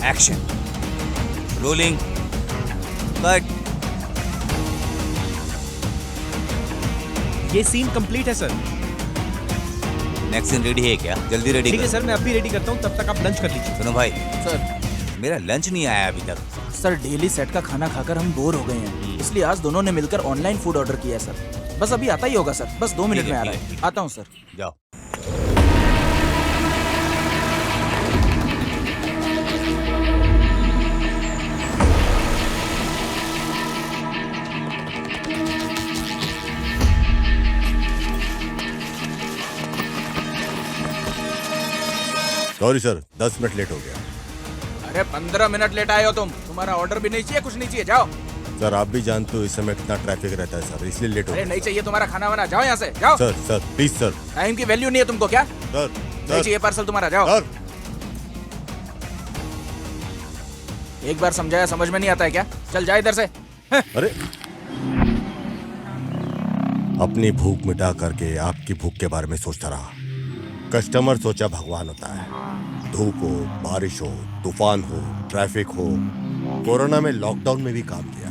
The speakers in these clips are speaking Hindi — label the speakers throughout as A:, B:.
A: Action, rolling, cut.
B: ये सीन कंप्लीट है सर।
A: नेक्स्ट सीन रेडी है क्या? जल्दी रेडी
B: ठीक है
A: करो।
B: सर, मैं अभी रेडी करता हूँ, तब तक आप लंच कर लीजिए।
A: सुनो भाई,
C: सर
A: मेरा लंच नहीं आया अभी तक।
C: सर डेली सेट का खाना खाकर हम बोर हो गए हैं, इसलिए आज दोनों ने मिलकर ऑनलाइन फूड ऑर्डर किया है सर। बस अभी आता ही होगा सर, बस 2 मिनट
A: ठीक है,
C: में आ रहा
A: ठीक है,
C: है।
A: ठीक है।
C: आता हूँ सर।
A: जाओ।
D: सॉरी सर, 10 मिनट लेट हो गया।
C: अरे 15 मिनट लेट आए हो तुम। तुम्हारा ऑर्डर भी नहीं चाहिए, कुछ नहीं चाहिए, जाओ।
D: सर आप भी जानते हो इस समय कितना ट्रैफिक रहता है सर, इसलिए लेट हो
C: अरे
D: गया।
C: नहीं चाहिए तुम्हारा खाना वाना, जाओ यहाँ से, जाओ।
D: Sir please sir.
C: टाइम की वैल्यू नहीं है तुमको क्या?
D: सर
C: नहीं चाहिए पार्सल तुम्हारा, जाओ।
D: सर
C: एक बार समझाया समझ में नहीं आता है क्या? चल जा इधर से।
D: अरे अपनी भूख मिटा करके आपकी भूख के बारे में सोचता रहा। कस्टमर सोचा भगवान होता है। धूप हो, बारिश हो, तूफान हो, ट्रैफिक हो, कोरोना में लॉकडाउन में भी काम किया।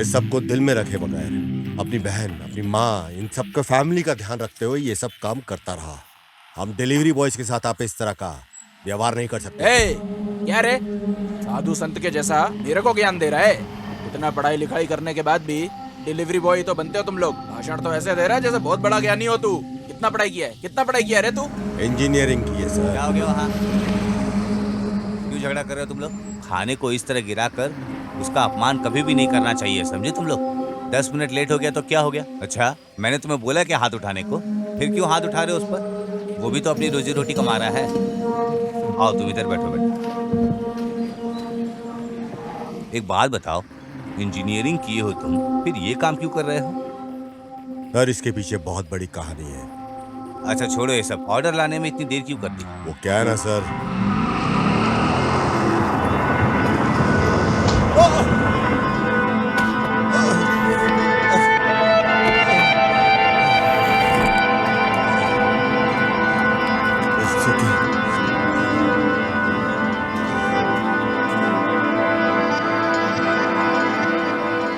D: इस सबको दिल में रखे बगैर अपनी बहन, अपनी माँ, इन सबका फैमिली का ध्यान रखते हुए ये सब काम करता रहा। हम डिलीवरी बॉयज के साथ आप इस तरह का व्यवहार नहीं कर सकते।
C: ए, क्या रे? साधु संत के जैसा मेरे को ज्ञान दे रहा है? इतना पढ़ाई लिखाई करने के बाद भी डिलीवरी बॉय ही तो बनते हो तुम लोग। भाषण तो ऐसे दे रहा है जैसे बहुत बड़ा ज्ञानी हो तू। कितना पढ़ाई किया है? कितना पढ़ाई किया है रे तू?
D: इंजीनियरिंग की है सर।
A: क्या हो गया वहाँ? क्यों झगड़ा कर रहे हो तुम लोग? खाने को इस तरह गिरा कर उसका अपमान कभी भी नहीं करना चाहिए, समझे तुम लोग? 10 मिनट लेट हो गया तो क्या हो गया? अच्छा, मैंने तुम्हें बोला कि हाथ उठाने को, फिर क्यों हाथ उठा रहे हो उस पर? वो भी तो अपनी रोजी रोटी कमा रहा है। आओ तुम इधर बैठो बेटा। एक बात बताओ, इंजीनियरिंग किए हो तुम, फिर ये काम क्यों कर रहे हो?
D: सर इसके पीछे बहुत बड़ी कहानी है।
A: अच्छा छोड़ो ये सब, ऑर्डर लाने में इतनी देर क्यों कर दी?
D: वो क्या है ना सर,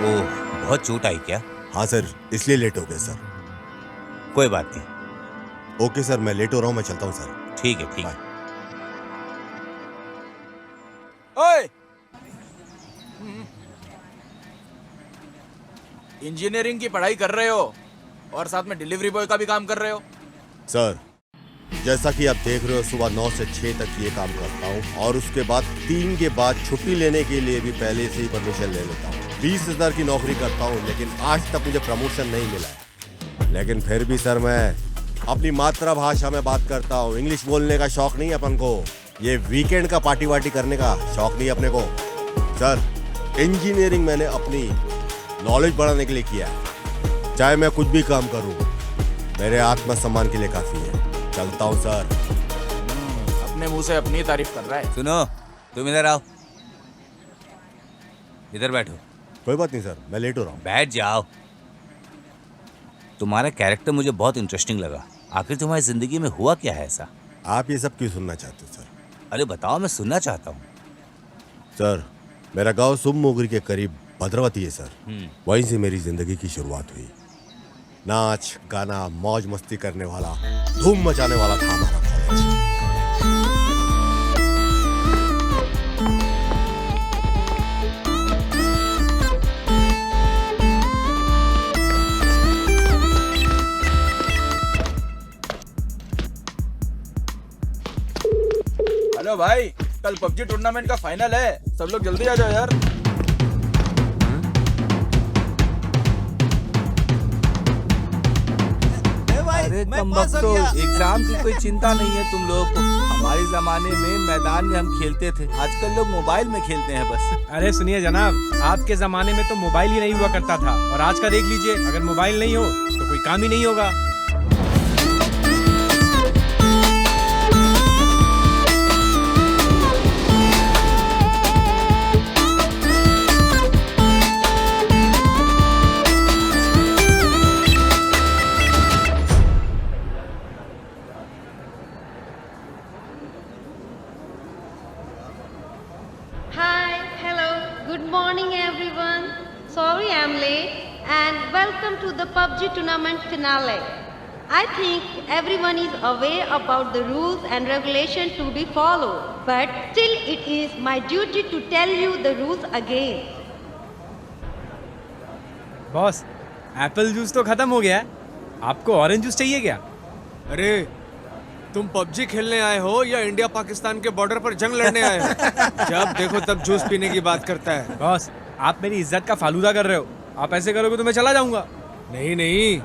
A: ओह, बहुत चोट आई क्या?
D: हाँ सर, इसलिए लेट हो गए सर।
A: कोई बात नहीं।
D: ओके सर, मैं लेट हो रहा हूँ, मैं चलता हूँ सर।
A: ठीक है, ठीक है।
C: ओए! इंजीनियरिंग की पढ़ाई कर रहे हो और साथ में डिलीवरी बॉय का भी काम कर रहे हो?
D: सर जैसा कि आप देख रहे हो, सुबह 9 से 6 तक ये काम करता हूँ और उसके बाद 3 के बाद छुट्टी लेने के लिए भी पहले से ही परमिशन ले लेता हूँ। 20,000 की नौकरी करता हूँ, लेकिन आज तक मुझे प्रमोशन नहीं मिला है। लेकिन फिर भी सर मैं अपनी मातृभाषा में बात करता हूँ। इंग्लिश बोलने का शौक नहीं है अपन को। ये वीकेंड का पार्टी वार्टी करने का शौक नहीं है अपने को। सर इंजीनियरिंग मैंने अपनी नॉलेज बढ़ाने के लिए किया है। चाहे मैं कुछ भी काम करूँ, मेरे आत्मसम्मान के लिए काफी है। चलता हूँ सर।
C: अपने मुंह से अपनी तारीफ कर रहा है।
A: सुनो, तुम इधर आओ, इधर बैठो।
D: कोई बात नहीं सर, मैं लेट हो रहा हूँ।
A: बैठ जाओ। तुम्हारा कैरेक्टर मुझे बहुत इंटरेस्टिंग लगा। आखिर तुम्हारी जिंदगी में हुआ क्या है ऐसा?
D: आप ये सब क्यों सुनना चाहते हो सर?
A: अरे बताओ, मैं सुनना चाहता हूँ।
D: सर मेरा गांव सुममोगरी के करीब भद्रवती है सर। वहीं से मेरी जिंदगी की शुरुआत हुई। नाच गाना मौज मस्ती करने वाला, धूम मचाने वाला था हमारा कॉलेज।
C: हेलो भाई, कल पबजी टूर्नामेंट का फाइनल है, सब लोग जल्दी आ जाओ यार।
A: अरे कमबख्तो, एग्जाम की कोई चिंता नहीं है तुम लोग को। हमारे जमाने में मैदान में हम खेलते थे, आजकल लोग मोबाइल में खेलते हैं बस।
B: अरे सुनिए जनाब, आपके जमाने में तो मोबाइल ही नहीं हुआ करता था, और आज का देख लीजिए, अगर मोबाइल नहीं हो तो कोई काम ही नहीं होगा।
E: Good morning, everyone. Sorry I'm late, and welcome to the PUBG tournament finale. I think everyone is aware about the rules and regulations to be followed, but still it is my duty to tell you the rules again.
B: Boss, Apple juice तो खत्म हो गया है। आपको ऑरेंज जूस चाहिए क्या?
F: अरे तुम पबजी खेलने आए हो या इंडिया पाकिस्तान के बॉर्डर पर जंग लड़ने आए हो? जब देखो तब जूस पीने की बात करता है।
B: बॉस, आप मेरी इज्जत का फालूदा कर रहे हो। आप ऐसे करोगे तो मैं चला जाऊंगा।
F: नहीं नहीं,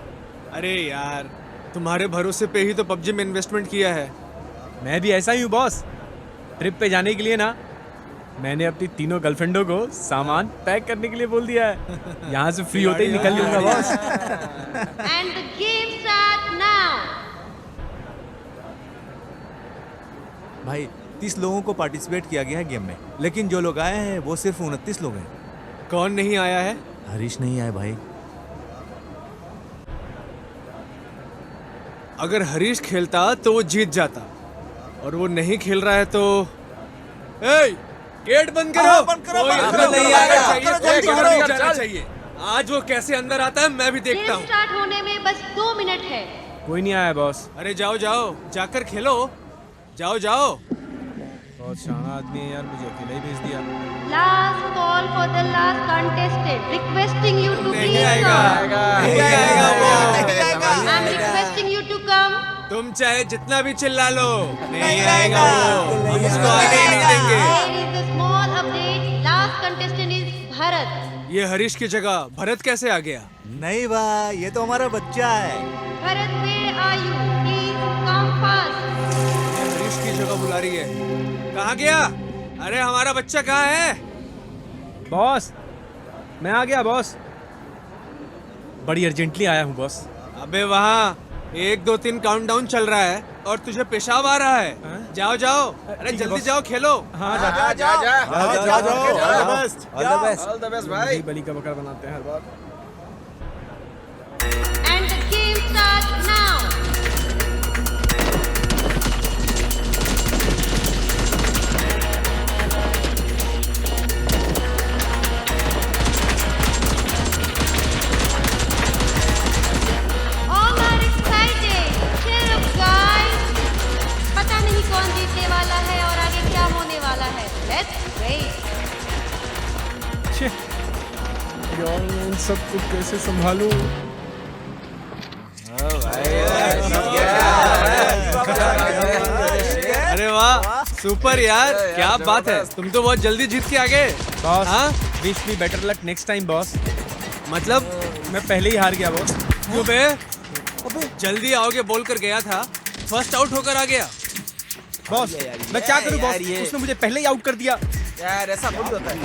F: अरे यार तुम्हारे भरोसे पे ही तो पबजी में इन्वेस्टमेंट किया है।
B: मैं भी ऐसा ही हूँ बॉस। ट्रिप पे जाने के लिए ना मैंने अपनी तीनों गर्लफ्रेंडों को सामान पैक करने के लिए बोल दिया है। यहाँ से फ्री होते ही निकल लूंगा boss.
E: And the game starts now.
G: भाई 30 लोगों को पार्टिसिपेट किया गया है गेम में, लेकिन जो लोग आए हैं वो सिर्फ 29 लोग हैं।
F: कौन नहीं आया है?
G: हरीश नहीं आए भाई।
F: अगर हरीश खेलता तो वो जीत जाता, और वो नहीं खेल रहा है तो ए, गेट बंद करो। कोई अंदर नहीं आएगा, कोई बाहर नहीं जाना चाहिए। आज वो कैसे अंदर आता है मैं भी देखता
E: गेम
F: हूँ।
E: स्टार्ट होने में बस 2 मिनट है।
B: कोई नहीं आया बॉस।
F: अरे जाओ जाओ, जाकर खेलो, जाओ जाओ।
B: बहुत शाना आदमी है यार, मुझे अकेला ही भेज दिया।
E: Last call for the last contestant. Requesting you to
F: नहीं
E: please
F: आएगा,
E: come.
F: नहीं आएगा वो।
E: I'm requesting you to come.
F: तुम चाहे जितना भी चिल्ला लो, नहीं आएगा वो। हम उसको आने ही नहीं देंगे।
E: There is a small update. Last contestant is Bharat.
F: ये हरीश की जगह भरत कैसे आ गया?
G: नहीं भाई, ये तो हमारा बच्चा है।
E: Bharat, where are you? Please come fast.
F: ये हरीश की जगह बुला रही है। कहाँ गया? अरे हमारा बच्चा कहाँ है?
B: बॉस, मैं आ गया बॉस। बड़ी अर्जेंटली आया हूँ बॉस।
F: अबे वहाँ 1 2 3 काउंटडाउन चल रहा है और तुझे पेशाब आ रहा है।
B: हाँ?
F: जाओ जाओ, अरे
B: ठीक है
F: जल्दी
B: बॉस।
F: जाओ खेलो।
B: हाँ
C: जा जा जा
G: ऑल द बेस्ट।
C: भाई।
B: बली का बकर बनाते हैं हर बार।
E: And the game starts now. All are excited. Cheer up, guys. पता नहीं कौन जीतने वाला है और आगे क्या होने वाला है। Let's wait.
B: छे, यार मैं इन सबको कैसे संभालूं?
F: अरे वाह, सुपर यार, क्या बात है। तुम तो बहुत जल्दी जीत के आ गए।
B: बॉस,
F: हाँ?
B: Wish me better luck next time boss.
F: मतलब
B: मैं पहले ही हार गया बॉस।
F: क्यों बे? जल्दी आओगे बोल कर गया था, फर्स्ट आउट होकर आ गया।
B: बॉस, मैं क्या करूं बॉस? उसने मुझे पहले ही आउट कर दिया।
C: यार ऐसा थोड़ी होता है।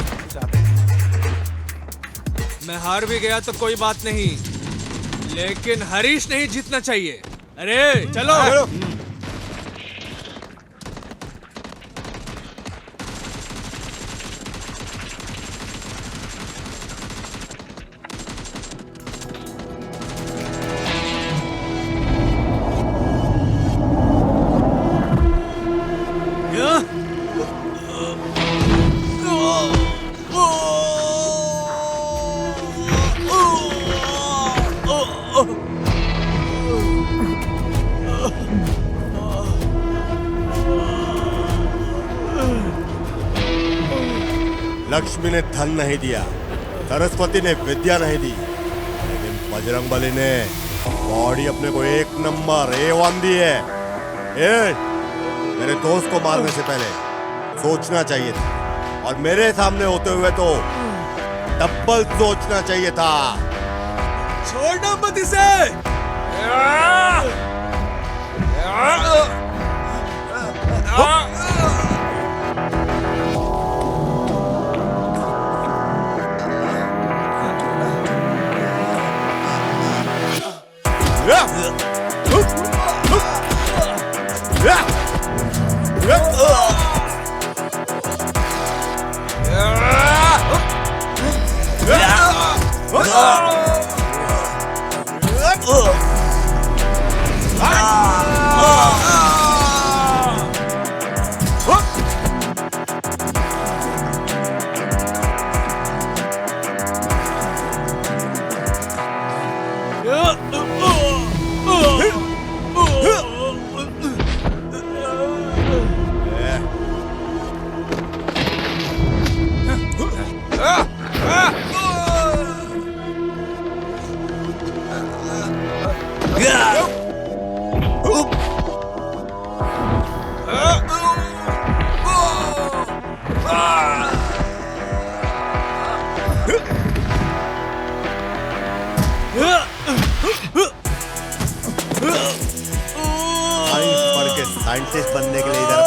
F: मैं हार भी गया तो कोई बात नहीं, लेकिन हरीश नहीं जीतना चाहिए। अरे चलो।
D: लक्ष्मी ने धन नहीं दिया, सरस्वती ने विद्या नहीं दी, लेकिन बजरंगबली ने बॉडी अपने को 1 नंबर A1 दी है। मेरे दोस्त को मारने से पहले सोचना चाहिए था, और मेरे सामने होते हुए तो डबल सोचना चाहिए था।
F: छोड़ना मत इसे।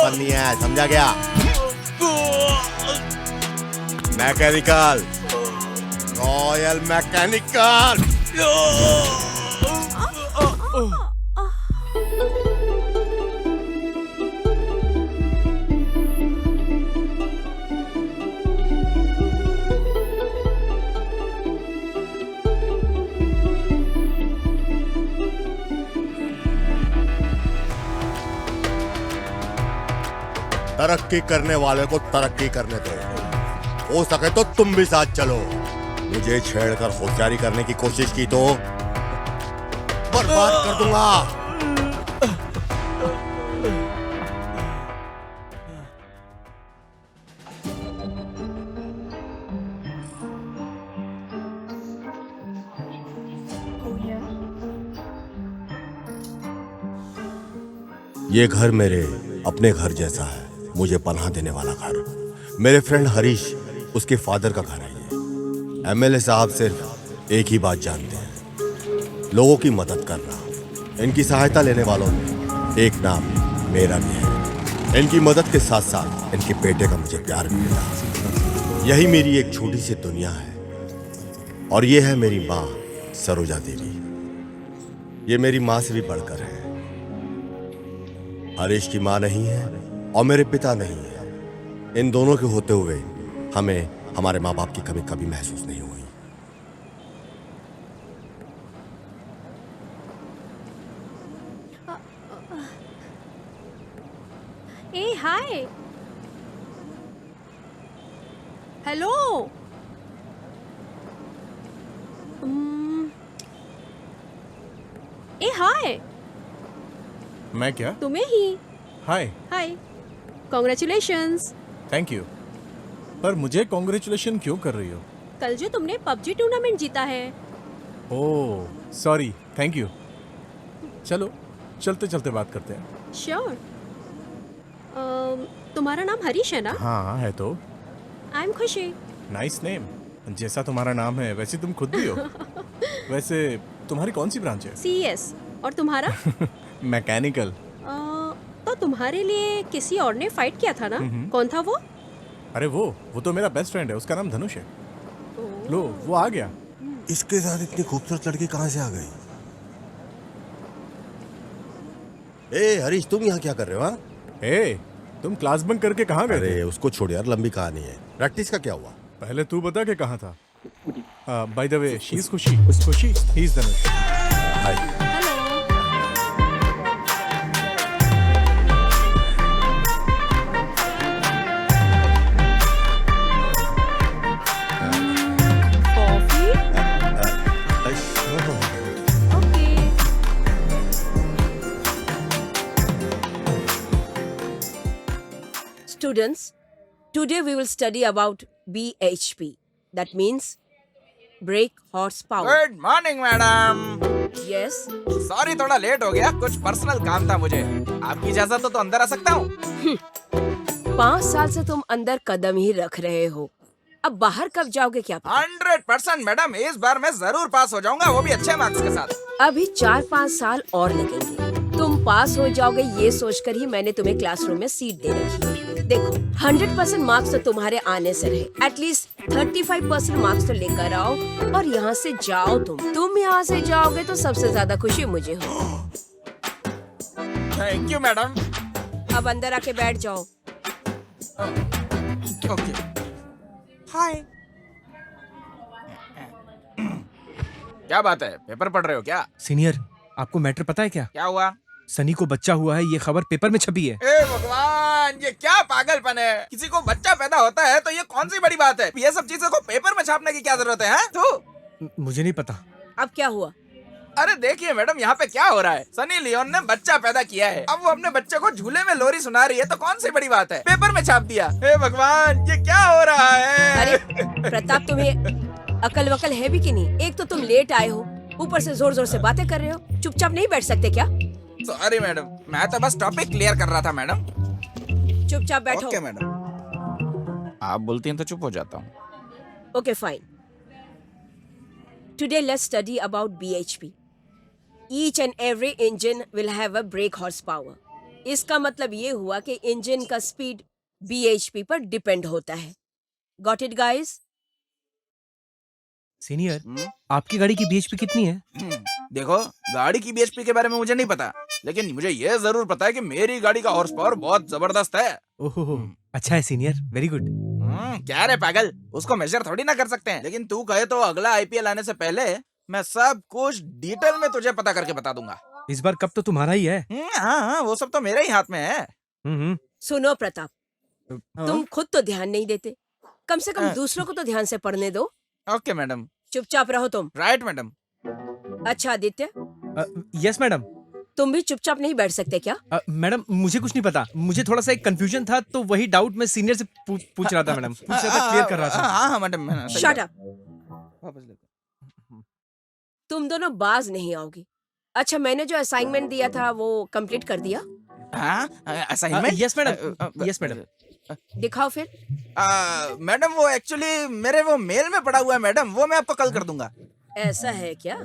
D: बननी है, समझा गया? Mechanical, royal mechanical. तरक्की करने वाले को तरक्की करने दो, हो सके तो तुम भी साथ चलो। मुझे छेड़कर होशियारी करने की कोशिश की तो बर्बाद कर दूंगा। ये घर मेरे अपने घर जैसा है, मुझे पनाह देने वाला घर। मेरे फ्रेंड हरीश, उसके फादर का घर है ये। एमएलए साहब सिर्फ एक ही बात जानते हैं, लोगों की मदद करना। इनकी सहायता लेने वालों में एक नाम मेरा भी है। इनकी मदद के साथ साथ इनके बेटे का मुझे प्यार भी मिला। यही मेरी एक छोटी सी दुनिया है। और ये है मेरी माँ सरोजा देवी। ये मेरी माँ से भी बढ़कर है। हरीश की माँ नहीं है और मेरे पिता नहीं है। इन दोनों के होते हुए हमें हमारे माँ बाप की कमी कभी महसूस नहीं हुई।
H: ए हाय, हेलो। ए हाय,
B: मैं क्या?
H: तुम्हें ही।
B: हाय।
H: हाय, कॉन्ग्रेचुलेशंस।
B: Thank you. पर मुझे कॉन्ग्रेचुलेशन क्यों कर रही हो?
H: कल जो तुमने पबजी टूर्नामेंट जीता है।
B: Oh sorry, thank you. चलो चलते चलते बात करते हैं।
H: श्योर। तुम्हारा नाम हरीश है ना?
B: हाँ है तो।
H: आई एम खुशी।
B: Nice name. जैसा तुम्हारा नाम है वैसे तुम खुद भी हो। वैसे तुम्हारी कौन सी ब्रांच है?
H: CS। और तुम्हारा?
B: मैकेनिकल।
H: तो तुम्हारे लिए किसी और ने फाइट किया था ना? कौन था वो?
B: अरे वो तो मेरा बेस्ट फ्रेंड है, उसका नाम धनुष है। लो वो आ गया।
D: इसके साथ इतनी खूबसूरत लड़की कहाँ से आ गई? ए हरीश, तुम यहाँ क्या कर रहे हो? हाँ,
B: ए तुम क्लास बंक करके कहाँ गए थे?
D: अरे उसको छोड़ यार, लंबी कहानी है। प्रैक्टिस का क्या हुआ?
B: पहले तू बता के कहाँ था। By the way, she is खुशी। खुशी, he is Dhanush. Hi.
H: Hello. Coffee? Okay.
I: Students, today we will study about BHP. That means brake horsepower.
C: Good morning madam.
I: Yes.
C: Sorry थोड़ा लेट हो गया, कुछ पर्सनल काम था मुझे। आपकी इजाजत हो तो अंदर आ सकता हूँ?
I: 5 साल से तुम अंदर कदम ही रख रहे हो, अब बाहर कब जाओगे क्या पता?
C: 100% मैडम, इस बार मैं जरूर पास हो जाऊंगा, वो भी अच्छे मार्क्स के साथ।
I: अभी 4-5 साल और लगेंगे। तुम पास हो जाओगे ये सोचकर ही मैंने तुम्हें क्लासरूम में सीट दे रखी है। देखो 100% मार्क्स तो तुम्हारे आने से रहे, एटलीस्ट 35% मार्क्स तो लेकर आओ और यहाँ से जाओ। तुम यहाँ से जाओगे तो सबसे ज्यादा खुशी मुझे हो।
C: Thank you madam.
I: अब अंदर आके बैठ जाओ।
C: ओके। हाय। क्या बात है, पेपर पढ़ रहे हो क्या?
B: सीनियर, आपको मैटर पता है क्या?
C: क्या हुआ?
B: सनी को बच्चा हुआ है, ये खबर पेपर में छपी है।
C: ए भगवान, ये क्या पागलपन है? किसी को बच्चा पैदा होता है तो ये कौन सी बड़ी बात है? ये सब चीजों को पेपर में छापने की क्या जरूरत है? तू
B: मुझे नहीं पता।
I: अब क्या हुआ?
C: अरे देखिए मैडम, यहाँ पे क्या हो रहा है? सनी लियोन ने बच्चा पैदा किया है, अब वो अपने बच्चे को झूले में लोरी सुना रही है, तो कौन सी बड़ी बात है? पेपर में छाप दिया। हे भगवान, ये क्या हो रहा है?
I: अरे प्रताप, तुम्हें अकल वकल है भी कि नहीं? एक तो तुम लेट आए हो, ऊपर से जोर जोर से बातें कर रहे हो। चुपचाप नहीं बैठ सकते क्या?
C: सॉरी मैडम, मैं तो बस टॉपिक क्लियर कर रहा था मैडम।
I: चुपचाप बैठो।
C: Okay madam. आप बोलती हैं तो चुप हो जाता हूँ।
I: Okay fine. Today let's study about BHP. Each and every engine will have a brake horsepower. इसका मतलब ये हुआ कि इंजन का स्पीड BHP पर डिपेंड होता है। Got it guys?
B: सीनियर, आपकी गाड़ी की BHP कितनी है?
C: देखो, गाड़ी की BHP के बारे में मुझे नहीं पता, लेकिन मुझे ये जरूर पता है कि मेरी गाड़ी का हॉर्स पावर बहुत जबरदस्त है।
B: ओहो, अच्छा है सीनियर, वेरी गुड।
C: क्या रे पागल, उसको मेजर थोड़ी ना कर सकते हैं, लेकिन तू कहे तो अगला IPL आने से पहले मैं सब कुछ डिटेल में तुझे पता करके बता दूंगा।
B: इस बार कप तो तुम्हारा ही है।
C: हाँ, वो सब तो मेरे ही हाथ में है।
I: सुनो प्रताप, तुम खुद तो ध्यान नहीं देते, कम से कम दूसरों को तो ध्यान से पढ़ने दो।
C: Okay madam.
I: चुपचाप रहो तुम।
C: Right madam.
I: अच्छा आदित्य,
B: यस मैडम।
I: तुम भी चुपचाप नहीं बैठ सकते क्या?
B: मैडम मुझे कुछ नहीं पता, मुझे थोड़ा सा एक कंफ्यूजन था, तो वही डाउट मैं सीनियर से पूछ रहा था मैडम, पूछ रहा था, क्लियर कर रहा था।
C: हाँ मैडम।
I: Shut up. तुम दोनों बाज नहीं आओगी। अच्छा, मैंने जो असाइनमेंट दिया था वो कंप्लीट कर दिया?
C: Assignment?
B: Yes madam, yes madam.
I: दिखाओ फिर।
C: मैडम वो एक्चुअली मेरे वो मेल में पड़ा हुआ है मैडम, वो मैं आपको कल कर दूंगा।
I: ऐसा है क्या?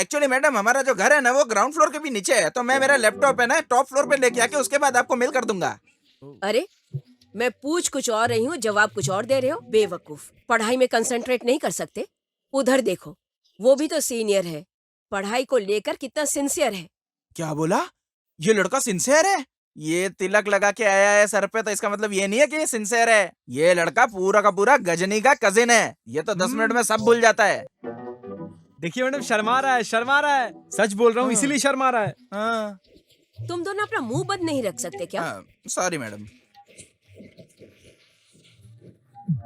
C: एक्चुअली मैडम हमारा जो घर है ना वो ग्राउंड फ्लोर के भी नीचे है, तो मैं मेरा लैपटॉप है ना टॉप फ्लोर पे लेके आके उसके बाद आपको मेल कर दूंगा।
I: अरे, मैं पूछ कुछ और रही हूँ, जवाब कुछ और दे रहे हो। बेवकूफ, पढ़ाई में कंसंट्रेट नहीं कर सकते? उधर देखो, वो भी तो सीनियर है, पढ़ाई को लेकर कितना सिंसियर है।
C: क्या बोला? ये लड़का सिंसियर है? ये तिलक लगा के आया है सर पे, तो इसका मतलब ये नहीं है कि ये सिंसियर है। ये लड़का पूरा का पूरा गजनी का कजिन है, ये तो 10 मिनट में सब भूल जाता है।
B: देखिए मैडम, शर्मा रहा है, सच बोल रहा हूँ, इसीलिए शर्मा रहा है।
I: तुम दोनों अपना मुंह बंद नहीं रख सकते क्या?
C: Sorry madam.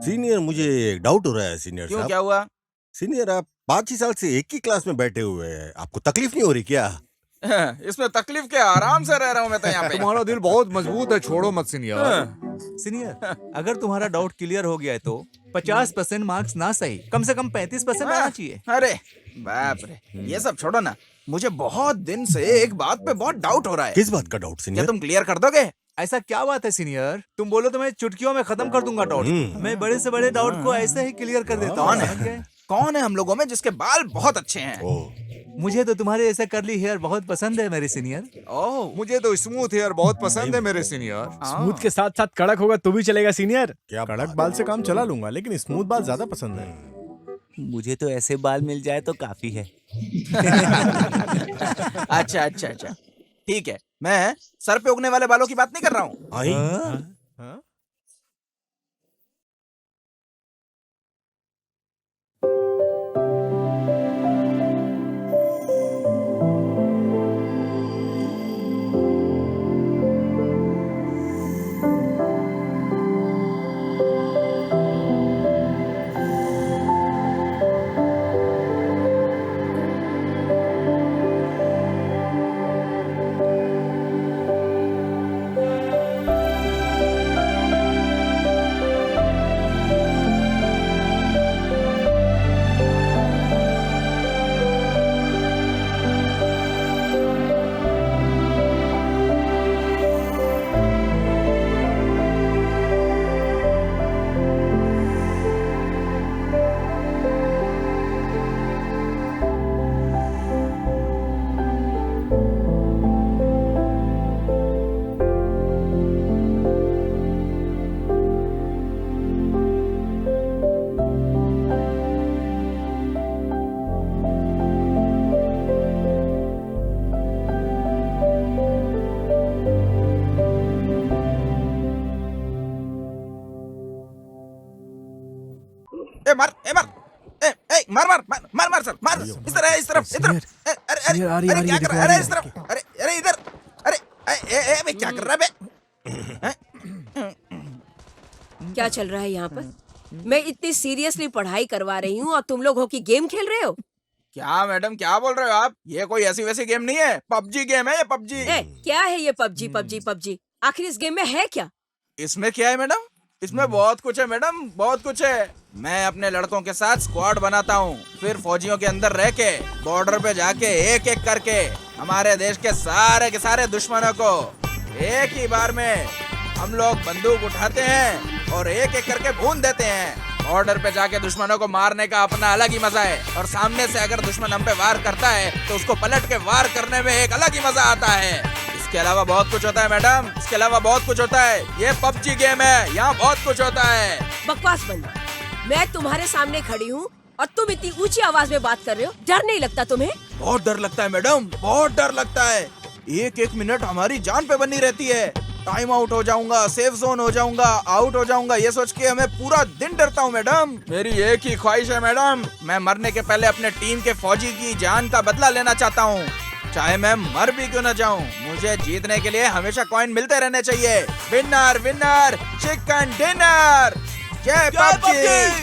D: सीनियर, मुझे एक डाउट हो रहा है सीनियर
C: क्यों,
D: साहब।
C: क्या हुआ?
D: सीनियर, आप 5 ही साल से एक ही क्लास में बैठे हुए हैं, आपको तकलीफ नहीं हो रही क्या?
C: इसमें तकलीफ क्या, आराम से रह रहा हूँ मैं तो यहाँ पे।
F: तुम्हारा दिल बहुत मजबूत है, छोड़ो मत सीनियर।
G: सीनियर, अगर तुम्हारा डाउट क्लियर हो गया है तो 50% मार्क्स ना सही, कम से कम 35% आना चाहिए।
C: अरे बाप रे, ये सब छोड़ो ना, मुझे बहुत दिन से एक बात पे बहुत डाउट हो रहा है।
D: किस बात का डाउट
C: क्या
D: सीनियर?
C: तुम क्लियर कर दोगे?
G: ऐसा क्या बात है सीनियर? तुम बोलो तो मैं चुटकियों में खत्म कर दूंगा डाउट। मैं बड़े से बड़े डाउट को ऐसे ही क्लियर कर देता हूँ।
C: कौन है हम लोगों में जिसके बाल बहुत अच्छे हैं?
G: मुझे तो तुम्हारे ऐसा कर्ली हेयर बहुत पसंद है मेरे सीनियर।
C: ओह,
F: मुझे तो स्मूथ हेयर बहुत पसंद है मेरे सीनियर।
B: स्मूथ के साथ साथ कड़क होगा तो भी चलेगा सीनियर।
D: क्या
J: कड़क बाल से काम चला लूंगा, लेकिन स्मूथ बाल ज्यादा पसंद है।
A: मुझे तो ऐसे बाल मिल जाए तो काफी है।
C: अच्छा, ठीक है, मैं सर पे उगने वाले बालों की बात नहीं कर रहा हूँ।
D: आई?
C: मार सर, मार इस तरफ। अरे क्या कर रहा है? अरे इस तरफ, अरे इधर, अरे क्या कर रहा है बे?
I: क्या चल रहा है यहाँ पर? मैं इतनी सीरियसली पढ़ाई करवा रही हूँ और तुम लोग हॉकी गेम खेल रहे हो?
C: क्या मैडम, क्या बोल रहे हो आप? ये कोई ऐसी वैसी गेम नहीं है, पबजी गेम है ये, पबजी।
I: क्या है ये पबजी? आखिर इस गेम में है क्या?
C: इसमें क्या है मैडम? इसमें बहुत कुछ है मैडम, बहुत कुछ है। मैं अपने लड़कों के साथ स्क्वाड बनाता हूँ, फिर फौजियों के अंदर रह के बॉर्डर पे जाके एक एक करके हमारे देश के सारे दुश्मनों को एक ही बार में हम लोग बंदूक उठाते हैं और एक एक करके भून देते हैं। बॉर्डर पे जाके दुश्मनों को मारने का अपना अलग ही मजा है, और सामने से अगर दुश्मन हम पे वार करता है तो उसको पलट के वार करने में एक अलग ही मजा आता है। इसके अलावा बहुत कुछ होता है मैडम, इसके अलावा बहुत कुछ होता है। ये पबजी गेम है, यहाँ बहुत कुछ होता है।
I: बकवास बंद। मैं तुम्हारे सामने खड़ी हूँ और तुम इतनी ऊंची आवाज में बात कर रहे हो। डर नहीं लगता तुम्हें?
C: बहुत डर लगता है मैडम, बहुत डर लगता है। एक एक मिनट हमारी जान पे बनी रहती है। टाइम आउट हो जाऊंगा, सेफ जोन हो जाऊंगा, आउट हो जाऊंगा, ये सोच के हमें पूरा दिन डरता हूँ मैडम। मेरी एक ही ख्वाहिश है मैडम, मैं मरने के पहले अपने टीम के फौजी की जान का बदला लेना चाहता हूँ, चाहे मैं मर भी क्यों न जाऊँ। मुझे जीतने के लिए हमेशा कॉइन मिलते रहने चाहिए। Winner winner chicken dinner. जय पबजी,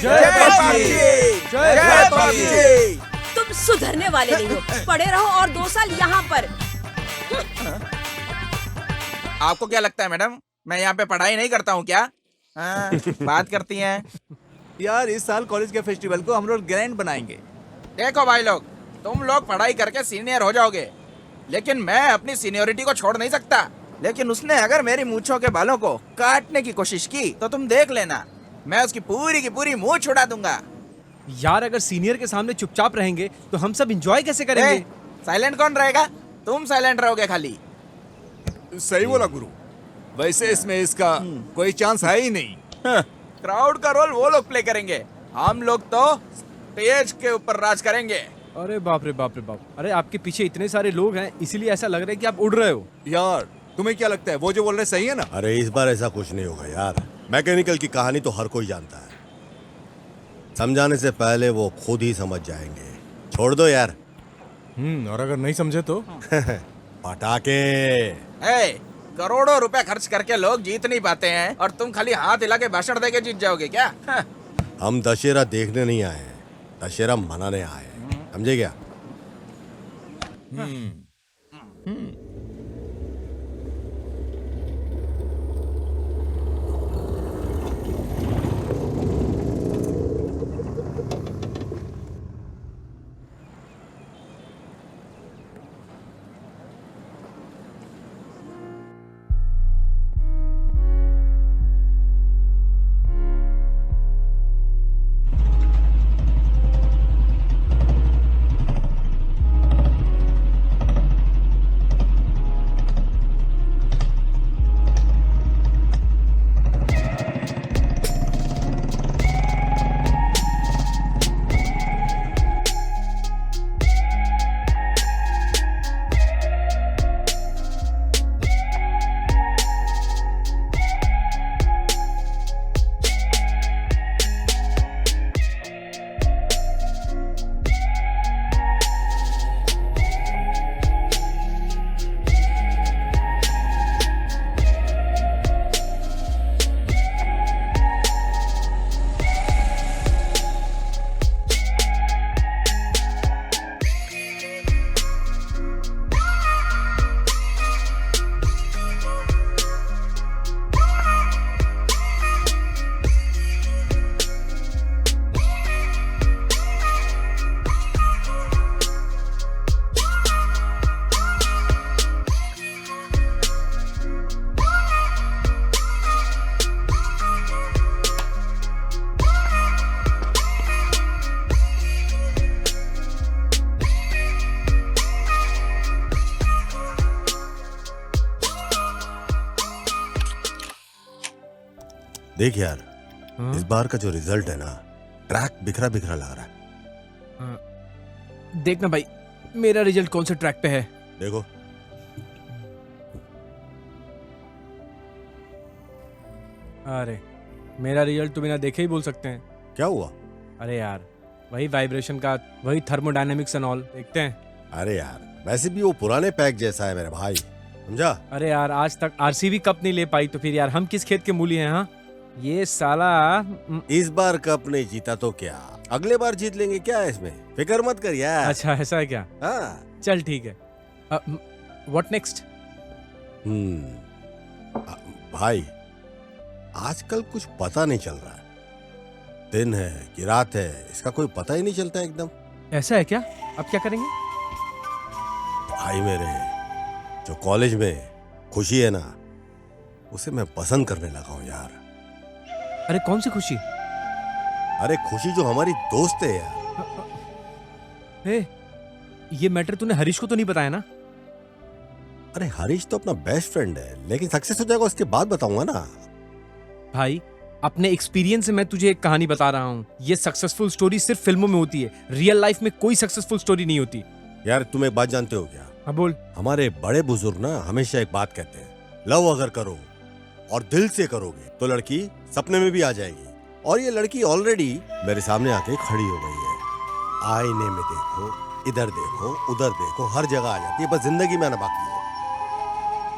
C: जय पबजी, जय पबजी।
I: तुम सुधरने वाले नहीं हो। पड़े रहो और 2 साल यहाँ पर।
C: आपको क्या लगता है मैडम, मैं यहाँ पे पढ़ाई नहीं करता हूँ क्या? हाँ, बात करती हैं।
G: यार इस साल कॉलेज के फेस्टिवल को हम लोग ग्रैंड बनाएंगे।
C: देखो भाई लोग, तुम लोग पढ़ाई करके सीनियर हो जाओगे, लेकिन मैं अपनी सीनियोरिटी को छोड़ नहीं सकता। लेकिन उसने अगर मेरी मूंछों के बालों को काटने की कोशिश की तो तुम देख लेना, मैं उसकी पूरी की पूरी मूंछ छुड़ा दूंगा।
B: यार अगर सीनियर के सामने चुपचाप रहेंगे तो हम सब एंजॉय कैसे करेंगे?
C: साइलेंट कौन रहेगा? तुम साइलेंट रहोगे खाली।
G: सही बोला गुरु। वैसे इसमें इसका कोई चांस है ही नहीं।
C: क्राउड का रोल वो लोग प्ले करेंगे, हम लोग तो स्टेज के ऊपर राज करेंगे।
B: अरे बाप रे बाप रे बाप। अरे आपके पीछे इतने सारे लोग हैं, इसीलिए ऐसा लग रहा है कि आप उड़ रहे हो।
G: यार तुम्हें क्या लगता है वो जो बोल रहे सही है ना?
D: अरे इस बार ऐसा कुछ नहीं होगा यार। मैकेनिकल की कहानी तो हर कोई जानता है, समझाने से पहले वो खुद ही समझ जाएंगे। छोड़ दो यार।
J: और अगर नहीं समझे तो
D: पटाखे।
C: करोड़ों रुपए खर्च करके लोग जीत नहीं पाते हैं और तुम खाली हाथ हिला के भाषण देके जीत जाओगे क्या?
D: हम दशहरा देखने नहीं आए हैं, दशहरा मनाने आए हैं, समझे क्या? देख यार, इस बार का जो रिजल्ट है ना, ट्रैक बिखरा बिखरा लग रहा है।
B: देखना भाई, मेरा रिजल्ट कौन से ट्रैक पे है।
D: देखो।
B: अरे मेरा रिजल्ट तो बिना देखे ही बोल सकते हैं।
D: क्या हुआ?
B: अरे यार वही वाइब्रेशन का, वही थर्मोडायनेमिक्स एंड ऑल। देखते हैं।
D: अरे यार वैसे भी वो पुराने पैक जैसा है मेरे भाई, समझा?
B: अरे यार आज तक आरसीबी कप नहीं ले पाई तो फिर यार हम किस खेत के मूली हैं? हाँ ये साला
D: इस बार कप नहीं जीता तो क्या, अगले बार जीत लेंगे, क्या है इसमें, फिक्र मत कर यार।
B: अच्छा ऐसा है क्या?
D: हाँ
B: चल ठीक है। What next?
D: भाई आजकल कुछ पता नहीं चल रहा है, दिन है कि रात है, इसका कोई पता ही नहीं चलता एकदम।
B: ऐसा है क्या? अब क्या करेंगे?
D: भाई मेरे जो कॉलेज में खुशी है ना, उसे मैं पसंद करने लगा हूँ यार।
B: अरे कौन सी खुशी?
D: अरे खुशी जो हमारी दोस्त है यार।
B: ए, ये मैटर तूने हरीश को तो नहीं बताया ना?
D: अरे हरीश तो अपना बेस्ट फ्रेंड है, लेकिन सक्सेस हो जाएगा उसके बाद बताऊंगा ना।
B: भाई अपने एक्सपीरियंस से मैं तुझे एक कहानी बता रहा हूँ, ये सक्सेसफुल स्टोरी सिर्फ फिल्मों में होती है, रियल लाइफ में कोई सक्सेसफुल स्टोरी नहीं होती।
D: यार तुम एक बात जानते हो क्या?
B: हाँ बोल।
D: हमारे बड़े बुजुर्ग ना हमेशा एक बात कहते हैं, लव अगर करो और दिल से करोगे तो लड़की सपने में भी आ जाएगी। और ये लड़की ऑलरेडी मेरे सामने आके खड़ी हो गई है। आईने में देखो, इधर देखो, उधर देखो, हर जगह आ जाती है, बस जिंदगी में आना बाकी है।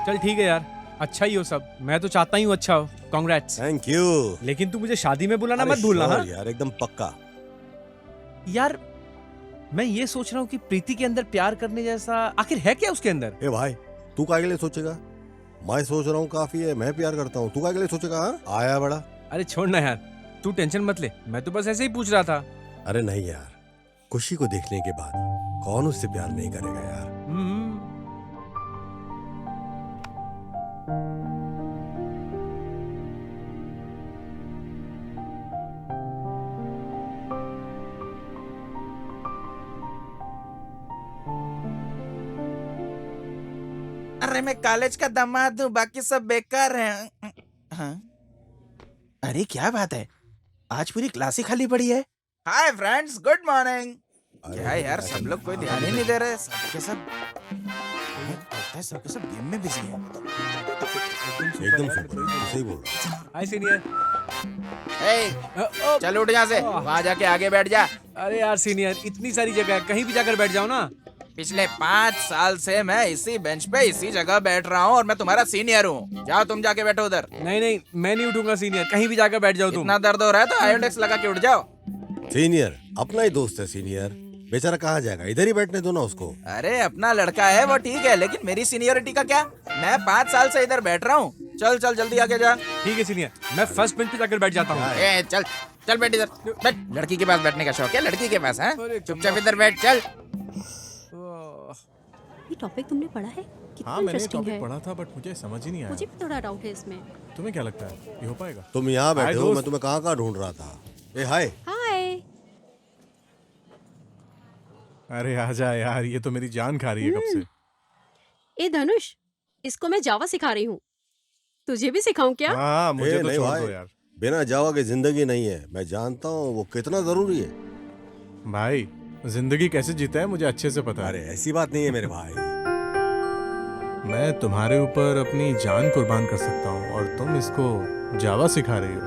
B: चल ठीक है यार, अच्छा ही हो सब, मैं तो चाहता ही हूँ अच्छा हो। कांग्रेट्स।
D: Thank you.
B: लेकिन तू मुझे शादी में बुलाना मत भूलना। हाँ
D: यार एकदम पक्का।
B: यार मैं ये सोच रहा हूँ कि प्रीति के अंदर प्यार करने जैसा आखिर है क्या उसके अंदर?
D: ए भाई तू काहे के लिए सोचेगा? मैं सोच रहा हूँ काफी है, मैं प्यार करता हूँ, तू काहे के लिए सोचेगा? हाँ? आया बड़ा।
B: अरे छोड़ ना यार, तू टेंशन मत ले, मैं तो बस ऐसे ही पूछ रहा था।
D: अरे नहीं यार, खुशी को देखने के बाद कौन उससे प्यार नहीं करेगा यार।
C: अरे मैं कॉलेज का दामाद हूँ, बाकी सब बेकार हैं। हाँ? अरे क्या बात है, आज पूरी क्लास ही खाली पड़ी है। Hi friends, good morning. क्या यार, सब लोग कोई ध्यान ही नहीं दे रहे, सबके सब गेम में बिजी हैं।
D: एकदम सुपर, सही बोल रहा है।
B: हाय सीनियर।
C: चल उठ यहाँ से, वहाँ जाके आगे बैठ जा।
B: अरे यार सीनियर, इतनी सारी जगह है, कहीं भी जाकर बैठ जाओ ना।
C: पिछले 5 साल से मैं इसी बेंच पे इसी जगह बैठ रहा हूँ और मैं तुम्हारा सीनियर हूँ। जाओ तुम जाके बैठो उधर।
B: नहीं नहीं, मैं नहीं उठूंगा सीनियर, कहीं भी जाकर बैठ जाओ तुम।
C: इतना दर्द हो रहा है तो आयोडेक्स लगा के उठ जाओ।
D: सीनियर अपना ही दोस्त है सीनियर, बेचारा कहाँ जाएगा, इधर ही बैठने दो ना उसको।
C: अरे अपना लड़का है वो ठीक है, लेकिन मेरी सीनियरिटी का क्या? मैं 5 साल से इधर बैठ रहा हूँ। चल चल जल्दी आगे जा।
B: ठीक है सीनियर, मैं फर्स्ट बेंच पे जाकर बैठ जाता हूँ।
C: चल चल बैठ इधर बैठ। लड़की के पास बैठने का शौक है लड़की के पास? है चुपचाप इधर बैठ। चल।
H: ये टॉपिक तुमने पढ़ा है? कितना
J: हाँ मैंने
H: इंटरेस्टिंग
J: टॉपिक
H: है।
J: पढ़ा था, बट मुझे समझ ही नहीं आया।
H: मुझे भी थोड़ा डाउट है इसमें।
J: तुम्हें क्या लगता है ये हो पाएगा?
D: तुम यहाँ बैठे हो,
J: दोस्त।
D: मैं तुम्हें कहाँ कहाँ ढूंढ रहा था। ए हाय।
H: हाय।
J: अरे आजा यार, ये तो मेरी जान खा रही है कब से।
H: ए धनुष, इसको मैं जावा सिखा रही हूँ, तुझे भी सिखाऊं क्या?
J: हाँ मुझे तो
D: नहीं
J: छोड़
D: भाई,
J: दो यार।
D: बिना जावा के जिंदगी नहीं है, मैं जानता हूँ वो कितना जरूरी है।
J: भाई जिंदगी कैसे जीता है मुझे अच्छे से पता है।
D: अरे ऐसी बात नहीं है मेरे भाई।
J: मैं तुम्हारे ऊपर अपनी जान कुर्बान कर सकता हूँ और तुम इसको जावा सिखा रही हो।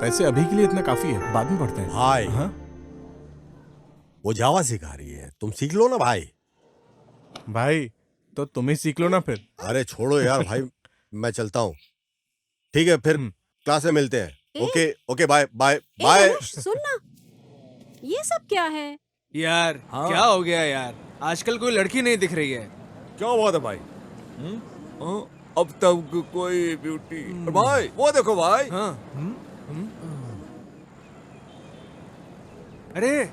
J: वैसे अभी के लिए इतना काफी है, बाद में पढ़ते हैं।
D: भाई
J: हाँ?
D: वो जावा सिखा रही है, तुम सीख लो ना भाई।
J: भाई तो तुम ही सीख लो ना फिर।
D: अरे छोड़ो यार भाई, मैं चलता हूँ। ठीक है फिर क्लास में मिलते हैं। Okay okay bye bye bye.
H: सुन ना, ये सब क्या है?
F: यार क्या हो गया यार, आजकल कोई लड़की नहीं दिख रही है।
G: क्या बात है भाई? अब तक कोई ब्यूटी भाई, वो देखो भाई।
F: अरे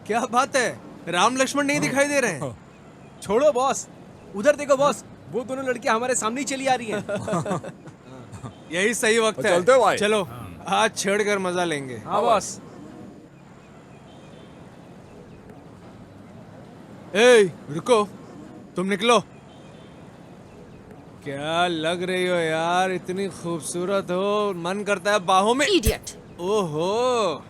F: क्या बात है, राम लक्ष्मण नहीं दिखाई दे रहे हैं।
B: छोड़ो बॉस, उधर देखो बॉस, वो दोनों लड़कियां हमारे सामने ही चली आ रही हैं।
F: यही सही वक्त है,
G: चलते हैं भाई।
F: चलो आज छेड़ कर मजा लेंगे।
B: हाँ बॉस।
F: ए रुको, तुम निकलो। क्या लग रही हो यार, इतनी खूबसूरत हो, मन करता है बाहों में।
H: इडियट।
F: ओहो।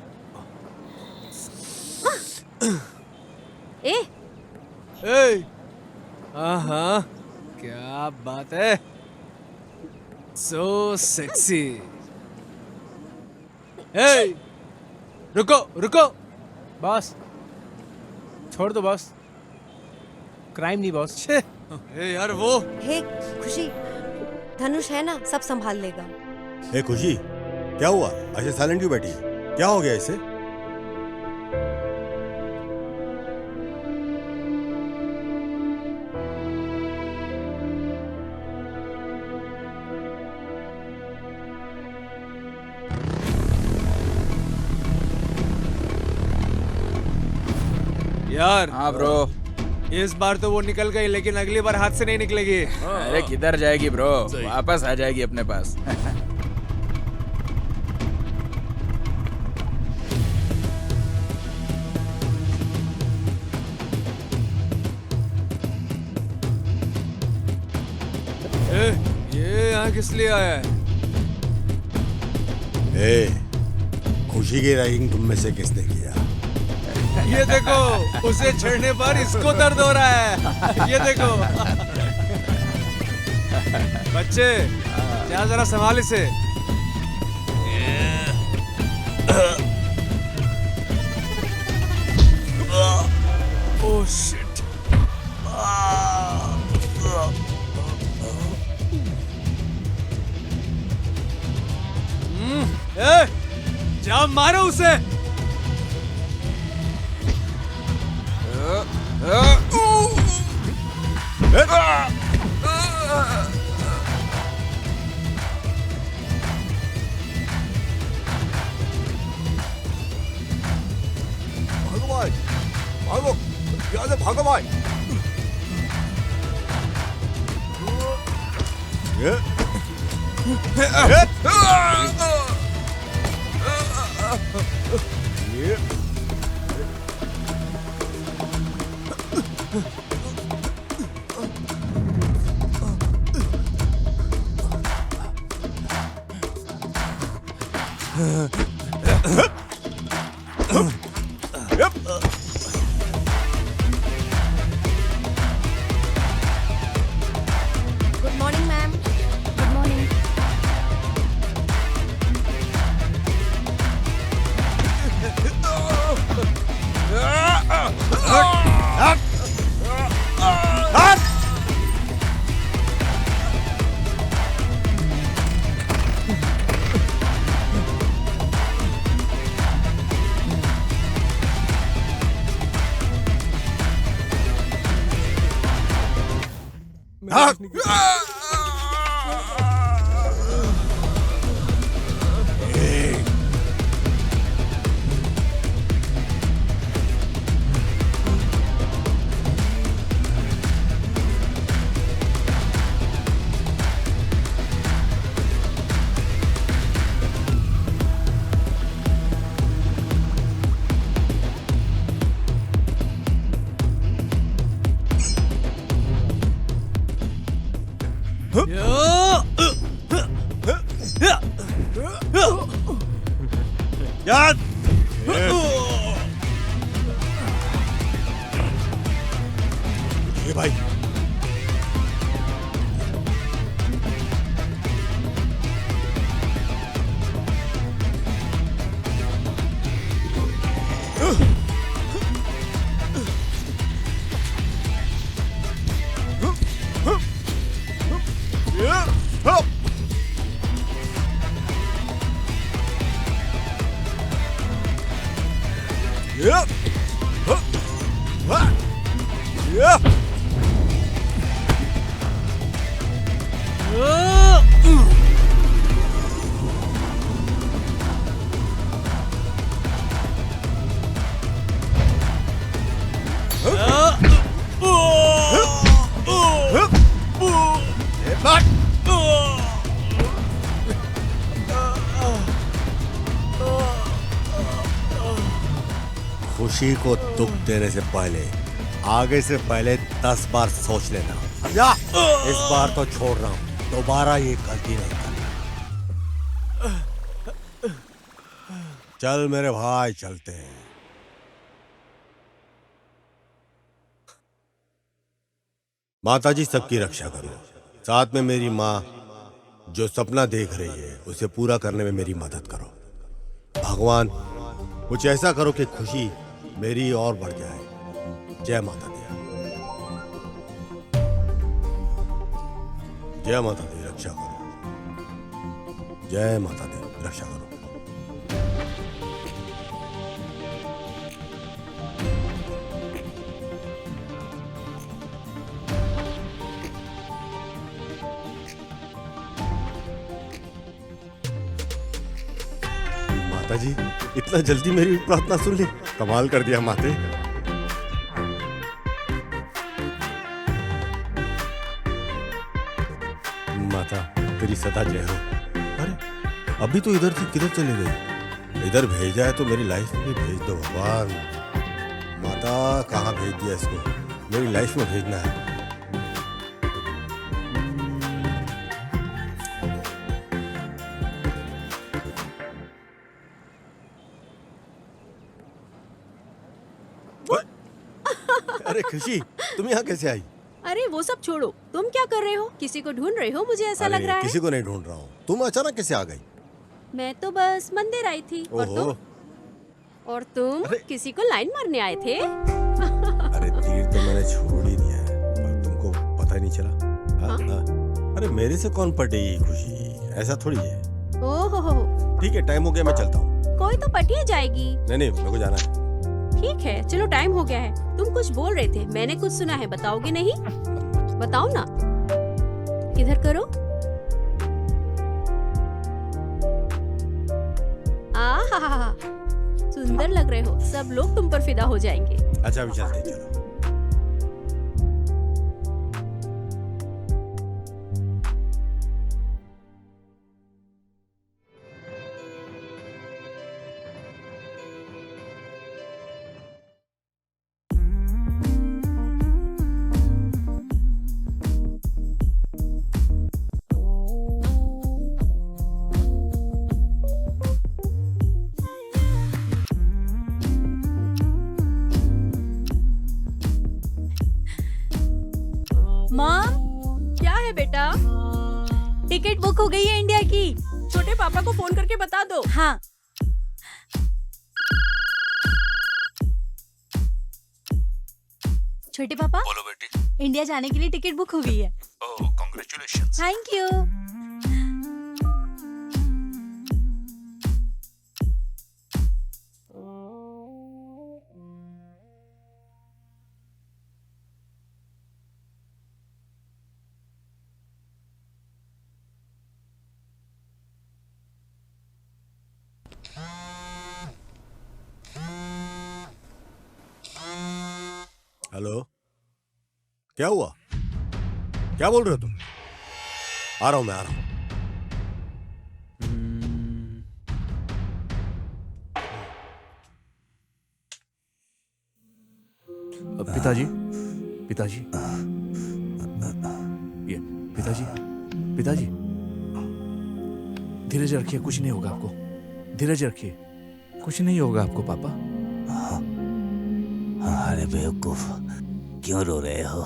H: ए
F: ए हाँ, क्या बात है, सो सेक्सी। ए रुको रुको।
B: बॉस छोड़ दो बॉस, क्राइम नहीं बॉस।
F: ए यार वो
E: हे खुशी, धनुष है ना, सब संभाल लेगा।
D: ए खुशी, क्या हुआ? ऐसे साइलेंट क्यों बैठी है? क्या हो गया इसे?
F: यार।
C: हाँ ब्रो।
F: इस बार तो वो निकल गई, लेकिन अगली बार हाथ से नहीं निकलेगी।
C: अरे किधर जाएगी ब्रो, वापस आ जाएगी अपने पास।
F: यहाँ किस लिए आया है?
D: खुशी की रैगिंग तुम में से किसने किया?
F: ये देखो, उसे छेड़ने पर इसको दर्द हो रहा है। ये देखो। बच्चे, जा जरा संभाल इसे। Oh shit. जा मारो उसे।
D: भगवान, भागो, यहाँ से भागो भाई।
I: Good morning ma'am. Good morning.
D: याद ये भाई खुशी को दुख देने से पहले आगे से पहले 10 बार सोच लेना। या इस बार तो छोड़ रहा हूं, दोबारा ये गलती नहीं करना। चल मेरे भाई, चलते हैं। माताजी सबकी रक्षा करो, साथ में मेरी माँ जो सपना देख रही है उसे पूरा करने में मेरी मदद करो। भगवान कुछ ऐसा करो कि खुशी मेरी और बढ़ जाए। जय माता दी। जय माता दी, रक्षा करो। जय माता दी, रक्षा करो। माता जी, इतना जल्दी मेरी प्रार्थना सुन ली, कमाल कर दिया माते। माता तेरी सदा जय हो। अरे अभी तो इधर से किधर चले गए? इधर भेजा है तो मेरी लाइफ में भेज दो भगवान। माता कहाँ भेज दिया इसको? मेरी लाइफ में भेजना है। अरे खुशी, तुम यहाँ कैसे आई?
H: अरे वो सब छोड़ो, तुम क्या कर रहे हो? किसी को ढूंढ रहे हो? मुझे ऐसा लग रहा है।
D: किसी को नहीं ढूंढ रहा हूँ। तुम अचानक कैसे आ गई?
H: मैं तो बस मंदिर आई थी। और तुम किसी को लाइन मारने आए थे?
D: अरे तीर तो मैंने छोड़ ही दिया है, पर तुमको पता ही नहीं चला। हाँ? अरे मेरे से कौन पटेगी खुशी, ऐसा थोड़ी है।
H: ओहो,
D: ठीक है, टाइम हो गया, मैं चलता हूँ।
H: कोई तो पटिया जाएगी।
D: नहीं, मेरे को जाना है।
H: ठीक है, चलो टाइम हो गया है। तुम कुछ बोल रहे थे, मैंने कुछ सुना है, बताओगे नहीं? बताओ ना। इधर करो। आहा, सुंदर लग रहे हो, सब लोग तुम पर फिदा हो जाएंगे।
D: अच्छा अभी चलते हैं, चलो।
H: क्या है बेटा?
K: टिकट बुक हो गई है इंडिया की।
H: छोटे पापा को फोन करके बता दो।
K: हाँ। छोटे पापा,
A: बोलो बेटी।
K: इंडिया जाने के लिए टिकट बुक हो गई है।
A: ओह, कांग्रेचुलेशंस।
K: Thank you.
D: हेलो, क्या हुआ? क्या बोल रहे हो तुम? आ रहा हूं, मैं आ रहा हूं।
C: पिताजी, पिताजी, ये पिताजी, पिताजी, धीरज रखिए, कुछ नहीं होगा आपको। धीरज रखिए, कुछ नहीं होगा आपको पापा।
A: अरे बेवकूफ, क्यों रो रहे हो?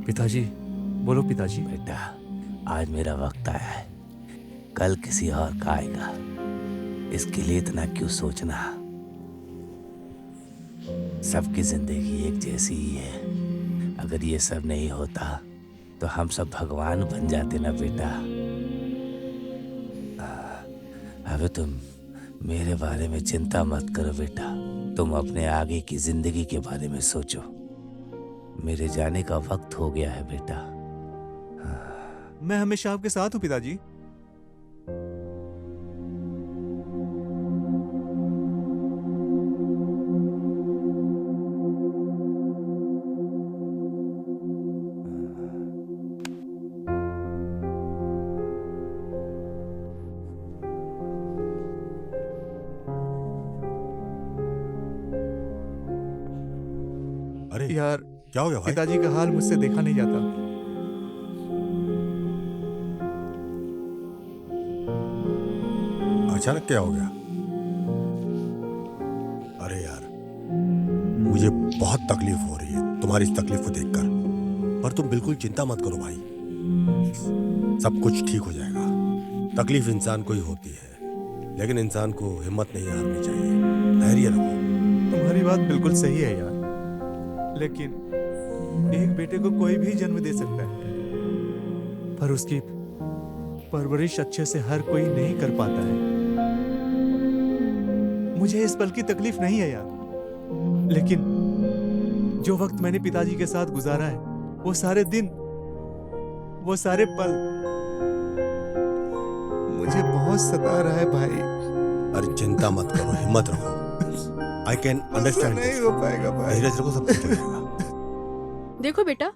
C: पिताजी, बोलो पिताजी।
A: बेटा, आज मेरा वक्त आया है, कल किसी और का आएगा। इसके लिए इतना क्यों सोचना? सबकी जिंदगी एक जैसी ही है। अगर ये सब नहीं होता तो हम सब भगवान बन जाते ना बेटा। अब तुम मेरे बारे में चिंता मत करो बेटा, तुम अपने आगे की जिंदगी के बारे में सोचो। मेरे जाने का वक्त हो गया है बेटा।
G: मैं हमेशा आपके साथ हूं पिताजी।
D: अरे
G: यार,
D: क्या हो गया भाई?
G: पिताजी का हाल मुझसे देखा नहीं जाता।
D: अचानक क्या हो गया? अरे यार, मुझे बहुत तकलीफ हो रही है तुम्हारी इस तकलीफ को देखकर, पर तुम बिल्कुल चिंता मत करो भाई, सब कुछ ठीक हो जाएगा। तकलीफ इंसान को ही होती है, लेकिन इंसान को हिम्मत नहीं हारनी चाहिए, धैर्य रखो।
G: तुम्हारी बात बिल्कुल सही है यार, लेकिन एक बेटे को कोई भी जन्म दे सकता है, पर उसकी परवरिश अच्छे से हर कोई नहीं कर पाता है। मुझे इस पल की तकलीफ नहीं है यार, लेकिन जो वक्त मैंने पिताजी के साथ गुजारा है, वो सारे दिन, वो सारे पल मुझे बहुत सता रहा है भाई।
D: अरे चिंता मत करो, हिम्मत रखो। I can understand.
G: नहीं हो पाएगा भाई।
D: धीरज रखो, सब कुछ हो जाएगा।
H: देखो बेटा,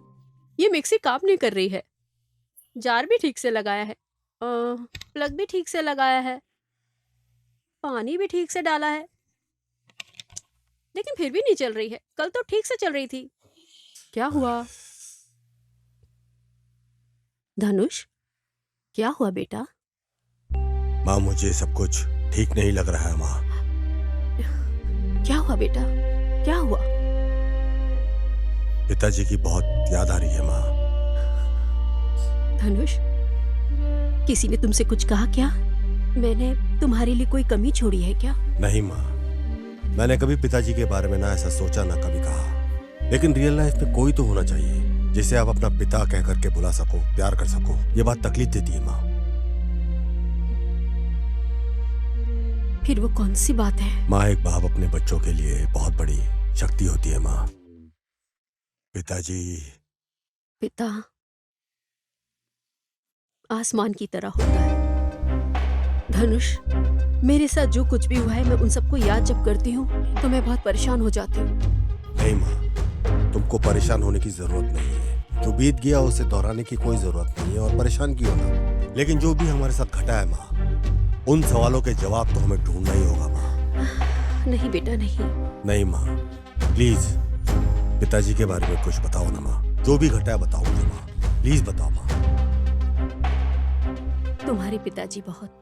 H: ये मिक्सी काम नहीं कर रही है। जार भी ठीक से लगाया है, प्लग भी ठीक से लगाया है, पानी भी ठीक से डाला है, लेकिन फिर भी नहीं चल रही है। कल तो ठीक से चल रही थी, क्या हुआ? धनुष, क्या हुआ बेटा?
D: माँ, मुझे सब कुछ ठीक नहीं लग रहा है माँ।
H: क्या हुआ बेटा, क्या हुआ?
D: पिताजी की बहुत याद आ रही है माँ।
H: धनुष, किसी ने तुमसे कुछ कहा क्या? मैंने तुम्हारे लिए कोई कमी छोड़ी है क्या?
D: नहीं माँ, मैंने कभी पिताजी के बारे में ना ऐसा सोचा ना कभी कहा, लेकिन रियल लाइफ में कोई तो होना चाहिए जिसे आप अपना पिता कह करके बुला सको, प्यार कर सको। ये बात तकलीफ देती है माँ।
H: फिर वो कौन सी बात है?
D: माँ, एक बाप अपने बच्चों के लिए बहुत बड़ी शक्ति होती है माँ। पिताजी
H: पिता आसमान की तरह होता है। धनुष, मेरे साथ जो कुछ भी हुआ है, मैं उन सबको याद जब करती हूँ तो मैं बहुत परेशान हो जाती हूँ।
D: नहीं माँ, तुमको परेशान होने की जरूरत नहीं है। जो बीत गया उसे दोहराने की कोई जरूरत नहीं है, और परेशान क्यों ना। लेकिन जो भी हमारे साथ घटा है माँ, उन सवालों के जवाब तो हमें ढूंढना ही होगा माँ।
H: नहीं बेटा, नहीं।
D: नहीं माँ, प्लीज पिताजी के बारे में कुछ बताओ ना माँ। जो भी घटा है बताओ मुझे माँ, प्लीज बताओ माँ।
H: तुम्हारे पिताजी बहुत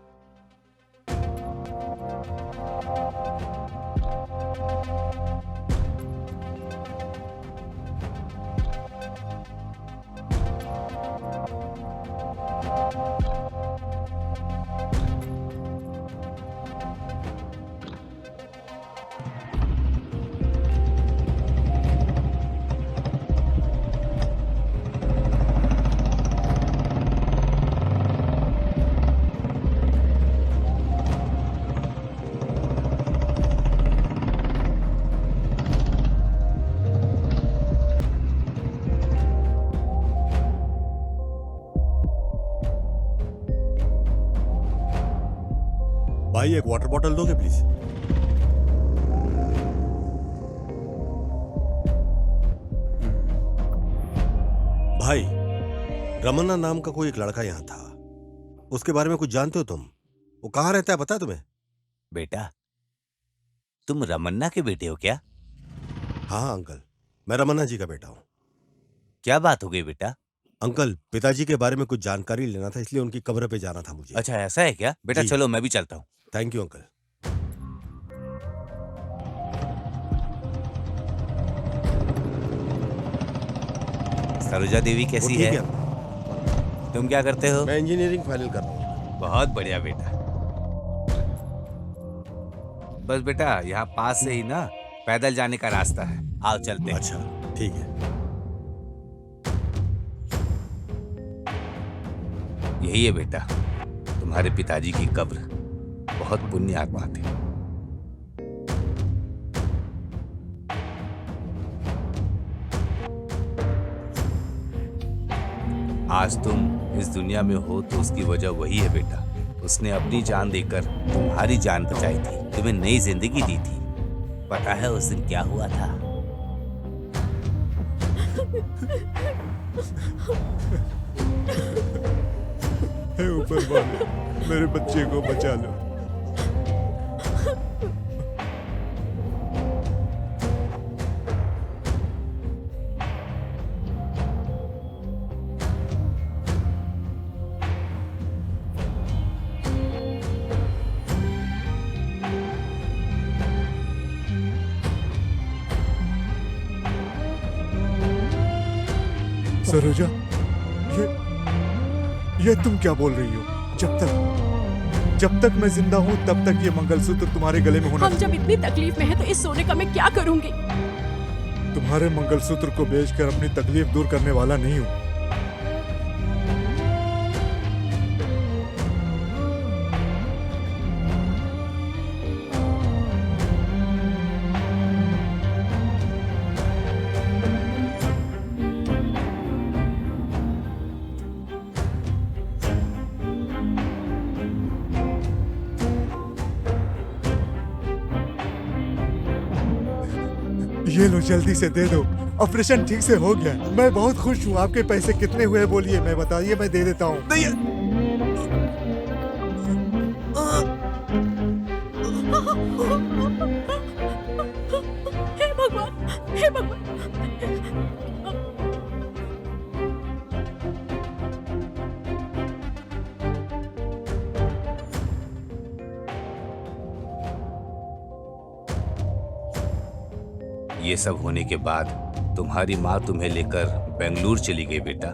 D: भाई, एक वाटर बॉटल दोगे प्लीज? भाई, रमन्ना नाम का कोई एक लड़का यहाँ था, उसके बारे में कुछ जानते हो तुम? वो कहाँ रहता है पता है तुम्हें?
A: बेटा, तुम रमन्ना के बेटे हो क्या?
D: हाँ अंकल, मैं रमन्ना जी का बेटा हूँ।
A: क्या बात हो गई बेटा?
D: अंकल, पिताजी के बारे में कुछ जानकारी लेना था, इसलिए उनकी कब्र पे जाना था मुझे।
A: अच्छा, ऐसा है क्या? बेटा
D: जी।
A: चलो, मैं भी चलता हूँ।
D: Thank you uncle.
A: Saroja Devi
D: वो
A: कैसी
D: ठीक
A: है? तुम क्या करते हो?
D: मैं इंजीनियरिंग फाइनल कर रहा हूँ।
A: बहुत बढ़िया बेटा। बस बेटा, यहाँ पास से ही ना पैदल जाने का रास्ता है, आओ चलते हैं।
D: अच्छा ठीक है।
A: यही है बेटा तुम्हारे पिताजी की कब्र। बहुत पुण्य आत्मा थे। आज तुम इस दुनिया में हो तो उसकी वजह वही है बेटा। उसने अपनी जान देकर तुम्हारी जान बचाई थी, तुम्हें नई जिंदगी दी थी। पता है उस दिन क्या हुआ था?
G: हे ऊपर वाले, मेरे बच्चे को बचा लो। सरोजा, ये तुम क्या बोल रही हो? जब तक मैं जिंदा हूँ तब तक ये मंगलसूत्र तुम्हारे गले में होना।
H: हम जब इतनी तकलीफ में हैं तो इस सोने का मैं क्या करूंगी?
G: तुम्हारे मंगलसूत्र को बेचकर अपनी तकलीफ दूर करने वाला नहीं हूँ। ये लो, जल्दी से दे दो। ऑपरेशन ठीक से हो गया। मैं बहुत खुश हूँ। आपके पैसे कितने हुए बोलिए, मैं बताइए, मैं दे देता हूँ।
H: हे भगवान, हे भगवान।
A: ये सब होने के बाद तुम्हारी माँ तुम्हें लेकर बेंगलुरु चली गई बेटा।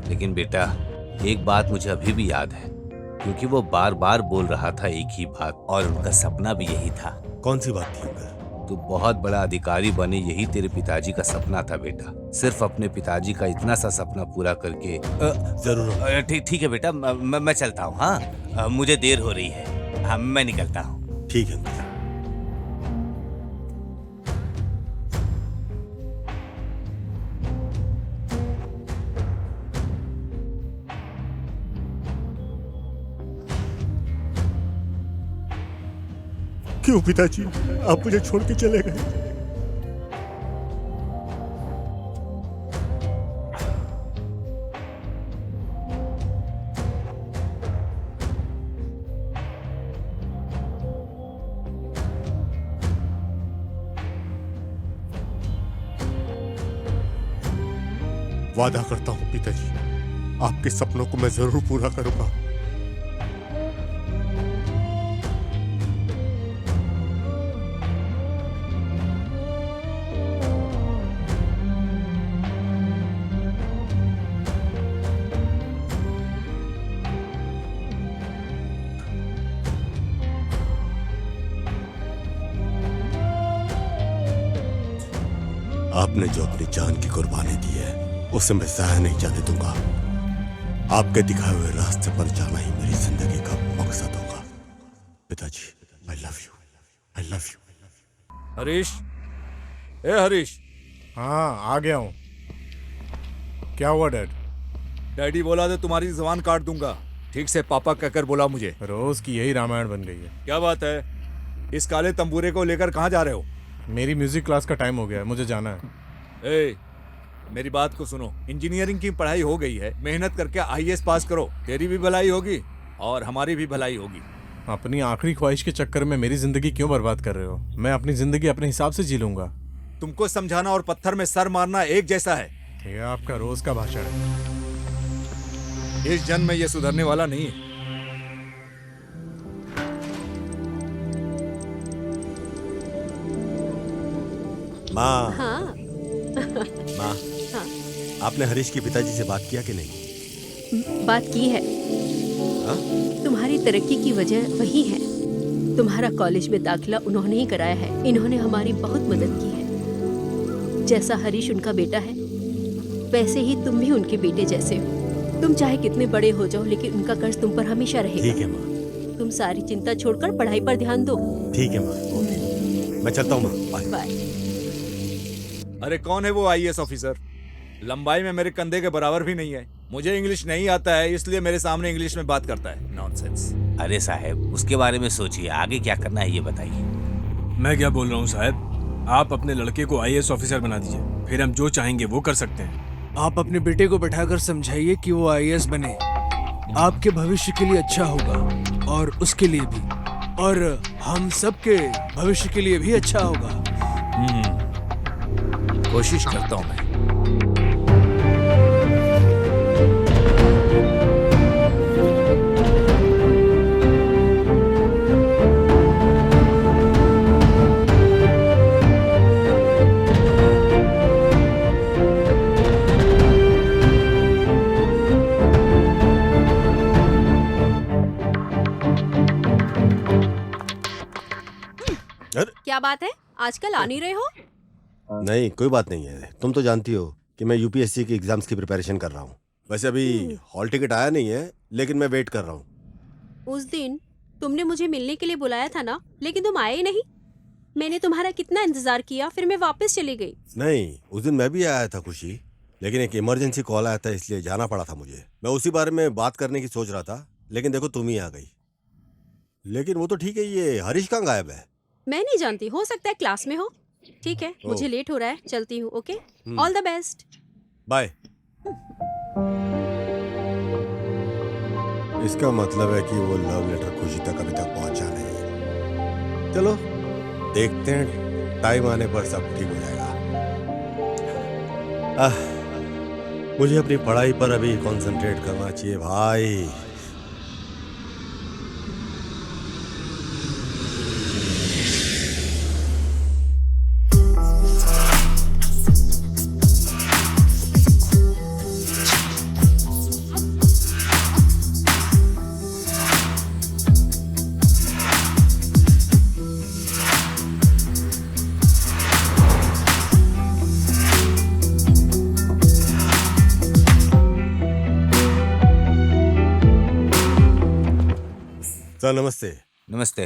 A: लेकिन बेटा एक बात मुझे अभी भी याद है, क्योंकि वो बार बार बोल रहा था एक ही बात, और उनका सपना भी यही था।
D: कौन सी बात थी अंकल?
A: तू बहुत बड़ा अधिकारी बने, यही तेरे पिताजी का सपना था बेटा। सिर्फ अपने पिताजी का इतना सा सपना पूरा करके
D: जरूर।
A: ठीक है बेटा, मैं चलता हूँ। हाँ, मुझे देर हो रही है। हाँ, मैं निकलता हूँ।
D: ठीक है अंकल। क्यों पिताजी आप मुझे छोड़ के चले गए? वादा करता हूं पिताजी, आपके सपनों को मैं जरूर पूरा करूंगा। आपने जो अपनी जान की कुर्बानी दी है उसे मैं जाया नहीं जाने दूंगा। आपके दिखाए हुए रास्ते पर जाना ही मेरी जिंदगी का मकसद होगा। पिताजी, I love you, I love you.
L: Harish, ए हरीश।
J: हाँ, आ गया हूँ। क्या हुआ डैड?
L: डैडी बोला था तुम्हारी जबान काट दूंगा। ठीक से पापा कहकर बोला मुझे।
J: रोज की यही रामायण बन गई है।
L: क्या बात है? इस काले तंबूरे को लेकर कहाँ जा रहे हो?
J: मेरी म्यूजिक क्लास का टाइम हो गया है, मुझे जाना है।
L: ए, मेरी बात को सुनो। इंजीनियरिंग की पढ़ाई हो गई है, मेहनत करके आईएएस पास करो। तेरी भी भलाई होगी और हमारी भी भलाई होगी।
J: अपनी आखिरी ख्वाहिश के चक्कर में मेरी जिंदगी क्यों बर्बाद कर रहे हो? मैं अपनी जिंदगी अपने हिसाब से जी लूंगा।
L: तुमको समझाना और पत्थर में सर मारना एक जैसा है।
J: ये आपका रोज का भाषण है।
L: इस जन्म में ये सुधरने वाला नहीं है।
D: माँ,
H: हाँ
D: माँ,
H: हाँ,
D: आपने हरीश के पिताजी से बात किया कि नहीं?
H: बात की है।
D: हाँ?
H: तुम्हारी तरक्की की वजह वही है। तुम्हारा कॉलेज में दाखिला उन्होंने ही कराया है। इन्होंने हमारी बहुत मदद की है। जैसा हरीश उनका बेटा है, वैसे ही तुम भी उनके बेटे जैसे हो। तुम चाहे कितने बड़े हो जाओ, लेकिन उनका कर्ज तुम पर हमेशा रहेगा।
D: ठीक है माँ।
H: तुम सारी चिंता छोड़कर पढ़ाई पर ध्यान दो।
D: ठीक है माँ, मैं चलता हूँ माँ। बाय।
H: बाय।
L: अरे कौन है वो आईएएस ऑफिसर? लंबाई में मेरे कंधे के बराबर भी नहीं है। मुझे इंग्लिश नहीं आता है, इसलिए मेरे सामने इंग्लिश में बात करता है। नॉनसेंस।
A: अरे साहब, उसके बारे में सोचिए, आगे क्या करना है ये बताइए।
B: मैं क्या बोल रहा हूँ साहब, आप अपने लड़के को आईएएस ऑफिसर बना दीजिए, फिर हम जो चाहेंगे वो कर सकते हैं।
F: आप अपने बेटे को बैठाकर समझाइए कि वो आईएएस बने। आपके भविष्य के लिए अच्छा होगा और उसके लिए भी, और हम सबके भविष्य के लिए भी अच्छा होगा।
L: कोशिश करता हूँ मैं।
H: क्या बात है, आजकल आ नहीं रहे हो?
D: नहीं, कोई बात नहीं है। तुम तो जानती हो कि मैं यूपीएससी की एग्जाम्स की प्रिपरेशन कर रहा हूँ। वैसे अभी हॉल टिकट आया नहीं है, लेकिन मैं वेट कर रहा हूँ।
H: उस दिन तुमने मुझे मिलने के लिए बुलाया था ना, लेकिन तुम आए ही नहीं। मैंने तुम्हारा कितना इंतजार किया, फिर मैं वापस चली गई।
D: नहीं, उस दिन मैं भी आया था खुशी, लेकिन एक इमरजेंसी कॉल आया था, इसलिए जाना पड़ा था मुझे। मैं उसी बारे में बात करने की सोच रहा था, लेकिन देखो तुम ही आ गई। लेकिन वो तो ठीक है, ये हरीश कहाँ गायब है?
H: मैं नहीं जानती, हो सकता है क्लास में हो। ठीक है, मुझे लेट हो रहा है, चलती हूँ। Okay, all the best.
D: Bye. इसका मतलब है कि वो लव लेटर खुशी तक अभी तक पहुंचा नहीं। चलो देखते हैं, टाइम आने पर सब ठीक हो जाएगा। मुझे अपनी पढ़ाई पर अभी कंसंट्रेट करना चाहिए भाई। सर नमस्ते।
A: नमस्ते।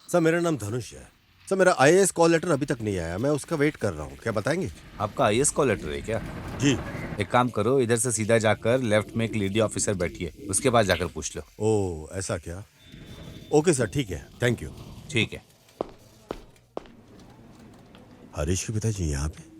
D: सर मेरा नाम धनुष है। सर मेरा आईएएस कॉल लेटर अभी तक नहीं आया, मैं उसका वेट कर रहा हूँ, क्या बताएंगे?
A: आपका आईएएस कॉल लेटर है क्या?
D: जी।
A: एक काम करो, इधर से सीधा जाकर लेफ्ट में एक लेडी ऑफिसर बैठी है, उसके पास जाकर पूछ लो।
D: ओह ऐसा क्या? ओके सर, ठीक है, थैंक यू।
A: ठीक है।
D: हरीश के पिताजी यहाँ पे?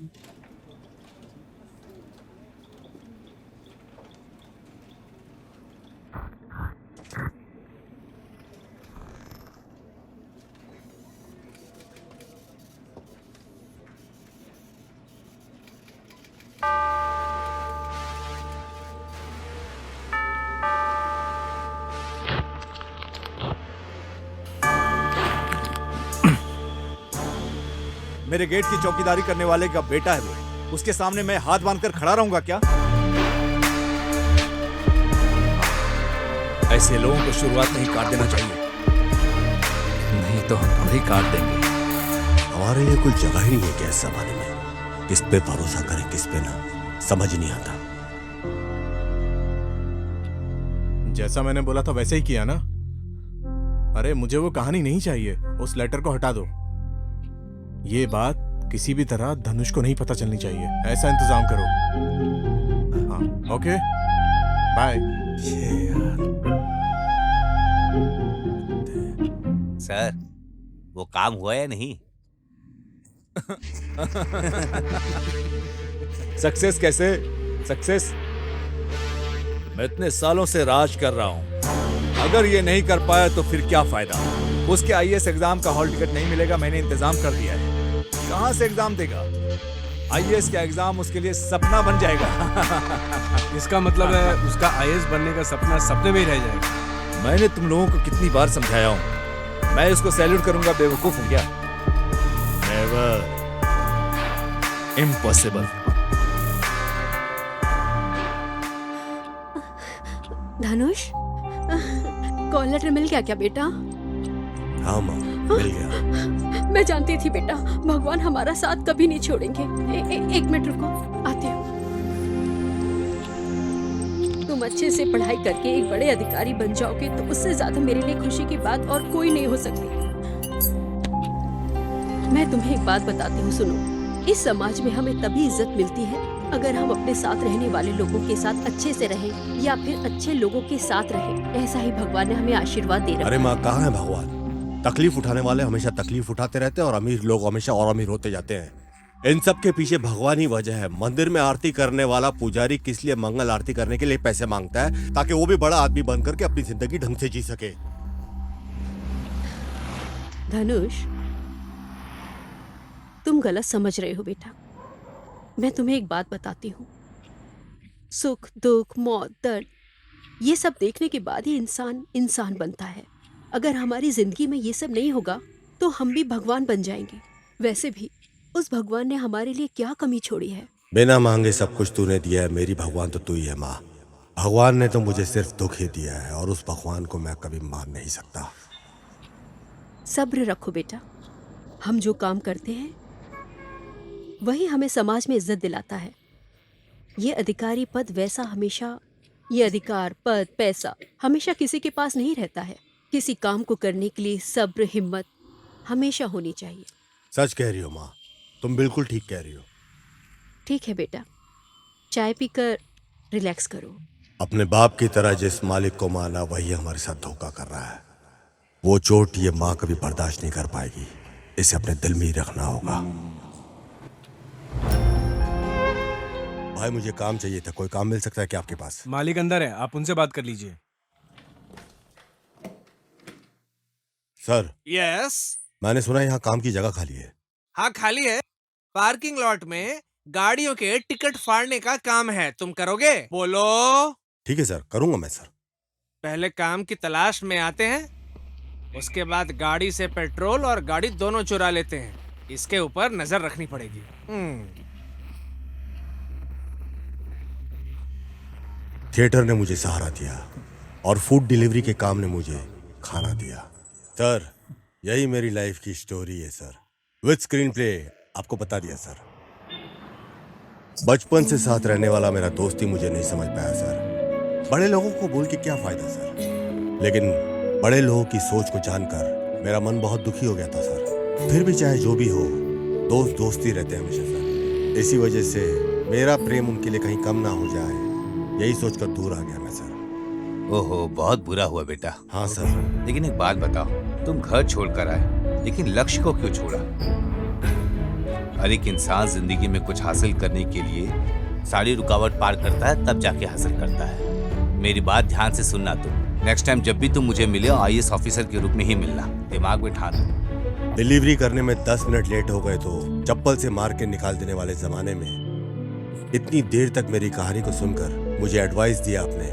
L: मेरे गेट की चौकीदारी करने वाले का बेटा है वो, उसके सामने मैं हाथ बांधकर खड़ा रहूंगा क्या? ऐसे लोगों को शुरुआत में ही काट देना चाहिए, नहीं तो हम तुम्हें काट देंगे।
D: हमारे लिए कोई जगह ही नहीं है क्या इस जमाने में? किस पे भरोसा करें किस पे ना, समझ नहीं आता।
J: जैसा मैंने बोला था वैसे ही किया ना। अरे मुझे वो कहानी नहीं चाहिए, उस लेटर को हटा दो। ये बात किसी भी तरह धनुष को नहीं पता चलनी चाहिए, ऐसा इंतजाम करो। हाँ ओके बाय।
A: सर वो काम हुआ या नहीं?
L: सक्सेस कैसे? सक्सेस? मैं इतने सालों से राज कर रहा हूं, अगर ये नहीं कर पाया तो फिर क्या फायदा? उसके आईएएस एग्जाम का हॉल टिकट नहीं मिलेगा, मैंने इंतजाम कर दिया है। कहां से एग्जाम देगा? आईएएस का एग्जाम उसके लिए सपना बन जाएगा।
B: इसका मतलब है उसका आईएएस बनने का सपना सपने में ही रह जाएगा।
L: मैंने तुम लोगों को कितनी बार समझाया हूं, मैं इसको सैल्यूट करूंगा, बेवकूफ हूं क्या? Never, impossible.
H: Dhanush, call letter मिल गया क्या बेटा?
D: हाँ माँ, मिल गया।
H: मैं जानती थी बेटा, भगवान हमारा साथ कभी नहीं छोड़ेंगे। एक मिनट रुको, आती हूँ। तुम अच्छे से पढ़ाई करके एक बड़े अधिकारी बन जाओगे तो उससे ज्यादा मेरे लिए खुशी की बात और कोई नहीं हो सकती। मैं तुम्हें एक बात बताती हूँ, सुनो। इस समाज में हमें तभी इज्जत मिलती है अगर हम अपने साथ रहने वाले लोगों के साथ अच्छे से रहें या फिर अच्छे लोगों के साथ रहें। ऐसा ही भगवान ने हमें आशीर्वाद दे रखा है।
D: अरे माँ, कहाँ है भगवान? तकलीफ उठाने वाले हमेशा तकलीफ उठाते रहते हैं और अमीर लोग हमेशा और अमीर होते जाते हैं। इन सब के पीछे भगवान ही वजह है। मंदिर में आरती करने वाला पुजारी किस लिए मंगल आरती करने के लिए पैसे मांगता है? ताकि वो भी बड़ा आदमी बनकर के अपनी जिंदगी ढंग से जी सके।
H: धनुष, तुम गलत समझ रहे हो बेटा। मैं तुम्हें एक बात बताती हूँ, सुख दुख मौत दर्द ये सब देखने के बाद ही इंसान इंसान बनता है। अगर हमारी जिंदगी में ये सब नहीं होगा तो हम भी भगवान बन जाएंगे। वैसे भी उस भगवान ने हमारे लिए क्या कमी छोड़ी है?
D: बिना मांगे सब कुछ तूने दिया है मेरी भगवान, तो तू ही है माँ। भगवान ने तो मुझे सिर्फ दुख ही दिया है और उस भगवान को मैं कभी मान नहीं सकता।
H: सब्र रखो बेटा। हम जो काम करते हैं वही हमें समाज में इज्जत दिलाता है। ये अधिकारी पद वैसा हमेशा, ये अधिकार पद पैसा हमेशा किसी के पास नहीं रहता है। किसी काम को करने के लिए सब्र हिम्मत हमेशा होनी चाहिए।
D: सच कह रही हो माँ, तुम बिल्कुल ठीक कह रही हो।
H: ठीक है बेटा, चाय पीकर रिलैक्स करो।
D: अपने बाप की तरह जिस मालिक को माना वही हमारे साथ धोखा कर रहा है। वो चोट ये माँ कभी बर्दाश्त नहीं कर पाएगी। इसे अपने दिल में ही रखना होगा। भाई मुझे काम चाहिए था, कोई काम मिल सकता है क्या आपके पास?
B: मालिक अंदर है, आप उनसे बात कर लीजिए।
D: सर।
F: यस।
D: मैंने सुना यहाँ काम की जगह खाली है।
F: हाँ खाली है। पार्किंग लॉट में गाड़ियों के टिकट फाड़ने का काम है, तुम करोगे? बोलो।
D: ठीक है सर, करूंगा मैं सर।
F: पहले काम की तलाश में आते हैं, उसके बाद गाड़ी से पेट्रोल और गाड़ी दोनों चुरा लेते हैं। इसके ऊपर नजर रखनी पड़ेगी।
D: थिएटर ने मुझे सहारा दिया और फूड डिलीवरी के काम ने मुझे खाना दिया। सर यही मेरी लाइफ की स्टोरी है सर, विद स्क्रीन प्ले। आपको बता दिया सर। बचपन से साथ रहने वाला मेरा दोस्त ही मुझे नहीं समझ पाया सर। बड़े लोगों को बोल के क्या फायदा सर, लेकिन बड़े लोगों की सोच को जानकर मेरा मन बहुत दुखी हो गया था सर। फिर भी चाहे जो भी हो, दोस्त दोस्ती रहते हैं हमेशा सर। इसी वजह से मेरा प्रेम उनके लिए कहीं कम ना हो जाए, यही सोचकर दूर आ गया मैं सर।
A: ओहो, बहुत बुरा हुआ बेटा।
D: हाँ सर।
A: लेकिन एक बात बताओ, तुम घर छोड़कर आए, लेकिन लक्ष्य को क्यों छोड़ा? हर एक इंसान जिंदगी में कुछ हासिल करने के लिए सारी रुकावट पार करता है, तब जाके हासिल करता है। मेरी बात ध्यान से सुनना तुम। नेक्स्ट टाइम जब भी तुम मुझे मिले, IAS ऑफिसर के रूप में ही मिलना, दिमाग में ठान लो।
D: डिलीवरी करने में 10 मिनट लेट हो गए तो चप्पल से मार के निकाल देने वाले जमाने में इतनी देर तक मेरी कहानी को सुनकर मुझे एडवाइस दिया आपने।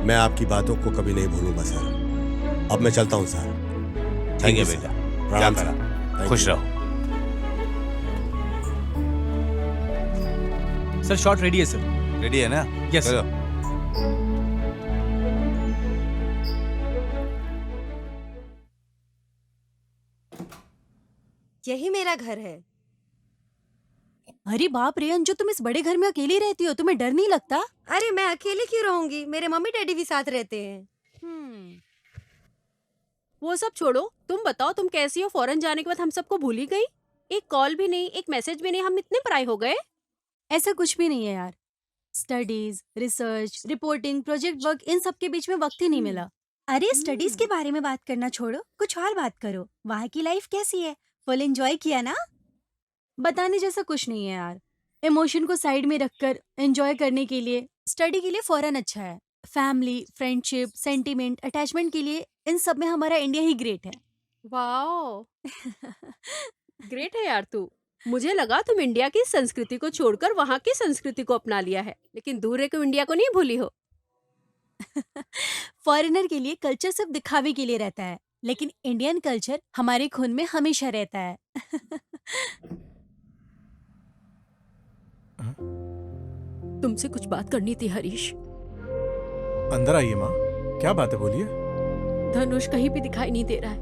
D: मैं आपकी बातों को कभी नहीं भूलूंगा सर। अब मैं चलता हूँ सर।
A: ठीक है बेटा, जा करा, खुश रहो।
B: सर शॉट रेडी है सर।
A: रेडी है ना?
B: यस।
A: चलो।
K: यही मेरा घर है।
M: अरे बाप रे अंजू, तुम इस बड़े घर में अकेली रहती हो, तुम्हें डर नहीं लगता?
K: अरे मैं अकेले क्यों रहूंगी, मेरे मम्मी डैडी भी साथ रहते हैं।
H: वो सब छोड़ो, तुम बताओ तुम कैसी हो? फॉरेन जाने के बाद हम सबको भूल ही गई। एक कॉल भी नहीं, एक मैसेज भी नहीं, हम इतने पराए हो गए।
M: ऐसा कुछ भी नहीं है यार। Studies, research, reporting, project work, इन सब के बीच में वक्त ही नहीं मिला।
K: अरे स्टडीज के बारे में बात करना छोड़ो, कुछ और बात करो। वहाँ की लाइफ कैसी है? फुल एंजॉय किया ना?
M: बताने जैसा कुछ नहीं है यार। इमोशन को साइड में रखकर एंजॉय करने के लिए स्टडी के लिए फॉरेन अच्छा है। फैमिली, फ्रेंडशिप, सेंटिमेंट, अटैचमेंट के लिए इन सब में हमारा इंडिया ही ग्रेट है।
H: वाओ, ग्रेट है यार तू। मुझे लगा तुम इंडिया की संस्कृति को छोड़कर वहाँ की संस्कृति को अपना लिया है, लेकिन दूर रह के इंडिया को नहीं भूली हो।
M: फॉरेनर के लिए कल्चर सिर्फ दिखावे के लिए रहता है, लेकिन इंडियन कल्चर हमारे खून में हमेशा रहता है।
H: तुमसे कुछ बात करनी थी हरीश।
J: अंदर आइए माँ, क्या बात है, बोलिए।
H: धनुष कहीं भी दिखाई नहीं दे रहा है।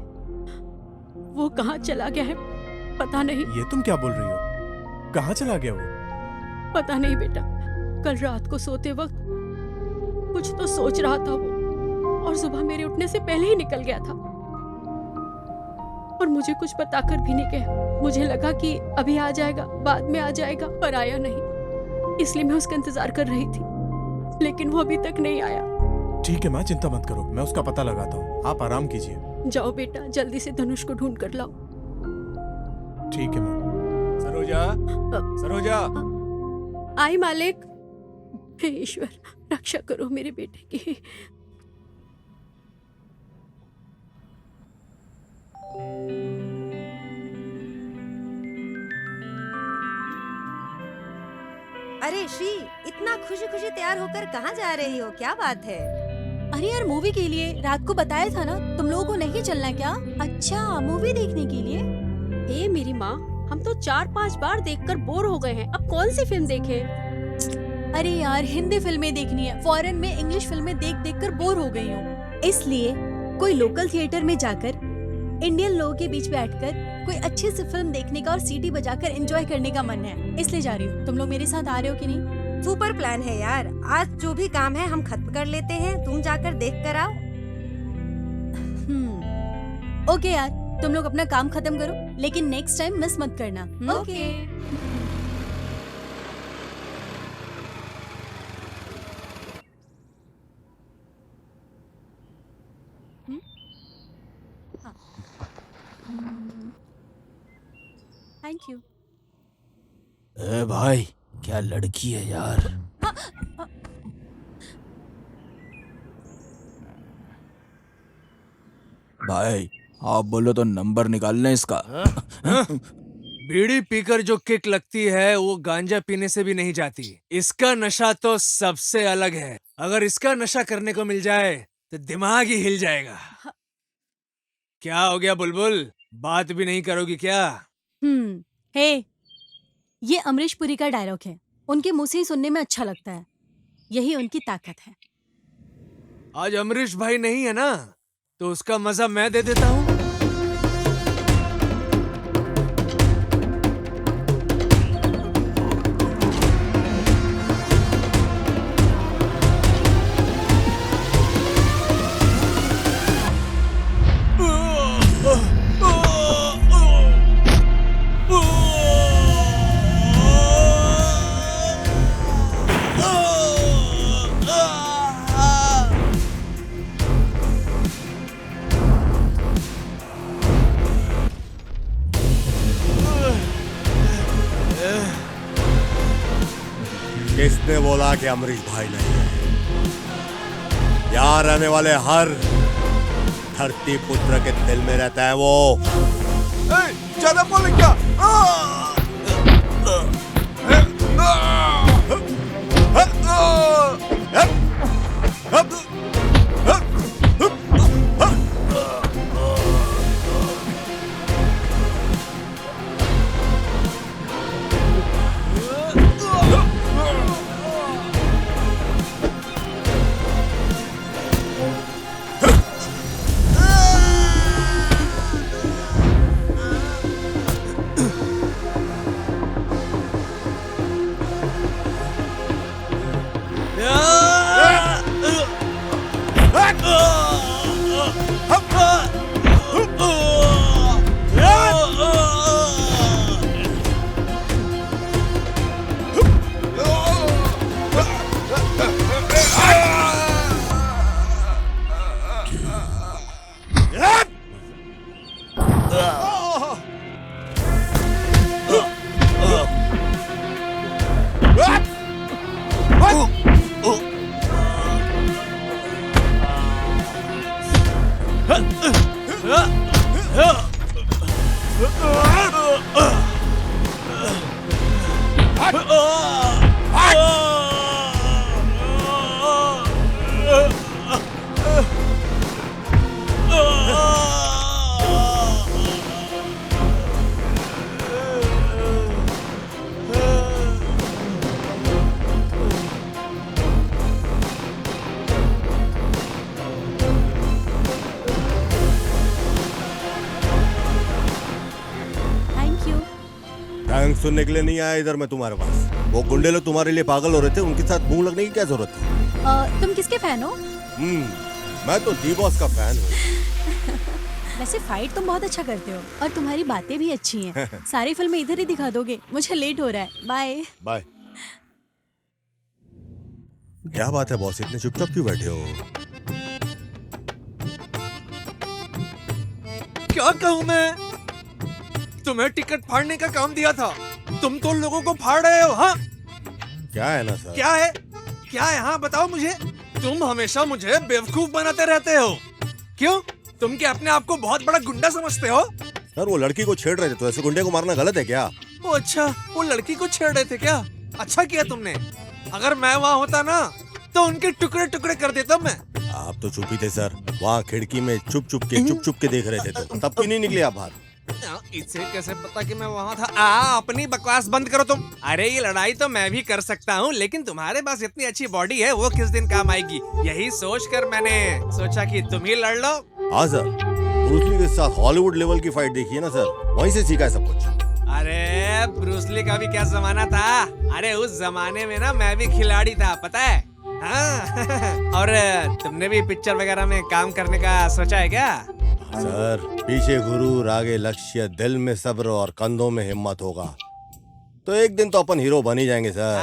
H: वो कहाँ चला गया है पता नहीं।
J: ये तुम क्या बोल रही हो? कहाँ चला गया वो?
H: पता नहीं बेटा, कल रात को सोते वक्त कुछ तो सोच रहा था वो, और सुबह मेरे उठने से पहले ही निकल गया था, और मुझे कुछ बताकर भी नहीं गया। मुझे लगा कि अभी आ जाएगा, बाद में आ जाएगा, पर आया नहीं। इसलिए मैं उसका इंतजार कर रही थी, लेकिन वो अभी तक नहीं आया।
J: ठीक है माँ, चिंता मत करो, मैं उसका पता लगाता हूँ, आप आराम कीजिए।
H: जाओ बेटा, जल्दी से धनुष को ढूंढ कर लाओ।
J: ठीक है माँ।
L: सरोजा, सरोजा।
H: आई मालिक। हे ईश्वर, रक्षा करो मेरे बेटे की।
K: अरे श्री, इतना खुशी खुशी तैयार होकर कहाँ जा रही हो? क्या बात है?
M: अरे यार मूवी के लिए रात को बताया था ना, तुम लोगों को नहीं चलना क्या?
K: अच्छा, मूवी देखने के लिए?
H: ए मेरी माँ, हम तो 4-5 बार देखकर बोर हो गए हैं, अब कौन सी फिल्म देखें?
M: अरे यार हिंदी फिल्में देखनी है, फॉरेन में इंग्लिश फिल्में देख देख कर बोर हो गई हूँ। इसलिए कोई लोकल थिएटर में जाकर इंडियन लोगों के बीच बैठकर कोई अच्छी सी फिल्म देखने का और सीटी बजाकर एंजॉय करने का मन है, इसलिए जा रही हूँ। तुम लोग मेरे साथ आ रहे हो कि नहीं?
K: सुपर प्लान है यार। आज जो भी काम है हम खत्म कर लेते हैं, तुम जाकर देख कर आओ।
M: ओके यार, तुम लोग अपना काम खत्म करो, लेकिन नेक्स्ट टाइम मिस मत करना।
K: ओके।
M: Thank you.
C: ए भाई, क्या लड़की है यार। भाई आप बोलो तो नंबर निकाल लें इसका।
F: बीड़ी पीकर जो किक लगती है वो गांजा पीने से भी नहीं जाती। इसका नशा तो सबसे अलग है। अगर इसका नशा करने को मिल जाए तो दिमाग ही हिल जाएगा। क्या हो गया बुलबुल, बात भी नहीं करोगी क्या?
M: हे, ये अमरीश पुरी का डायलॉग है, उनके मुंह से ही सुनने में अच्छा लगता है, यही उनकी ताकत है।
F: आज अमरीश भाई नहीं है ना, तो उसका मजा मैं दे देता हूँ।
D: बोला कि अमरीश भाई नहीं है। यहाँ रहने वाले हर धरती पुत्र के दिल में रहता है वो।
L: ज्यादा बोले क्या?
D: थैंक्स सुनने के लिए नहीं आया इधर मैं तुम्हारे पास। वो गुंडे लोग तुम्हारे लिए पागल हो रहे थे, उनके साथ मुंह लगने की क्या जरूरत थी?
M: तुम किसके फैन हो?
D: मैं तो दी बॉस का फैन हूँ।
M: वैसे फाइट तुम बहुत अच्छा करते हो और तुम्हारी बातें भी अच्छी हैं। सारी फिल्में इधर ही दिखा दोगे, मुझे लेट हो रहा है। Bye
D: bye. क्या बात है बॉस, इतने चुपचाप क्यों बैठे हो?
F: क्या कहूँ मैं? तुम्हें टिकट फाड़ने का काम दिया था, तुम तो लोगों को फाड़ रहे हो। हाँ
D: क्या है ना सर?
F: क्या है? क्या है? हाँ बताओ मुझे। तुम हमेशा मुझे बेवकूफ बनाते रहते हो। क्यों? तुम क्या अपने आप को बहुत बड़ा गुंडा समझते हो?
D: सर वो लड़की को छेड़ रहे थे, तो ऐसे गुंडे को मारना गलत है क्या?
F: ओ अच्छा, वो लड़की को छेड़ रहे थे क्या? अच्छा किया तुमने। अगर मैं वहाँ होता ना तो उनके टुकड़े टुकड़े कर देता मैं।
D: आप तो चुप ही थे सर, वहाँ खिड़की में चुप चुप के देख रहे थे, तो तब क्यों नहीं निकले आप बाहर?
F: इसे कैसे पता कि मैं वहाँ था? अपनी बकवास बंद करो तुम। अरे ये लड़ाई तो मैं भी कर सकता हूँ, लेकिन तुम्हारे पास इतनी अच्छी बॉडी है, वो किस दिन काम आएगी? यही सोच कर मैंने सोचा कि तुम ही लड़ लो।
D: हाँ सर, ब्रूस ली के साथ हॉलीवुड लेवल की फाइट देखी है ना सर, वहीं से सीखा है सब कुछ।
F: अरे ब्रूस ली का भी क्या जमाना था? अरे उस जमाने में ना मैं भी खिलाड़ी था, पता है? हाँ। और तुमने भी पिक्चर वगैरह में काम करने का सोचा है क्या?
D: सर पीछे गुरूर, आगे लक्ष्य, दिल में सब्र और कंधों में हिम्मत होगा तो एक दिन तो अपन हीरो बन ही जाएंगे सर।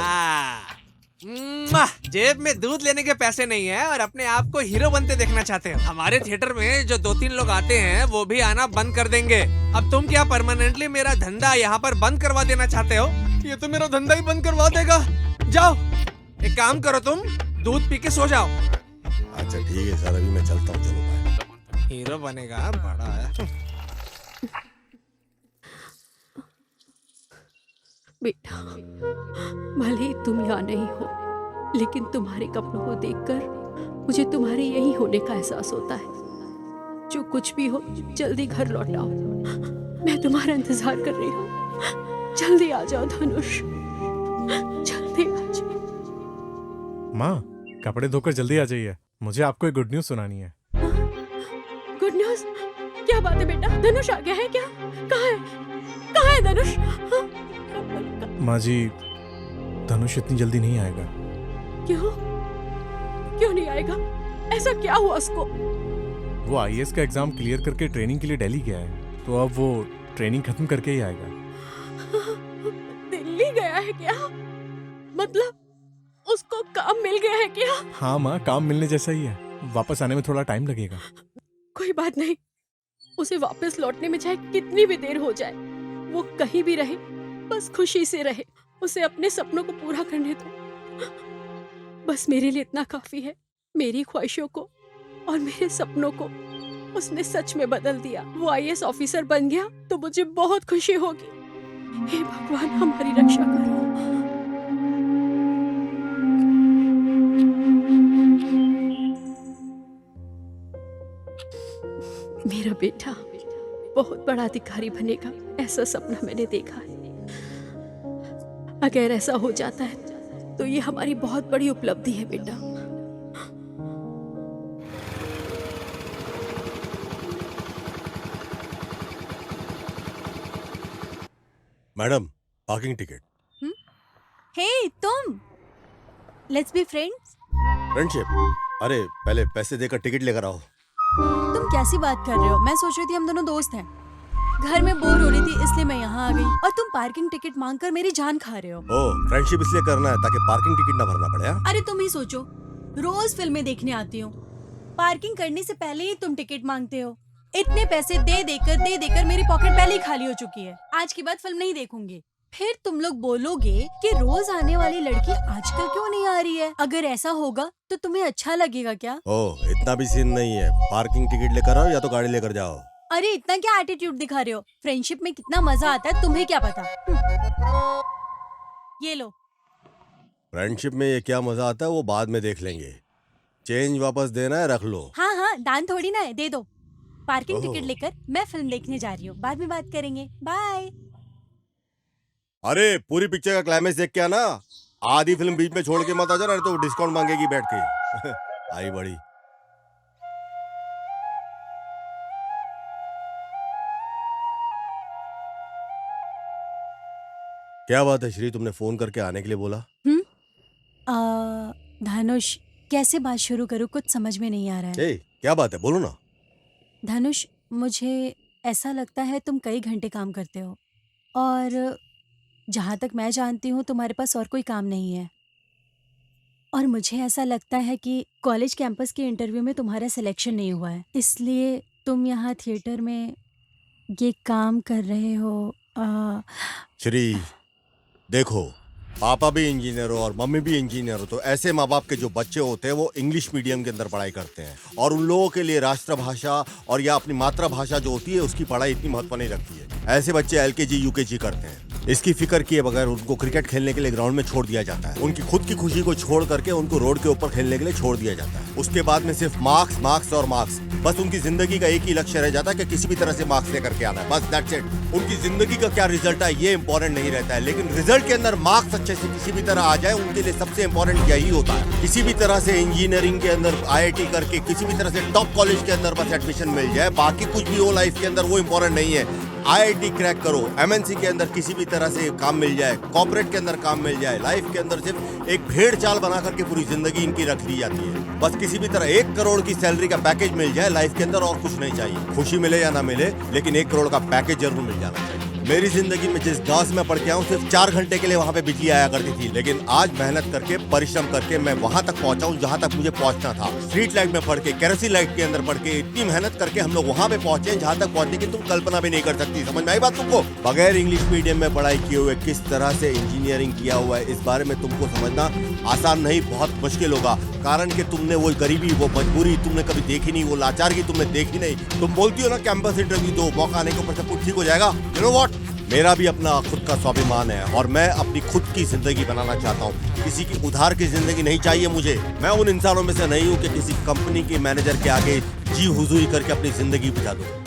F: जेब में दूध लेने के पैसे नहीं है और अपने आप को हीरो बनते देखना चाहते हो। हमारे थिएटर में जो 2-3 लोग आते हैं वो भी आना बंद कर देंगे। अब तुम क्या परमानेंटली मेरा धंधा यहाँ पर बंद करवा देना चाहते हो? ये तो मेरा धंधा ही बंद करवा देगा। जाओ एक काम करो, तुम दूध पी के सो जाओ।
D: अच्छा ठीक है सर, अभी मैं चलता हूँ। चलो बाय।
F: हीरो बनेगा, बड़ा है।
H: बेटा, भले ही तुम यहाँ नहीं हो, लेकिन तुम्हारे कपड़ों को देखकर मुझे तुम्हारे यही होने का एहसास होता है। जो कुछ भी हो जल्दी घर लौट आओ, मैं तुम्हारा इंतजार कर रही हूँ। जल्दी आ जाओ धनुष, जल्दी आ जाओ।
J: माँ, कपड़े धोकर जल्दी आ जाइए, मुझे आपको एक गुड न्यूज सुनानी है।
H: Good news? क्या बात है बेटा? धनुष आ गया है क्या? कहाँ है? कहाँ है धनुष?
J: माँ जी, धनुष इतनी जल्दी नहीं आएगा।
H: क्यों? क्यों नहीं आएगा? ऐसा क्या हुआ उसको?
J: वो आईएएस का एग्जाम क्लियर करके ट्रेनिंग के लिए दिल्ली गया है, तो अब वो ट्रेनिंग खत्म करके ही आएगा।
H: दिल्ली गया है क्या? मतलब उसको काम मिल गया है क्या?
J: हाँ माँ, काम मिलने जैसा ही है, वापस आने में थोड़ा टाइम लगेगा।
H: कोई बात नहीं, उसे वापस लौटने में चाहे कितनी भी देर हो जाए, वो कहीं भी रहे बस खुशी से रहे। उसे अपने सपनों को पूरा करने दो, बस मेरे लिए इतना काफी है। मेरी ख्वाहिशों को और मेरे सपनों को उसने सच में बदल दिया। वो आईएएस ऑफिसर बन गया तो मुझे बहुत खुशी होगी। हे भगवान, हमारी रक्षा करो। मेरा बेटा बहुत बड़ा अधिकारी बनेगा, ऐसा सपना मैंने देखा है। अगर ऐसा हो जाता है तो ये हमारी बहुत बड़ी उपलब्धि है बेटा।
D: Madam, parking ticket.
M: हे तुम, लेट्स बी फ्रेंड्स।
D: फ्रेंडशिप? अरे पहले पैसे देकर टिकट लेकर आओ।
M: तुम कैसी बात कर रहे हो? मैं सोच रही थी हम दोनों दोस्त हैं। घर में बोर हो रही थी इसलिए मैं यहाँ आ गई और तुम पार्किंग टिकट मांगकर मेरी जान खा रहे हो।
D: ओ, फ्रेंडशिप इसलिए करना है ताकि पार्किंग टिकट ना भरना पड़े। हाँ?
M: अरे तुम ही सोचो, रोज फिल्में देखने आती हो, पार्किंग करने से पहले ही तुम टिकट मांगते हो। इतने पैसे दे देकर मेरी पॉकेट पहले ही खाली हो चुकी है। आज के बाद फिल्म नहीं देखूंगी। फिर तुम लोग बोलोगे कि रोज आने वाली लड़की आजकल क्यों नहीं आ रही है। अगर ऐसा होगा तो तुम्हें अच्छा लगेगा क्या?
D: ओह, इतना भी सीन नहीं है। पार्किंग टिकट लेकर आओ या तो गाड़ी लेकर जाओ।
M: अरे इतना क्या एटीट्यूड दिखा रहे हो? फ्रेंडशिप में कितना मजा आता है तुम्हें क्या पता। ये लो।
D: फ्रेंडशिप में ये क्या मजा आता है वो बाद में देख लेंगे। चेंज वापस देना है, रख लो।
M: हाँ हाँ, दान थोड़ी ना है, दे दो। पार्किंग
D: ओह।
M: टिकट लेकर मैं फिल्म देखने जा रही हूँ, बाद में बात करेंगे। बाय।
D: अरे पूरी पिक्चर का क्लाइमेक्स देख के आना। आधी फिल्म बीच में छोड़ के मत आ जाना, नहीं तो डिस्काउंट मांगेगी बैठ के। आई बड़ी। क्या बात है श्री, तुमने फोन करके आने के लिए बोला?
M: धनुष, कैसे बात शुरू करूँ कुछ समझ में नहीं आ रहा है।
D: ए, क्या बात है, बोलो ना।
M: धनुष, मुझे ऐसा लगता है तुम कई घंटे काम करते हो और जहाँ तक मैं जानती हूँ तुम्हारे पास और कोई काम नहीं है। और मुझे ऐसा लगता है कि कॉलेज कैंपस के इंटरव्यू में तुम्हारा सिलेक्शन नहीं हुआ है, इसलिए तुम यहाँ थिएटर में ये काम कर रहे हो।
D: श्री देखो, पापा भी इंजीनियर हो और मम्मी भी इंजीनियर हो, तो ऐसे माँ बाप के जो बच्चे होते हैं वो इंग्लिश मीडियम के अंदर पढ़ाई करते हैं और उन लोगों के लिए राष्ट्रभाषा और या अपनी मातृभाषा जो होती है उसकी पढ़ाई इतनी महत्व नहीं रखती है। ऐसे बच्चे एलकेजी यूकेजी करते हैं। इसकी फिक्र किए बगैर उनको क्रिकेट खेलने के लिए ग्राउंड में छोड़ दिया जाता है। उनकी खुद की खुशी को छोड़ करके उनको रोड के ऊपर खेलने के लिए छोड़ दिया जाता है। उसके बाद में सिर्फ मार्क्स मार्क्स और मार्क्स। बस उनकी जिंदगी का एक ही लक्ष्य रह जाता है कि किसी भी तरह से मार्क्स लेकर के आना है, बस दैट्स इट। उनकी जिंदगी का क्या रिजल्ट है ये इंपॉर्टेंट नहीं रहता है, लेकिन रिजल्ट के अंदर मार्क्स अच्छे से किसी भी तरह आ जाए उनके लिए सबसे इंपॉर्टेंट यही होता है। किसी भी तरह से इंजीनियरिंग के अंदर आईआईटी करके किसी भी तरह से टॉप कॉलेज के अंदर बस एडमिशन मिल जाए, बाकी कुछ भी हो लाइफ के अंदर वो इंपॉर्टेंट नहीं है। आईआईटी क्रैक करो, एमएनसी के अंदर किसी भी तरह से काम मिल जाए, कॉर्पोरेट के अंदर काम मिल जाए, लाइफ के अंदर सिर्फ एक भेड़ चाल बना करके पूरी जिंदगी इनकी रख ली जाती है। बस किसी भी तरह 1 करोड़ की सैलरी का पैकेज मिल जाए लाइफ के अंदर, और कुछ नहीं चाहिए। खुशी मिले या ना मिले, लेकिन 1 करोड़ का पैकेज जरूर मिल जाना चाहिए। मेरी जिंदगी में जिस गांव से मैं पढ़ के आऊँ सिर्फ 4 घंटे के लिए वहाँ पे बिजली आया करती थी, लेकिन आज मेहनत करके परिश्रम करके मैं वहाँ तक पहुँचा हूँ जहाँ तक मुझे पहुँचना था। स्ट्रीट लाइट में पढ़ के, केरोसिन लाइट के अंदर पढ़ के, इतनी मेहनत करके हम लोग वहाँ पे पहुँचे हैं जहाँ तक पहुँचने की तुम कल्पना भी नहीं कर सकती। समझ में आई बात तुमको? बगैर इंग्लिश मीडियम में पढ़ाई किए हुए किस तरह से इंजीनियरिंग किया हुआ है, इस बारे में तुमको समझना आसान नहीं, बहुत मुश्किल होगा। कारण कि तुमने वो गरीबी, वो मजबूरी तुमने कभी देखी नहीं, वो लाचारगी तुमने देखी नहीं। तुम बोलती हो ना कैंपस इंटरव्यू दो, मौका आने के ऊपर सब कुछ ठीक हो जाएगा। यू नो व्हाट, मेरा भी अपना खुद का स्वाभिमान है और मैं अपनी खुद की जिंदगी बनाना चाहता हूँ। किसी की उधार की जिंदगी नहीं चाहिए मुझे। मैं उन इंसानों में से नहीं हूँ कि किसी कंपनी के मैनेजर के आगे जी हुजूरी करके अपनी जिंदगी बिता दूं।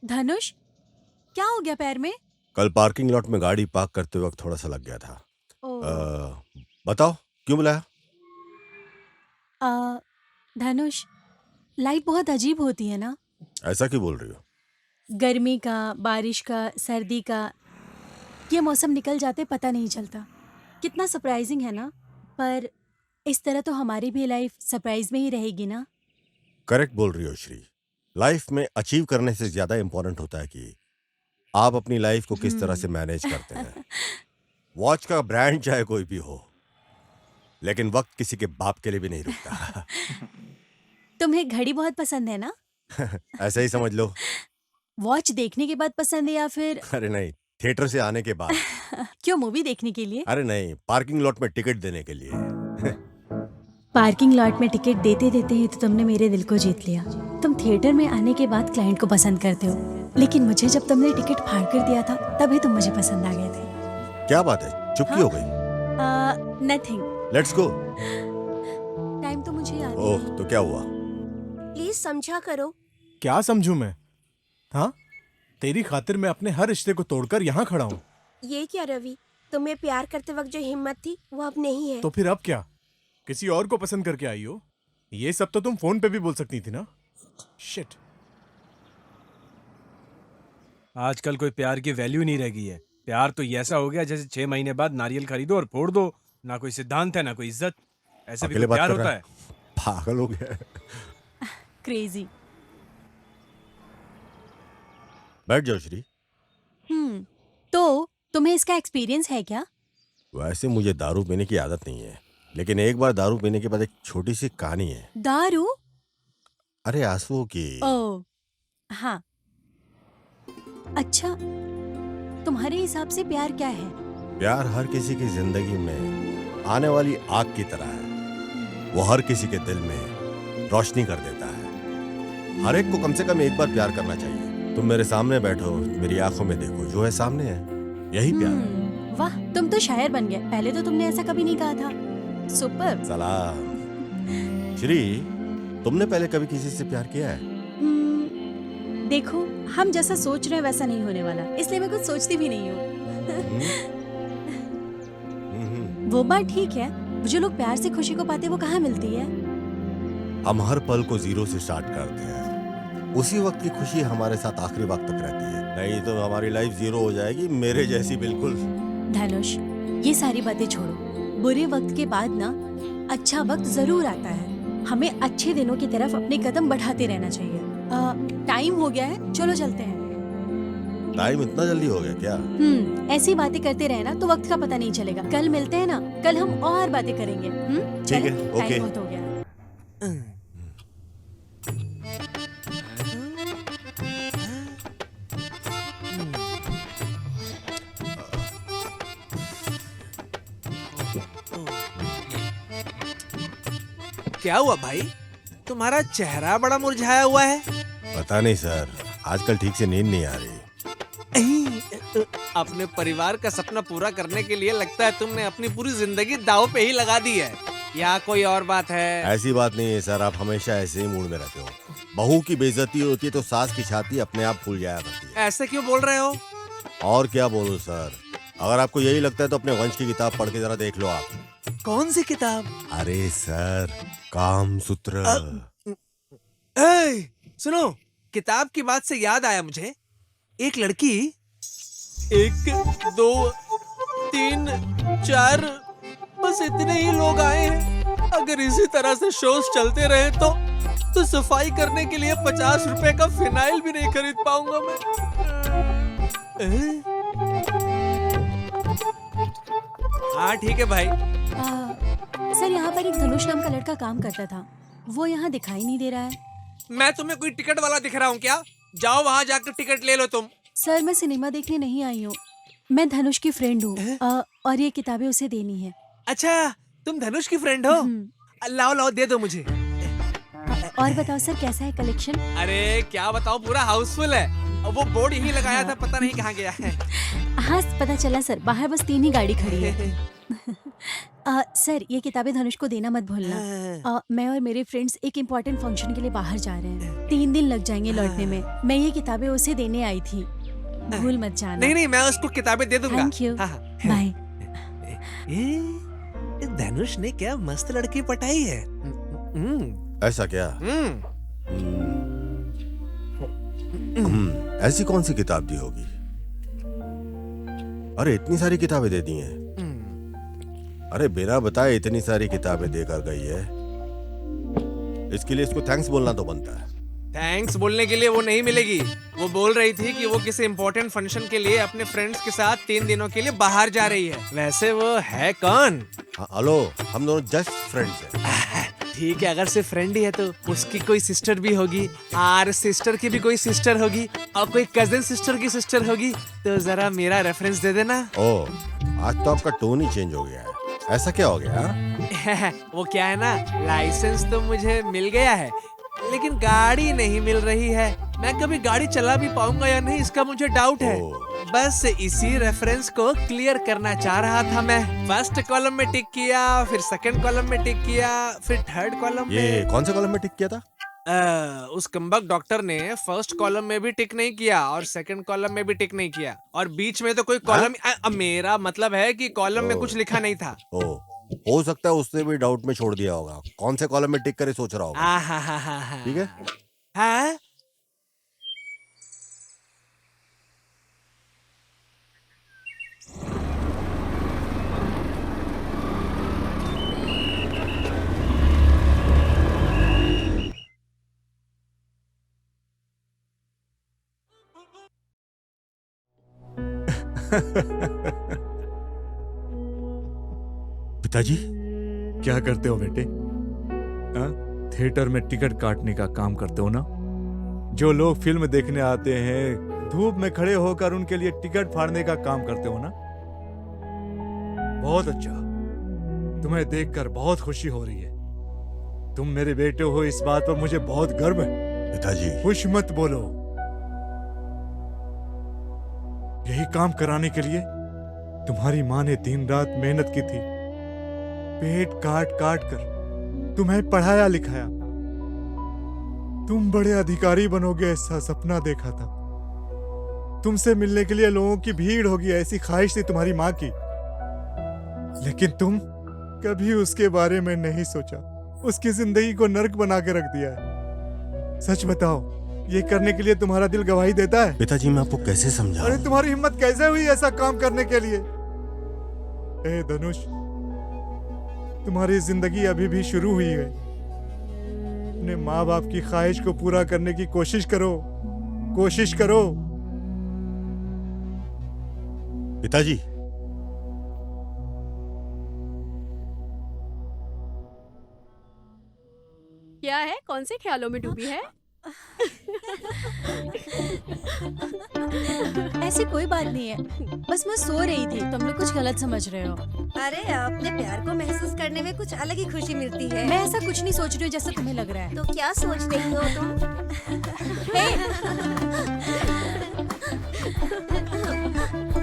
M: धनुष, क्या हो गया पैर में?
D: कल पार्किंग लॉट में गाड़ी पार्क करते वक्त थोड़ा सा लग गया था। बताओ क्यों बुलाया?
M: धनुष, लाइफ बहुत अजीब होती है ना।
D: ऐसा क्यों बोल रही हो?
M: गर्मी का, बारिश का, सर्दी का, ये मौसम निकल जाते पता नहीं चलता। कितना सरप्राइजिंग है ना। पर इस तरह तो हमारी भी लाइफ सरप्राइज में ही रहेगी ना।
D: करेक्ट बोल रही हो श्री। लाइफ में अचीव करने से ज्यादा इंपॉर्टेंट होता है कि आप अपनी लाइफ को किस तरह से मैनेज करते हैं। वॉच का ब्रांड चाहे कोई भी हो, लेकिन वक्त किसी के बाप के लिए भी नहीं रुकता।
M: तुम्हें घड़ी बहुत पसंद है ना?
D: ऐसा ही समझ लो।
K: वॉच देखने के बाद पसंद है या फिर
D: अरे नहीं, थिएटर से आने के बाद।
K: क्यों, मूवी देखने के लिए?
D: अरे नहीं, पार्किंग लॉट में टिकट देने के लिए।
K: पार्किंग लॉट में टिकट देते देते ही तो तुमने मेरे दिल को जीत लिया। तुम थिएटर में आने के बाद क्लाइंट को पसंद करते हो, लेकिन मुझे जब तुमने टिकट फाड़ कर दिया था तभी तुम मुझे पसंद आ गए थे।
D: क्या बात है, चुप क्यों हो गई?
K: नथिंग।
D: Let's go.
K: टाइम तो मुझे याद
D: ओह, तो क्या हुआ?
I: प्लीज समझा करो।
J: क्या समझूं मैं? हाँ, तेरी खातिर मैं अपने हर रिश्ते को तोड़कर यहाँ खड़ा हूँ।
I: ये क्या रवि, तुम्हें प्यार करते वक्त जो हिम्मत थी वो अब नहीं है।
J: तो फिर अब क्या? किसी और को पसंद करके आई हो? ये सब तो तुम फोन पे भी बोल सकती थी ना। शिट।
B: आजकल कोई प्यार की वैल्यू नहीं रह गई है। प्यार तो ऐसा हो गया जैसे 6 महीने बाद नारियल खरीदो और फोड़ दो। ना कोई सिद्धांत है, ना कोई इज्जत। ऐसे भी
D: अकेले
B: तो
D: बात
B: प्यार
D: कर
B: होता
D: रहा
B: है।
D: पागल हो गया।
K: क्रेजी।
D: बैठ जाओ श्री।
K: तो तुम्हें इसका एक्सपीरियंस है क्या?
D: वैसे मुझे दारू पीने की आदत नहीं है, लेकिन एक बार दारू पीने के बाद एक छोटी सी कहानी है।
K: दारू?
D: अरे आंसुओं की।
K: ओह, हाँ। अच्छा, तुम्हारे हिसाब से प्यार क्या है?
D: प्यार हर किसी की जिंदगी में आने वाली आग की तरह है। वो हर किसी के दिल में रोशनी कर देता है। हर एक को कम से कम एक बार प्यार करना चाहिए। तुम मेरे सामने बैठो, मेरी आंखों में देखो, जो है सामने है, यही प्यार है।
K: वाह, तुम तो शायर बन गए। पहले तो तुमने ऐसा कभी नहीं कहा था। सुपर।
D: सलाम। श्री, तुमने पहले कभी किसी से प्यार किया है?
K: देखो, हम जैसा सोच रहे हैं वैसा नहीं होने वाला, इसलिए मैं कुछ सोचती भी नहीं हूँ। वो बात ठीक है, जो लोग प्यार से खुशी को पाते वो कहाँ मिलती है?
D: हम हर पल को जीरो से स्टार्ट करते हैं। उसी वक्त की खुशी हमारे साथ आखिरी वक्त तक रहती है, नहीं तो हमारी लाइफ जीरो हो जाएगी, मेरे जैसी बिल्कुल।
K: धनुष, ये सारी बातें छोड़ो। बुरे वक्त के बाद ना अच्छा वक्त जरूर आता है। हमें अच्छे दिनों की तरफ अपने कदम बढ़ाते रहना चाहिए। टाइम हो गया है, चलो चलते हैं।
D: टाइम इतना जल्दी हो गया क्या?
K: ऐसी बातें करते रहना तो वक्त का पता नहीं चलेगा। कल मिलते हैं ना, कल हम और बातें करेंगे।
D: ठीक है, ओके।
K: टाइम बहुत हो गया।
F: क्या हुआ भाई, तुम्हारा चेहरा बड़ा मुरझाया हुआ है?
D: पता नहीं सर, आजकल ठीक से नींद नहीं आ रही।
F: अपने परिवार का सपना पूरा करने के लिए लगता है तुमने अपनी पूरी जिंदगी दांव पे ही लगा दी है, या कोई और बात है?
D: ऐसी बात नहीं है सर, आप हमेशा ऐसे ही मूड में रहते हो। बहू की बेइज्जती होती है तो सास की छाती अपने आप फूल जाया करती है।
F: ऐसे क्यों बोल रहे हो?
D: और क्या बोलूं सर, अगर आपको यही लगता है तो अपने वंश की किताब पढ़ के जरा देख लो आप।
F: कौन सी किताब?
D: अरे सर, कामसूत्र।
F: सुनो, किताब की बात से याद आया मुझे, एक लड़की 1 2 3 4 बस इतने ही लोग आए हैं। अगर इसी तरह से शोज चलते रहे तो सफाई करने के लिए 50 रुपए का फिनाइल भी नहीं खरीद पाऊंगा मैं। हाँ ठीक है भाई।
K: सर, यहाँ पर एक धनुष नाम का लड़का काम करता था, वो यहाँ दिखाई नहीं दे रहा है।
F: मैं तुम्हें कोई टिकट वाला दिख रहा हूँ क्या? जाओ वहाँ जाकर टिकट ले लो तुम।
K: सर, मैं सिनेमा देखने नहीं आई हूँ, मैं धनुष की फ्रेंड हूँ और ये किताबें उसे देनी है।
F: अच्छा, तुम धनुष की फ्रेंड हो? लाओ लाओ, दे दो मुझे।
K: और बताओ सर, कैसा है कलेक्शन?
F: अरे क्या बताओ, पूरा हाउसफुल है। वो बोर्ड यही लगाया था, पता नहीं कहाँ गया है।
K: हाँ, पता चला सर, बाहर बस 3 ही गाड़ी खड़ी है। सर, ये किताबें धनुष को देना मत भूलना। मैं और मेरे फ्रेंड्स एक इम्पोर्टेंट फंक्शन के लिए बाहर जा रहे हैं, 3 दिन लग जाएंगे लौटने में। मैं ये किताबें उसे देने आई थी, भूल मत जाना।
F: नहीं नहीं, मैं उसको किताबें दे दूंगा।
K: Thank you, bye.
F: धनुष ने क्या मस्त लड़की पटाई है।
D: ऐसा क्या? ऐसी कौन सी किताब दी होगी? अरे इतनी सारी किताबें दे दी हैं। अरे बिना बताए इतनी सारी किताबें देकर गई है, इसके लिए इसको थैंक्स बोलना तो बनता है।
F: थैंक्स बोलने के लिए वो नहीं मिलेगी। वो बोल रही थी कि वो किसी इम्पोर्टेंट फंक्शन के लिए अपने फ्रेंड्स के साथ 3 दिनों के लिए बाहर जा रही है। वैसे वो है कौन?
D: हेलो, हम दोनों जस्ट फ्रेंड्स हैं।
F: ठीक है, अगर सिर्फ फ्रेंड ही है तो उसकी कोई सिस्टर भी होगी और सिस्टर की भी कोई सिस्टर होगी और कोई कजिन सिस्टर की सिस्टर होगी, तो जरा मेरा रेफरेंस दे देना।
D: ओ, आज तो आपका टोन ही चेंज हो गया है। ऐसा क्या हो गया?
F: वो क्या है ना, लाइसेंस तो मुझे मिल गया है लेकिन गाड़ी नहीं मिल रही है। मैं कभी गाड़ी चला भी पाऊंगा या नहीं इसका मुझे डाउट है। बस इसी रेफरेंस को क्लियर करना चाह रहा था मैं। फर्स्ट कॉलम में टिक किया, फिर सेकंड कॉलम में टिक किया, फिर थर्ड कॉलम में।
D: ये कौन से कॉलम में टिक किया था?
F: उस कम्बक डॉक्टर ने फर्स्ट कॉलम में भी टिक नहीं किया और सेकंड कॉलम में भी टिक नहीं किया और बीच में तो कोई कॉलम मेरा मतलब है कि कॉलम में कुछ लिखा नहीं था।
D: हो सकता है उसने भी डाउट में छोड़ दिया होगा, कौन से कॉलम में टिक करे सोच रहा होगा। ठीक है।
F: हाँ?
G: पिताजी क्या करते हो बेटे? थिएटर में टिकट काटने का काम करते हो ना? जो लोग फिल्म देखने आते हैं धूप में खड़े होकर उनके लिए टिकट फाड़ने का काम करते हो ना? बहुत अच्छा, तुम्हें देखकर बहुत खुशी हो रही है। तुम मेरे बेटे हो, इस बात पर मुझे बहुत गर्व है।
D: पिताजी
G: खुश मत बोलो। यही काम कराने के लिए तुम्हारी माँ ने दिन रात मेहनत की थी, पेट काट काट कर तुम्हें पढ़ाया लिखाया। तुम बड़े अधिकारी बनोगे ऐसा सपना देखा था। तुमसे मिलने के लिए लोगों की भीड़ होगी ऐसी ख्वाहिश थी तुम्हारी माँ की, लेकिन तुम कभी उसके बारे में नहीं सोचा। उसकी जिंदगी को नर्क बना के रख दिया है। सच बताओ, ये करने के लिए तुम्हारा दिल गवाही देता है?
D: पिताजी मैं आपको कैसे समझाऊं?
G: अरे तुम्हारी हिम्मत कैसे हुई ऐसा काम करने के लिए? ए धनुष, तुम्हारी जिंदगी अभी भी शुरू हुई है। अपने माँ बाप की ख्वाहिश को पूरा करने की कोशिश करो, कोशिश करो।
D: पिताजी
H: क्या है, कौन से ख्यालों में डूबी है?
K: ऐसी कोई बात नहीं है, बस मैं सो रही थी। तुम लोग कुछ गलत समझ रहे हो।
E: अरे अपने प्यार को महसूस करने में कुछ अलग ही खुशी मिलती है।
K: मैं ऐसा कुछ नहीं सोच रही हूँ जैसा तुम्हें लग रहा है।
E: तो क्या सोच रही हो तुम?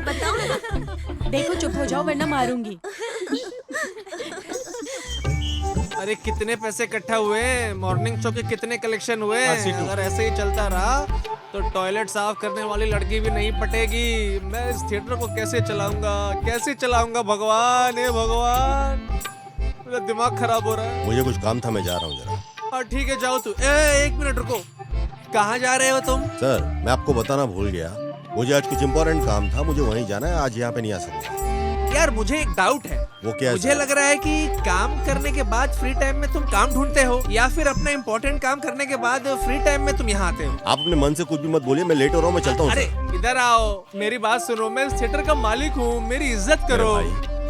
K: बताओ। देखो चुप हो जाओ वरना मारूंगी।
F: अरे कितने पैसे इकट्ठा हुए, मॉर्निंग शो के कितने कलेक्शन हुए। अगर ऐसे ही चलता रहा तो टॉयलेट साफ करने वाली लड़की भी नहीं पटेगी। मैं इस थिएटर को कैसे चलाऊंगा भगवान, हे भगवान, मेरा दिमाग खराब हो रहा है।
D: मुझे कुछ काम था, मैं जा रहा हूँ जरा।
F: हाँ ठीक है, जाओ तू। एक मिनट रुको, कहाँ जा रहे हो तुम?
D: सर मैं आपको बताना भूल गया, मुझे आज कुछ इम्पोर्टेंट काम था, मुझे वहीं जाना है। आज यहाँ पे नहीं आ सकता।
F: यार मुझे एक डाउट है।
D: वो क्या है?
F: मुझे लग रहा है कि काम करने के बाद फ्री टाइम में तुम काम ढूंढते हो, या फिर अपना इम्पोर्टेंट काम करने के बाद फ्री टाइम में तुम यहाँ आते हो।
D: आप अपने मन से कुछ भी मत बोलिए, मैं लेट हो रहा हूँ, मैं चलता हूँ।
F: अरे इधर आओ, मेरी बात सुनो, मैं इस थिएटर का मालिक हूँ, मेरी इज्जत करो।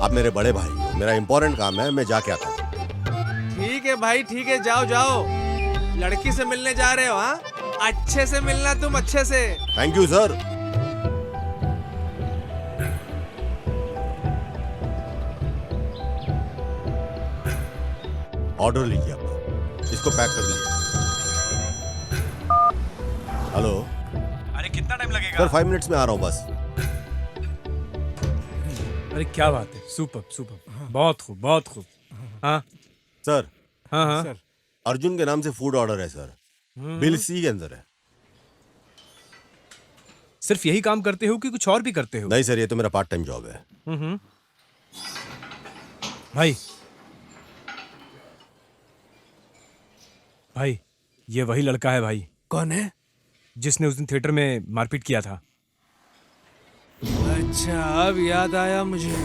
D: आप मेरे बड़े भाई हो, मेरा इम्पोर्टेंट काम है, मैं जाके आता हूँ।
F: ठीक है भाई, ठीक है, जाओ जाओ। लड़की से मिलने जा रहे हो? हाँ, अच्छे से मिलना तुम, अच्छे से।
D: Thank you sir. ऑर्डर लीजिए आप, इसको पैक कर लीजिए। हेलो।
B: अरे कितना टाइम लगेगा?
D: सर 5 मिनट्स में आ रहा हूँ बस।
B: अरे क्या बात है, सुपर सुपर, बहुत खूब बहुत खूब। हाँ
D: सर।
B: हाँ हाँ
D: सर, अर्जुन के नाम से फूड ऑर्डर है सर, बिल सी के अंदर है।
B: सिर्फ यही काम करते हो कि कुछ और भी करते हो?
D: नहीं सर, ये तो मेरा पार्ट टाइम जॉब है।
B: भाई भाई, ये वही लड़का है भाई।
F: कौन है?
B: जिसने उस दिन थिएटर में मारपीट किया था।
F: अच्छा, अब याद आया मुझे।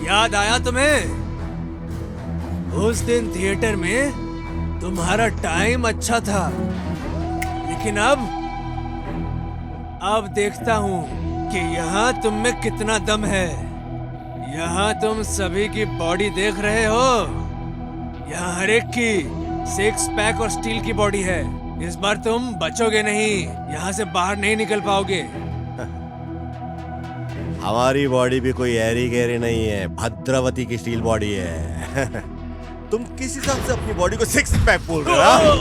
F: याद आया तुम्हें? उस दिन थिएटर में तुम्हारा टाइम अच्छा था, लेकिन अब देखता हूँ कि यहाँ तुम में कितना दम है। यहाँ तुम सभी की बॉडी देख रहे हो। यहाँ हर एक की 6 पैक और स्टील की बॉडी है। इस बार तुम बचोगे नहीं, यहाँ से बाहर नहीं निकल पाओगे।
D: हमारी बॉडी भी कोई ऐरी गैरी नहीं है, भद्रावती की स्टील बॉडी है। तुम किस हिसाब से अपनी बॉडी को 6 पैक बोल रहे हो?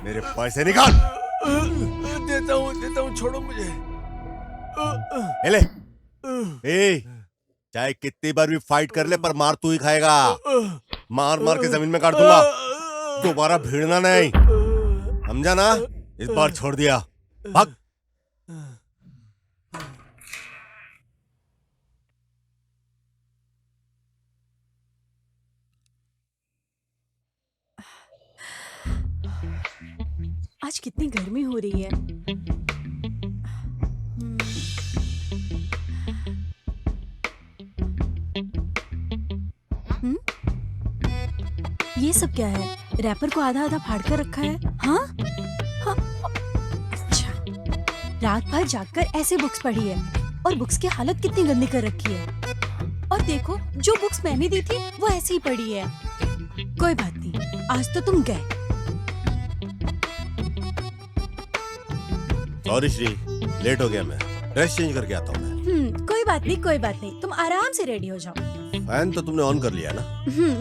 D: मेरे पैसे निकाल।
F: देता हूँ, छोड़ो मुझे।
D: ले ए, चाहे कितनी बार भी फाइट कर ले, पर मार तू ही खाएगा। मार मार के जमीन में काट दूंगा, दोबारा भिड़ना नहीं, समझा ना? इस बार छोड़ दिया, भाग।
K: आज कितनी गर्मी हो रही है। ये सब क्या है? रैपर को आधा आधा फाड़ कर रखा है। हाँ? हाँ? अच्छा, रात भर जागकर ऐसे बुक्स पढ़ी है और बुक्स की हालत कितनी गंदी कर रखी है। और देखो, जो बुक्स मैंने दी थी वो ऐसे ही पड़ी है। कोई बात नहीं, आज तो तुम गए।
D: सॉरी श्री, लेट हो गया। मैं ड्रेस चेंज करके आता हूँ।
K: कोई बात नहीं, कोई बात नहीं, तुम आराम से रेडी हो जाओ।
D: फैन तो तुमने ऑन कर लिया ना?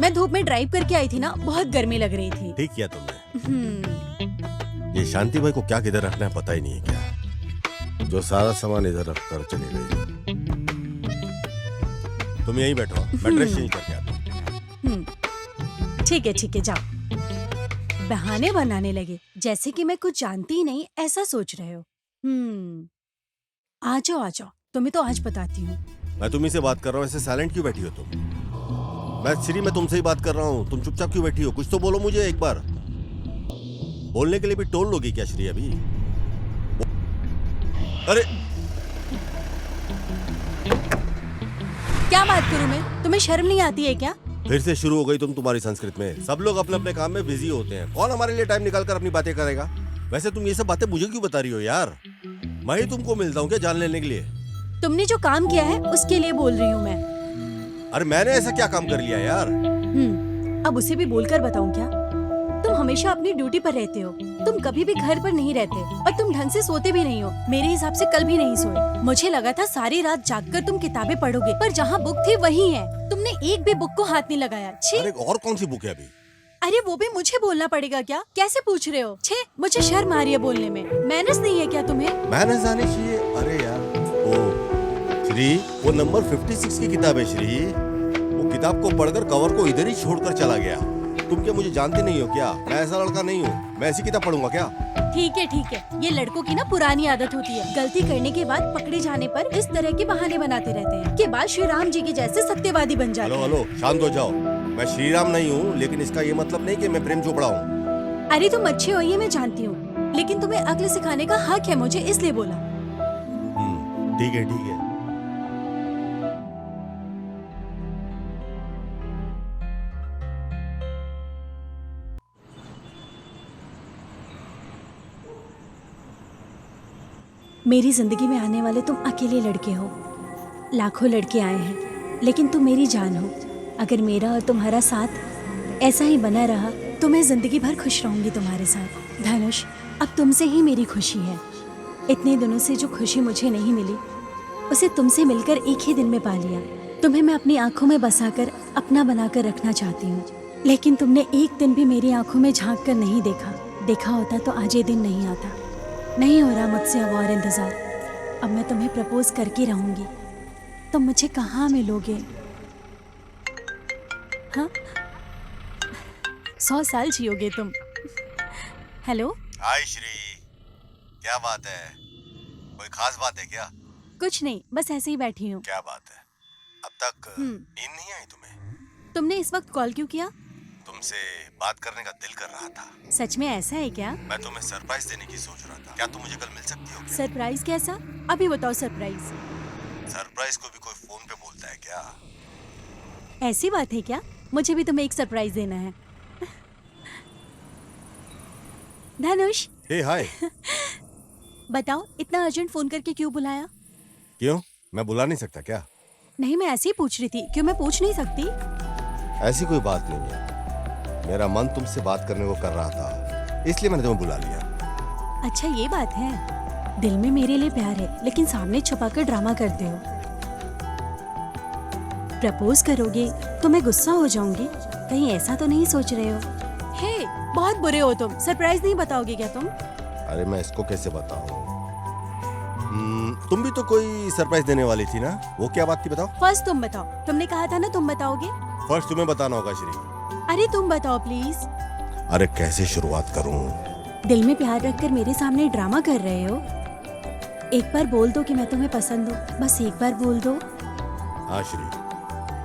K: मैं धूप में ड्राइव करके आई थी ना, बहुत गर्मी लग रही थी।
D: ठीक किया तुमने। ये शांति भाई को क्या किधर रखना है पता ही नहीं है क्या, जो सारा सामान इधर रख कर चली गई। तुम यहीं बैठो, मैं ड्रेस चेंज करके आता हूँ।
K: ठीक है, जाओ। बहाने बनाने लगे जैसे कि मैं कुछ जानती ही नहीं, ऐसा सोच रहे हो। आ जाओ, तुम्हें तो आज बताती हूँ।
D: मैं तुम्ही से बात कर रहा हूँ, ऐसे साइलेंट क्यों बैठी हो तुम? मैं श्री, मैं तुमसे ही बात कर रहा हूँ, तुम चुपचाप क्यों बैठी हो? कुछ तो बोलो मुझे एक बार। बोलने के लिए भी टोल लोगी क्या श्री अभी? अरे
K: क्या बात करूँ मैं? तुम्हें शर्म नहीं आती है क्या?
D: फिर से शुरू हो गई तुम तुम्हारी संस्कृत में। सब लोग अपने अपने काम में बिजी होते हैं, कौन हमारे लिए टाइम निकाल कर अपनी बातें करेगा? वैसे तुम ये सब बातें मुझे क्यों बता रही हो यार? मैं ही तुमको मिलता हूँ क्या जान लेने के लिए?
K: तुमने जो काम किया है उसके लिए बोल रही हूँ मैं।
D: अरे मैंने ऐसा क्या काम कर लिया यार?
K: अब उसे भी बोलकर बताऊं क्या? तुम हमेशा अपनी ड्यूटी पर रहते हो, तुम कभी भी घर पर नहीं रहते और तुम ढंग से सोते भी नहीं हो। मेरे हिसाब से कल भी नहीं सोए। मुझे लगा था सारी रात जागकर तुम किताबें पढ़ोगे, पर जहाँ बुक थी वही है। तुमने एक भी बुक को हाथ नहीं लगाया। छी!
D: अरे और कौन सी बुक है अभी?
K: अरे वो भी मुझे बोलना पड़ेगा क्या? कैसे पूछ रहे हो? छे, मुझे शर्म आ रही है बोलने में। मैनर्स नहीं है क्या तुम्हें?
D: मैनर्स आने चाहिए। अरे यार, ओ श्री, वो नंबर 56 की किताब है श्री। वो किताब को पढ़कर कवर को इधर ही छोड़कर चला गया। तुम क्या मुझे जानते नहीं हो क्या? मैं ऐसा लड़का नहीं हूँ। मैं ऐसी किताब पढ़ूंगा क्या?
K: ठीक है, ये लड़कों की ना पुरानी आदत होती है। गलती करने के बाद पकड़े जाने पर इस तरह के बहाने बनाते रहते हैं के बाद श्री राम जी के जैसे सत्यवादी बन जाते हैं।
D: हेलो, शांत हो जाओ। मैं श्री राम नहीं हूँ, लेकिन इसका ये मतलब नहीं कि मैं प्रेम चोपड़ा हूँ।
K: अरे तुम अच्छे हो ये मैं जानती हूँ, लेकिन तुम्हें अक्ल सिखाने का हक है मुझे, इसलिए बोला।
D: ठीक है।
K: मेरी जिंदगी में आने वाले तुम अकेले लड़के हो। लाखों लड़के आए हैं, लेकिन तुम मेरी जान हो। अगर मेरा और तुम्हारा साथ ऐसा ही बना रहा तो मैं जिंदगी भर खुश रहूंगी तुम्हारे साथ। धनुष, अब तुमसे ही मेरी खुशी है। इतने दिनों से जो खुशी मुझे नहीं मिली, उसे तुमसे मिलकर एक ही दिन में पा लिया। तुम्हें मैं अपनी आंखों में बसाकर अपना बनाकर रखना चाहती हूँ, लेकिन तुमने एक दिन भी मेरी आंखों में झांक कर नहीं देखा। देखा होता तो आज ये दिन नहीं आता। नहीं हो रहा मुझसे अब और इंतजार। अब मैं तुम्हें प्रपोज करके रहूंगी। तुम मुझे कहाँ मिलोगे? हाँ, 100 साल जियोगे तुम। हेलो।
D: हाय श्री, क्या बात है? कोई खास बात है क्या?
K: कुछ नहीं, बस ऐसे ही बैठी हूँ।
D: क्या बात है? अब तक नींद नहीं आई तुम्हें?
K: तुमने इस वक्त कॉल क्यों किया?
D: तुमसे बात करने का दिल कर रहा था।
K: सच में ऐसा है क्या?
D: मैं तुम्हें सरप्राइज देने की सोच रहा था। क्या तुम मुझे कल मिल सकती हो?
K: सरप्राइज कैसा? अभी बताओ सरप्राइज।
D: सरप्राइज को भी कोई फोन पे बोलता है क्या?
K: ऐसी बात है क्या? मुझे भी तुम्हें एक सरप्राइज देना है। धनुष।
D: हे हाय।
K: बताओ, इतना अर्जेंट फोन करके क्यों बुलाया?
D: क्यों? मैं बुला नहीं सकता क्या?
K: नहीं, मैं ऐसे ही पूछ रही थी। क्यों मैं पूछ नहीं सकती?
D: ऐसी कोई बात नहीं है। मेरा मन तुमसे बात करने को कर रहा था, इसलिए मैंने तुम्हें बुला लिया।
K: अच्छा ये बात है। दिल में मेरे लिए प्यार है, लेकिन सामने छुपाकर ड्रामा करते हो। प्रपोज करोगे तो मैं गुस्सा हो जाऊंगी। कहीं ऐसा तो नहीं सोच रहे हो? हे, बहुत बुरे हो तुम। सरप्राइज नहीं बताओगे क्या तुम?
D: अरे मैं इसको कैसे बताऊं? तुम भी तो कोई सरप्राइज देने वाली थी ना? वो क्या बात थी बताओ?
K: फर्स्ट तुम बताओ। तुमने कहा था ना तुम बताओगे।
D: फर्स्ट तुम्हें बताना होगा श्री।
K: अरे तुम बताओ प्लीज।
D: अरे कैसे शुरुआत करूं?
K: दिल में प्यार रखकर मेरे सामने ड्रामा कर रहे हो। एक बार बोल दो कि मैं तुम्हें पसंद हूँ। बस एक बार बोल दो।
D: हाँ श्री,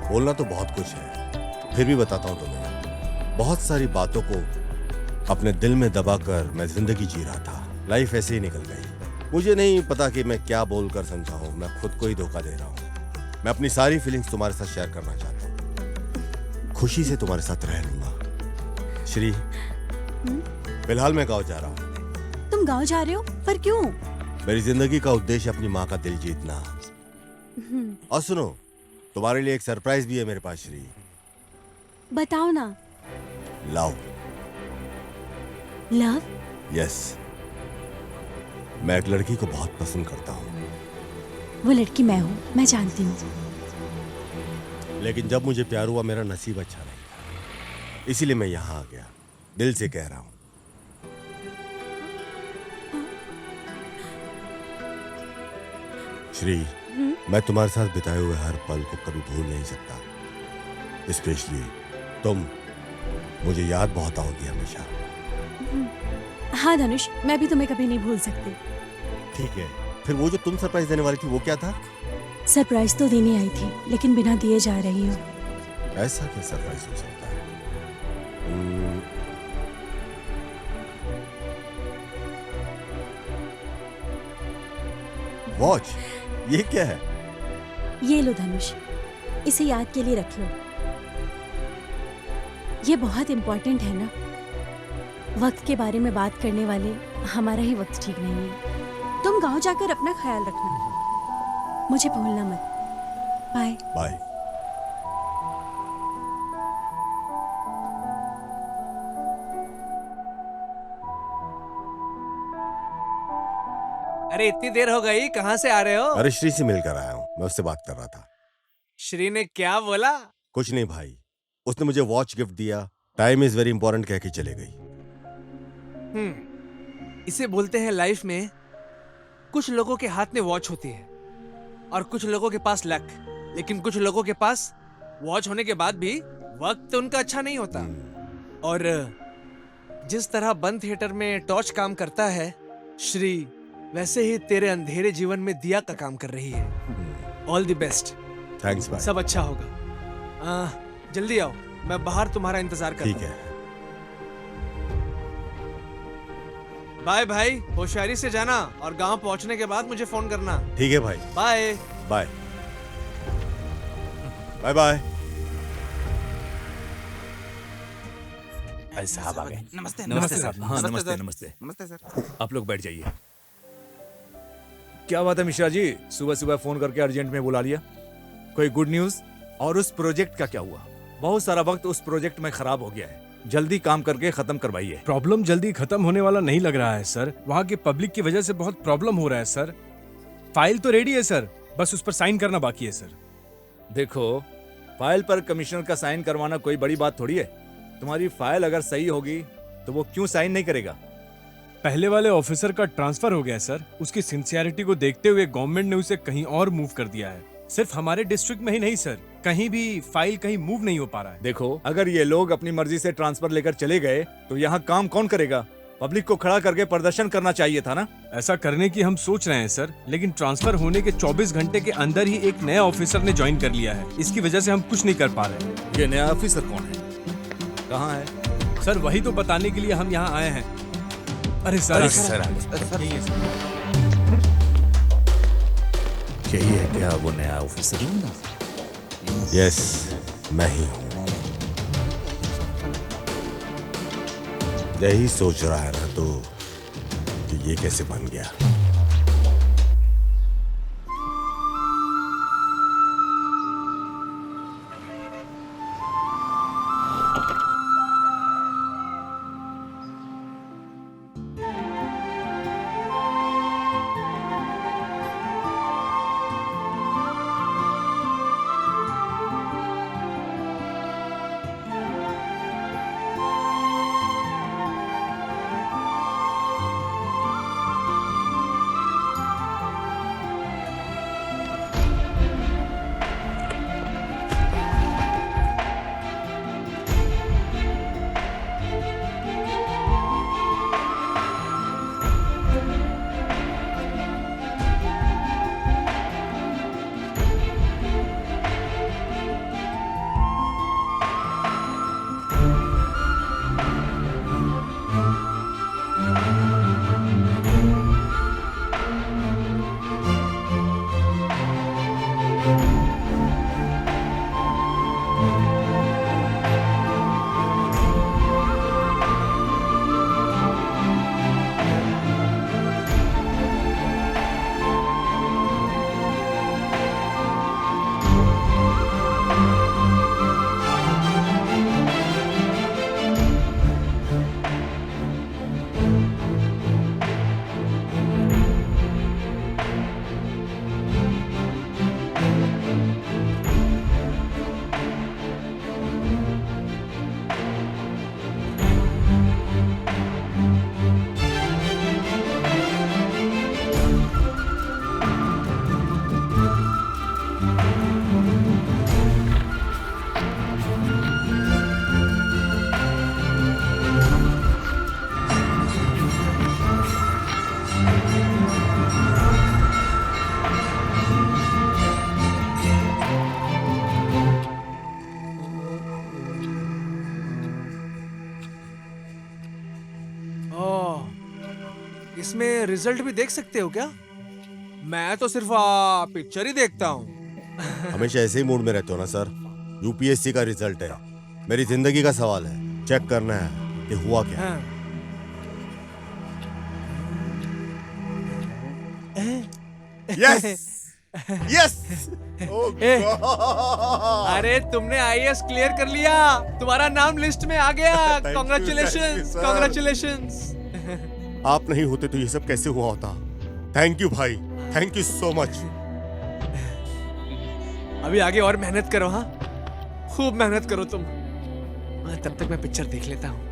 D: बोलना तो बहुत कुछ है, फिर भी बताता हूँ तुम्हें। बहुत सारी बातों को अपने दिल में दबाकर मैं जिंदगी जी रहा था। लाइफ ऐसे ही निकल गई। मुझे नहीं पता कि मैं क्या बोलकर समझाऊं। मैं खुद को ही धोखा दे रहा हूँ। मैं अपनी सारी फीलिंग्स तुम्हारे साथ शेयर करना चाहता हूँ। खुशी से तुम्हारे साथ रह लूंगा। श्री, फिलहाल मैं गाँव जा रहा हूँ।
K: तुम गाँव जा रहे हो? पर क्यों?
D: मेरी जिंदगी का उद्देश्य अपनी माँ का दिल जीतना। और सुनो, तुम्हारे लिए एक सरप्राइज भी है मेरे पास श्री।
K: बताओ ना।
D: लव।
K: लव?
D: यस। मैं एक लड़की को बहुत पसंद करता हूँ।
K: वो लड़की मैं हूँ, मैं जानती हूँ।
D: लेकिन जब मुझे प्यार हुआ, मेरा नसीब अच्छा नहीं था, इसीलिए मैं यहाँ आ गया। दिल से कह रहा हूँ। श्री, मैं तुम्हारे साथ बिताए हुए हर पल को कभी भूल नहीं सकता। स्पेशली तुम मुझे याद बहुत आओगी हमेशा।
K: हाँ धनुष, मैं भी तुम्हें कभी नहीं भूल सकती।
D: ठीक है, फिर वो जो तुम सरप्राइज देने वाली थी वो क्या था?
K: सरप्राइज तो देने आई थी, लेकिन बिना दिए जा रही हूँ।
D: ऐसा क्या सरप्राइज हो सकता है? वॉच? ये क्या है?
K: ये लो धनुष, इसे याद के लिए रख लो। ये बहुत इम्पोर्टेंट है ना। वक्त के बारे में बात करने वाले हमारा ही वक्त ठीक नहीं है। तुम गांव जाकर अपना ख्याल रखना, मुझे भूलना मत। Bye
D: bye.
F: अरे इतनी देर हो गई, कहाँ से आ रहे हो?
D: अरे श्री से मिलकर आया हूँ, मैं उससे बात कर रहा था।
F: श्री ने क्या बोला?
D: कुछ नहीं भाई, उसने मुझे वॉच गिफ्ट दिया। टाइम इज वेरी इंपॉर्टेंट कह के चले गई।
F: इसे बोलते हैं लाइफ में कुछ लोगों के हाथ में वॉच होती है और कुछ लोगों के पास लक। लेकिन कुछ लोगों के पास वॉच होने के बाद भी वक्त उनका अच्छा नहीं होता। और जिस तरह बंद थिएटर में टॉर्च काम करता है श्री, वैसे ही तेरे अंधेरे जीवन में दिया का काम कर रही है। All the best.
D: थैंक्स भाई।
F: सब अच्छा होगा। जल्दी आओ, मैं बाहर तुम्हारा इंतजार कर
D: ठीक है।
F: बाय भाई, होशियारी से जाना और गांव पहुंचने के बाद मुझे फोन करना।
D: ठीक है भाई।
F: Bye
D: bye bye bye.
A: साहब आ गए।
C: नमस्ते
L: नमस्ते साहब। हाँ नमस्ते नमस्ते। नमस्ते सर। आप लोग बैठ जाइए। क्या बात है मिश्रा जी, सुबह सुबह फोन करके अर्जेंट में बुला लिया? कोई गुड न्यूज? और उस प्रोजेक्ट का क्या हुआ? बहुत सारा वक्त उस प्रोजेक्ट में खराब हो गया है, जल्दी काम करके खत्म करवाइए।
B: प्रॉब्लम जल्दी खत्म होने वाला नहीं लग रहा है सर। वहाँ की पब्लिक की वजह से बहुत प्रॉब्लम हो रहा है सर। फाइल तो रेडी है सर, बस उस पर साइन करना बाकी है सर।
L: देखो, फाइल पर कमिश्नर का साइन करवाना कोई बड़ी बात थोड़ी है। तुम्हारी फाइल अगर सही होगी तो वो क्यों साइन नहीं करेगा?
B: पहले वाले ऑफिसर का ट्रांसफर हो गया सर। उसकी सिंसियरिटी को देखते हुए गवर्नमेंट ने उसे कहीं और मूव कर दिया है। सिर्फ हमारे डिस्ट्रिक्ट में ही नहीं सर, कहीं भी फाइल कहीं मूव नहीं हो पा रहा है।
L: देखो, अगर ये लोग अपनी मर्जी से ट्रांसफर लेकर चले गए तो यहाँ काम कौन करेगा? पब्लिक को खड़ा करके प्रदर्शन करना चाहिए था ना।
B: ऐसा करने की हम सोच रहे हैं सर, लेकिन ट्रांसफर होने के 24 घंटे के अंदर ही एक नया ऑफिसर ने ज्वाइन कर लिया है। इसकी वजह से हम कुछ नहीं कर पा रहे।
L: ये नया ऑफिसर कौन है? कहाँ है?
B: सर वही तो बताने के लिए हम यहाँ आए हैं। अरे सर,
L: यही है क्या वो नया ऑफिसर?
D: यस, मैं ही हूँ। यही सोच रहा है ना तो कि ये कैसे बन गया।
F: इसमें रिजल्ट भी देख सकते हो क्या? मैं तो सिर्फ पिक्चर ही देखता हूँ।
D: हमेशा ऐसे ही मूड में रहते हो ना सर। यूपीएससी का रिजल्ट है, मेरी जिंदगी का सवाल है। चेक करना है कि हुआ क्या। Yes yes.
F: अरे तुमने आईएएस क्लियर कर लिया, तुम्हारा नाम लिस्ट में आ गया। Congratulations, congratulations.
D: आप नहीं होते तो ये सब कैसे हुआ होता। थैंक यू भाई, थैंक यू सो मच।
F: अभी आगे और मेहनत करो। हाँ, खूब मेहनत करो तुम। तब तक मैं पिक्चर देख लेता हूँ।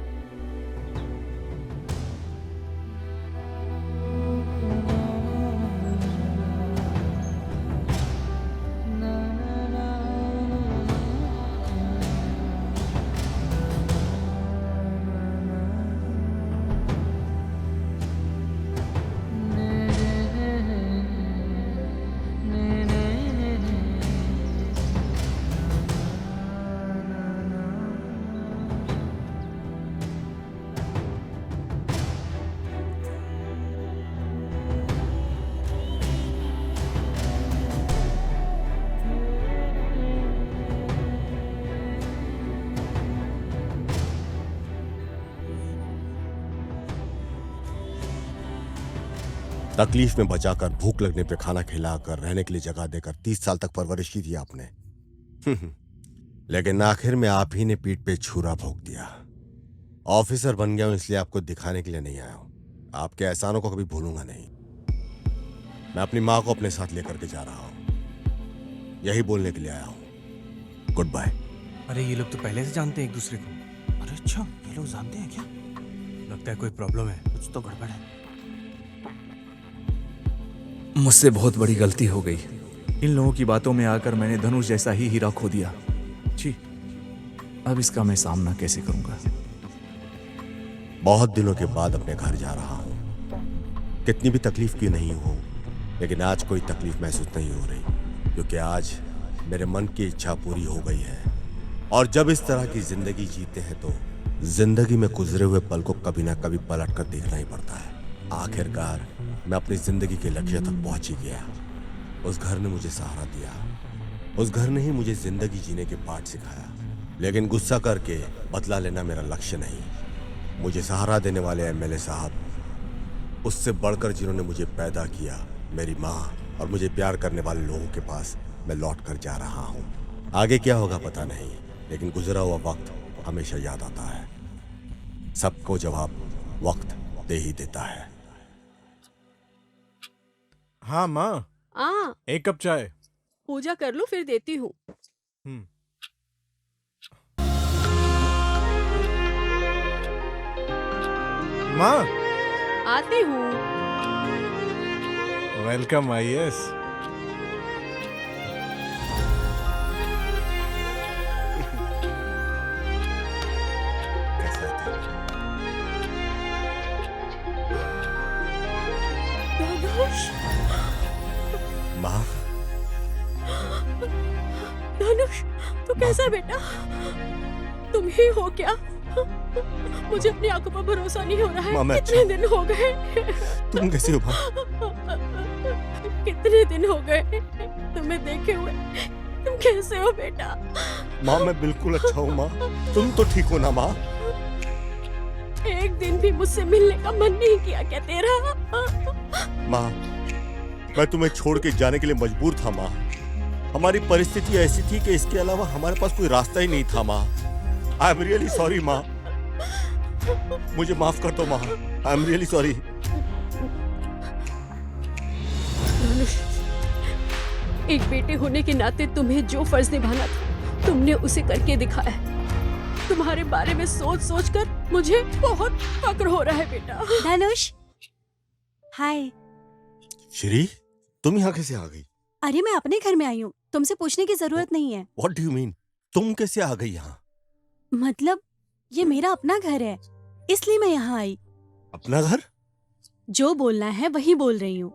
D: तकलीफ में बचाकर, भूख लगने पे खाना खिलाकर, रहने के लिए जगह देकर 30 साल तक परवरिश की थी आपने। लेकिन आखिर में आप ही ने पीठ पे छुरा भोंक दिया। ऑफिसर बन गया हूं इसलिए आपको दिखाने के लिए नहीं आया हूं। आपके एहसानों को कभी भूलूंगा नहीं। मैं अपनी माँ को अपने साथ लेकर के जा रहा हूं, यही बोलने के लिए आया हूं। Goodbye.
B: अरे ये लोग तो पहले से जानते हैं एक दूसरे को।
C: अरे अच्छा, ये लोग जानते हैं क्या?
B: लगता है कोई प्रॉब्लम है।
C: कुछ तो गड़बड़ है।
L: मुझसे बहुत बड़ी गलती हो गई। इन लोगों की बातों में आकर मैंने धनुष जैसा ही हीरा खो दिया। जी, अब इसका मैं सामना कैसे करूंगा?
D: बहुत दिनों के बाद अपने घर जा रहा हूं। कितनी भी तकलीफ की नहीं हो, लेकिन आज कोई तकलीफ महसूस नहीं हो रही, क्योंकि आज मेरे मन की इच्छा पूरी हो गई है। और जब इस तरह की जिंदगी जीते हैं तो जिंदगी में गुजरे हुए पल को कभी ना कभी पलट कर देखना ही पड़ता है। आखिरकार मैं अपनी जिंदगी के लक्ष्य तक पहुंच ही गया। उस घर ने मुझे सहारा दिया, उस घर ने ही मुझे जिंदगी जीने के पाठ सिखाया। लेकिन गुस्सा करके बदला लेना मेरा लक्ष्य नहीं। मुझे सहारा देने वाले एमएलए साहब, उससे बढ़कर जिन्होंने मुझे पैदा किया, मेरी माँ और मुझे प्यार करने वाले लोगों के पास मैं लौट कर जा रहा हूँ। आगे क्या होगा पता नहीं, लेकिन गुजरा हुआ वक्त हमेशा याद आता है। सबको जवाब वक्त दे ही देता है।
J: हाँ माँ, एक कप चाय।
H: पूजा कर लो फिर देती हूँ।
J: माँ,
H: आती हूँ।
J: Welcome IAS.
H: धनुष,
D: माँ,
H: धनुष, तू कैसा बेटा? तुम ही हो क्या? मुझे अपनी आंखों पर भरोसा नहीं हो रहा है।
D: मैं
H: कितने दिन हो गए?
D: तुम कैसे हो माँ?
H: कितने दिन हो गए तुम्हें देखे हुए? तुम कैसे हो बेटा?
D: माँ मैं बिल्कुल अच्छा हूँ माँ। तुम तो ठीक हो ना माँ?
H: एक दिन भी मुझसे मिलने का मन नहीं किया क्या तेरा?
D: माँ, मैं तुम्हें छोड़ के जाने के लिए मजबूर था माँ। हमारी परिस्थिति ऐसी थी कि इसके अलावा हमारे पास कोई रास्ता ही नहीं था माँ। आई एम रियली सॉरी माँ, मुझे माफ कर दो माँ। I am really sorry.
H: एक बेटे होने के नाते तुम्हें जो फर्ज निभाना था तुमने उसे करके दिखाया है। तुम्हारे बारे में सोच सोच कर मुझे बहुत फक्र हो रहा है बेटा।
K: धनुष, हाय।
D: श्री, तुम यहाँ कैसे आ गई?
K: अरे मैं अपने घर में आई हूँ, तुमसे पूछने की जरूरत नहीं है।
D: What do you mean? तुम कैसे आ गई यहाँ?
K: मतलब ये मेरा अपना घर है, इसलिए मैं यहाँ आई।
D: अपना घर?
K: जो बोलना है वही बोल रही हूँ।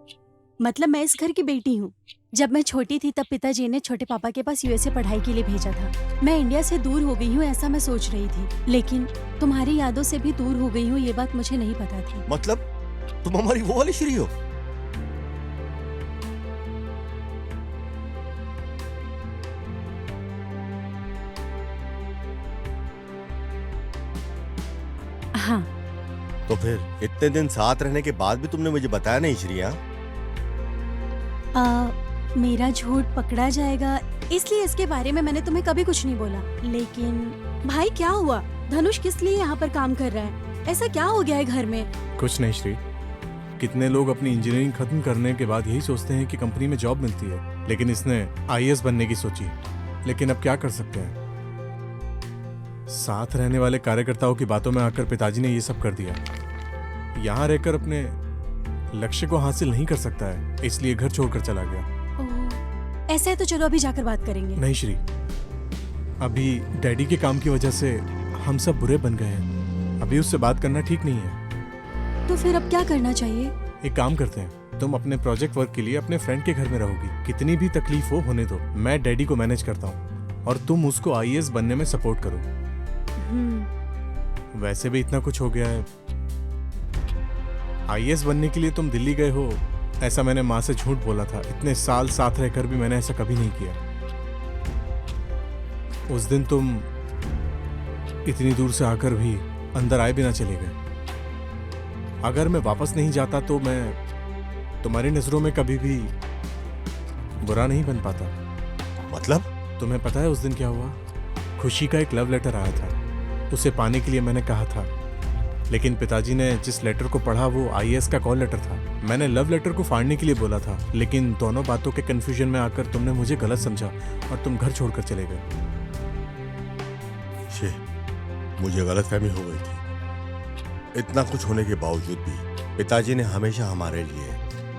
K: मतलब मैं इस घर की बेटी हूँ। जब मैं छोटी थी तब पिताजी ने छोटे पापा के पास यूएसए पढ़ाई के लिए भेजा था। मैं इंडिया से दूर हो गई हूँ ऐसा मैं सोच रही थी, लेकिन तुम्हारी यादों से भी दूर हो गई हूँ ये बात मुझे नहीं पता थी।
D: मतलब तुम हमारी वो वाली श्री हो?
K: हाँ।
D: तो फिर इतने दिन साथ रहने के बाद भी तुमने मुझे बताया नहीं श्रिया?
K: मेरा झूठ पकड़ा जाएगा इसलिए इसके बारे में मैंने तुम्हें कभी कुछ नहीं बोला। लेकिन भाई क्या हुआ? धनुष किस लिए यहाँ पर काम कर रहा है? ऐसा क्या हो गया है घर में?
J: कुछ नहीं श्री, कितने लोग अपनी इंजीनियरिंग खत्म करने के बाद यही सोचते हैं कि कंपनी में जॉब मिलती है, लेकिन इसने आईएएस बनने की सोची। लेकिन अब क्या कर सकते हैं, साथ रहने वाले कार्यकर्ताओं की बातों में आकर पिताजी ने ये सब कर दिया। यहाँ रहकर अपने लक्ष्य को हासिल नहीं कर सकता है, इसलिए घर छोड़कर चला गया।
K: ऐसा है तो चलो अभी जाकर बात करेंगे।
J: नहीं श्री, अभी डैडी के काम की वजह से हम सब बुरे बन गए हैं। अभी उससे बात करना ठीक नहीं है।
K: तो फिर अब क्या करना चाहिए?
J: एक काम करते हैं, तुम अपने प्रोजेक्ट वर्क के लिए अपने फ्रेंड के घर में रहोगी। कितनी भी तकलीफ हो होने दो, मैं डैडी को मैनेज करता हूँ और तुम उसको आईएएस बनने में सपोर्ट करो। वैसे भी इतना कुछ हो गया है। आईएएस बनने के लिए तुम दिल्ली गए हो ऐसा मैंने माँ से झूठ बोला था। इतने साल साथ रहकर भी मैंने ऐसा कभी नहीं किया। उस दिन तुम इतनी दूर से आकर भी अंदर आए बिना चले गए। अगर मैं वापस नहीं जाता तो मैं तुम्हारी नजरों में कभी भी बुरा नहीं बन पाता।
D: मतलब?
J: तुम्हें पता है उस दिन क्या हुआ? खुशी का एक लव लेटर आया था, उसे पाने के लिए मैंने कहा था, लेकिन पिताजी ने जिस लेटर को पढ़ा वो आईएएस का कॉल लेटर था। मैंने लव लेटर को फाड़ने के लिए बोला था, लेकिन दोनों बातों के कंफ्यूजन में आकर तुमने मुझे गलत समझा और तुम घर छोड़कर चले गए।
D: मुझे गलतफहमी हो गई थी। इतना कुछ होने के बावजूद भी पिताजी ने हमेशा हमारे लिए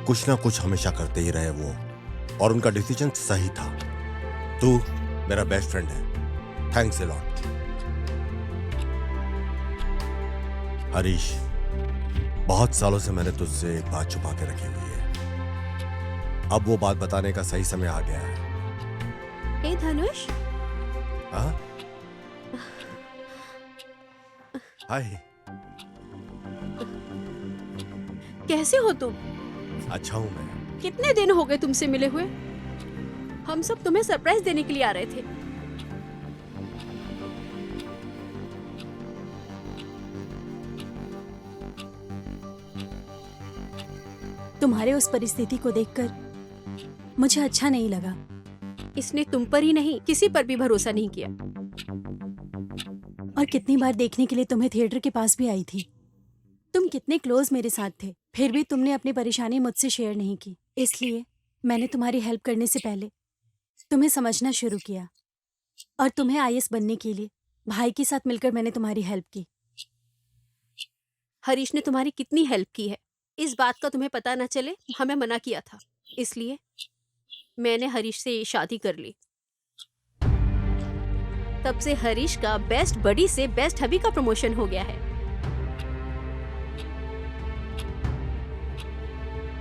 D: कुछ ना कुछ हमेशा करते ही रहे वो, और उनका डिसीजन सही था। तू मेरा बेस्ट फ्रेंड है, थैंक्स अ लॉट। हरीश, बहुत सालों से मैंने तुझसे एक बात छुपा के रखी हुई है, अब वो बात बताने का सही समय आ गया है।
H: ए धनुष,
D: हाँ? हाय,
H: कैसे हो तुम?
D: अच्छा हूं मैं।
H: कितने दिन हो गए तुमसे मिले हुए? हम सब तुम्हें सरप्राइज देने के लिए आ रहे थे।
K: तुम्हारे उस परिस्थिति को देखकर मुझे अच्छा नहीं लगा।
H: इसने तुम पर ही नहीं, किसी पर भी भरोसा नहीं किया।
K: और कितनी बार देखने के लिए तुम्हें थिएटर के पास भी आई थी। तुम कितने क्लोज मेरे साथ थे, फिर भी तुमने अपनी परेशानी मुझसे शेयर नहीं की। इसलिए मैंने तुम्हारी हेल्प करने से पहले तुम्हें समझना शुरू किया, और तुम्हें आईएएस बनने के लिए भाई के साथ मिलकर मैंने तुम्हारी हेल्प की।
H: हरीश ने तुम्हारी कितनी हेल्प की है, इस बात का तुम्हें पता न चले, हमें मना किया था, इसलिए मैंने हरीश से शादी कर ली। तब से हरीश का बेस्ट बडी से बेस्ट हबी का प्रमोशन हो गया है।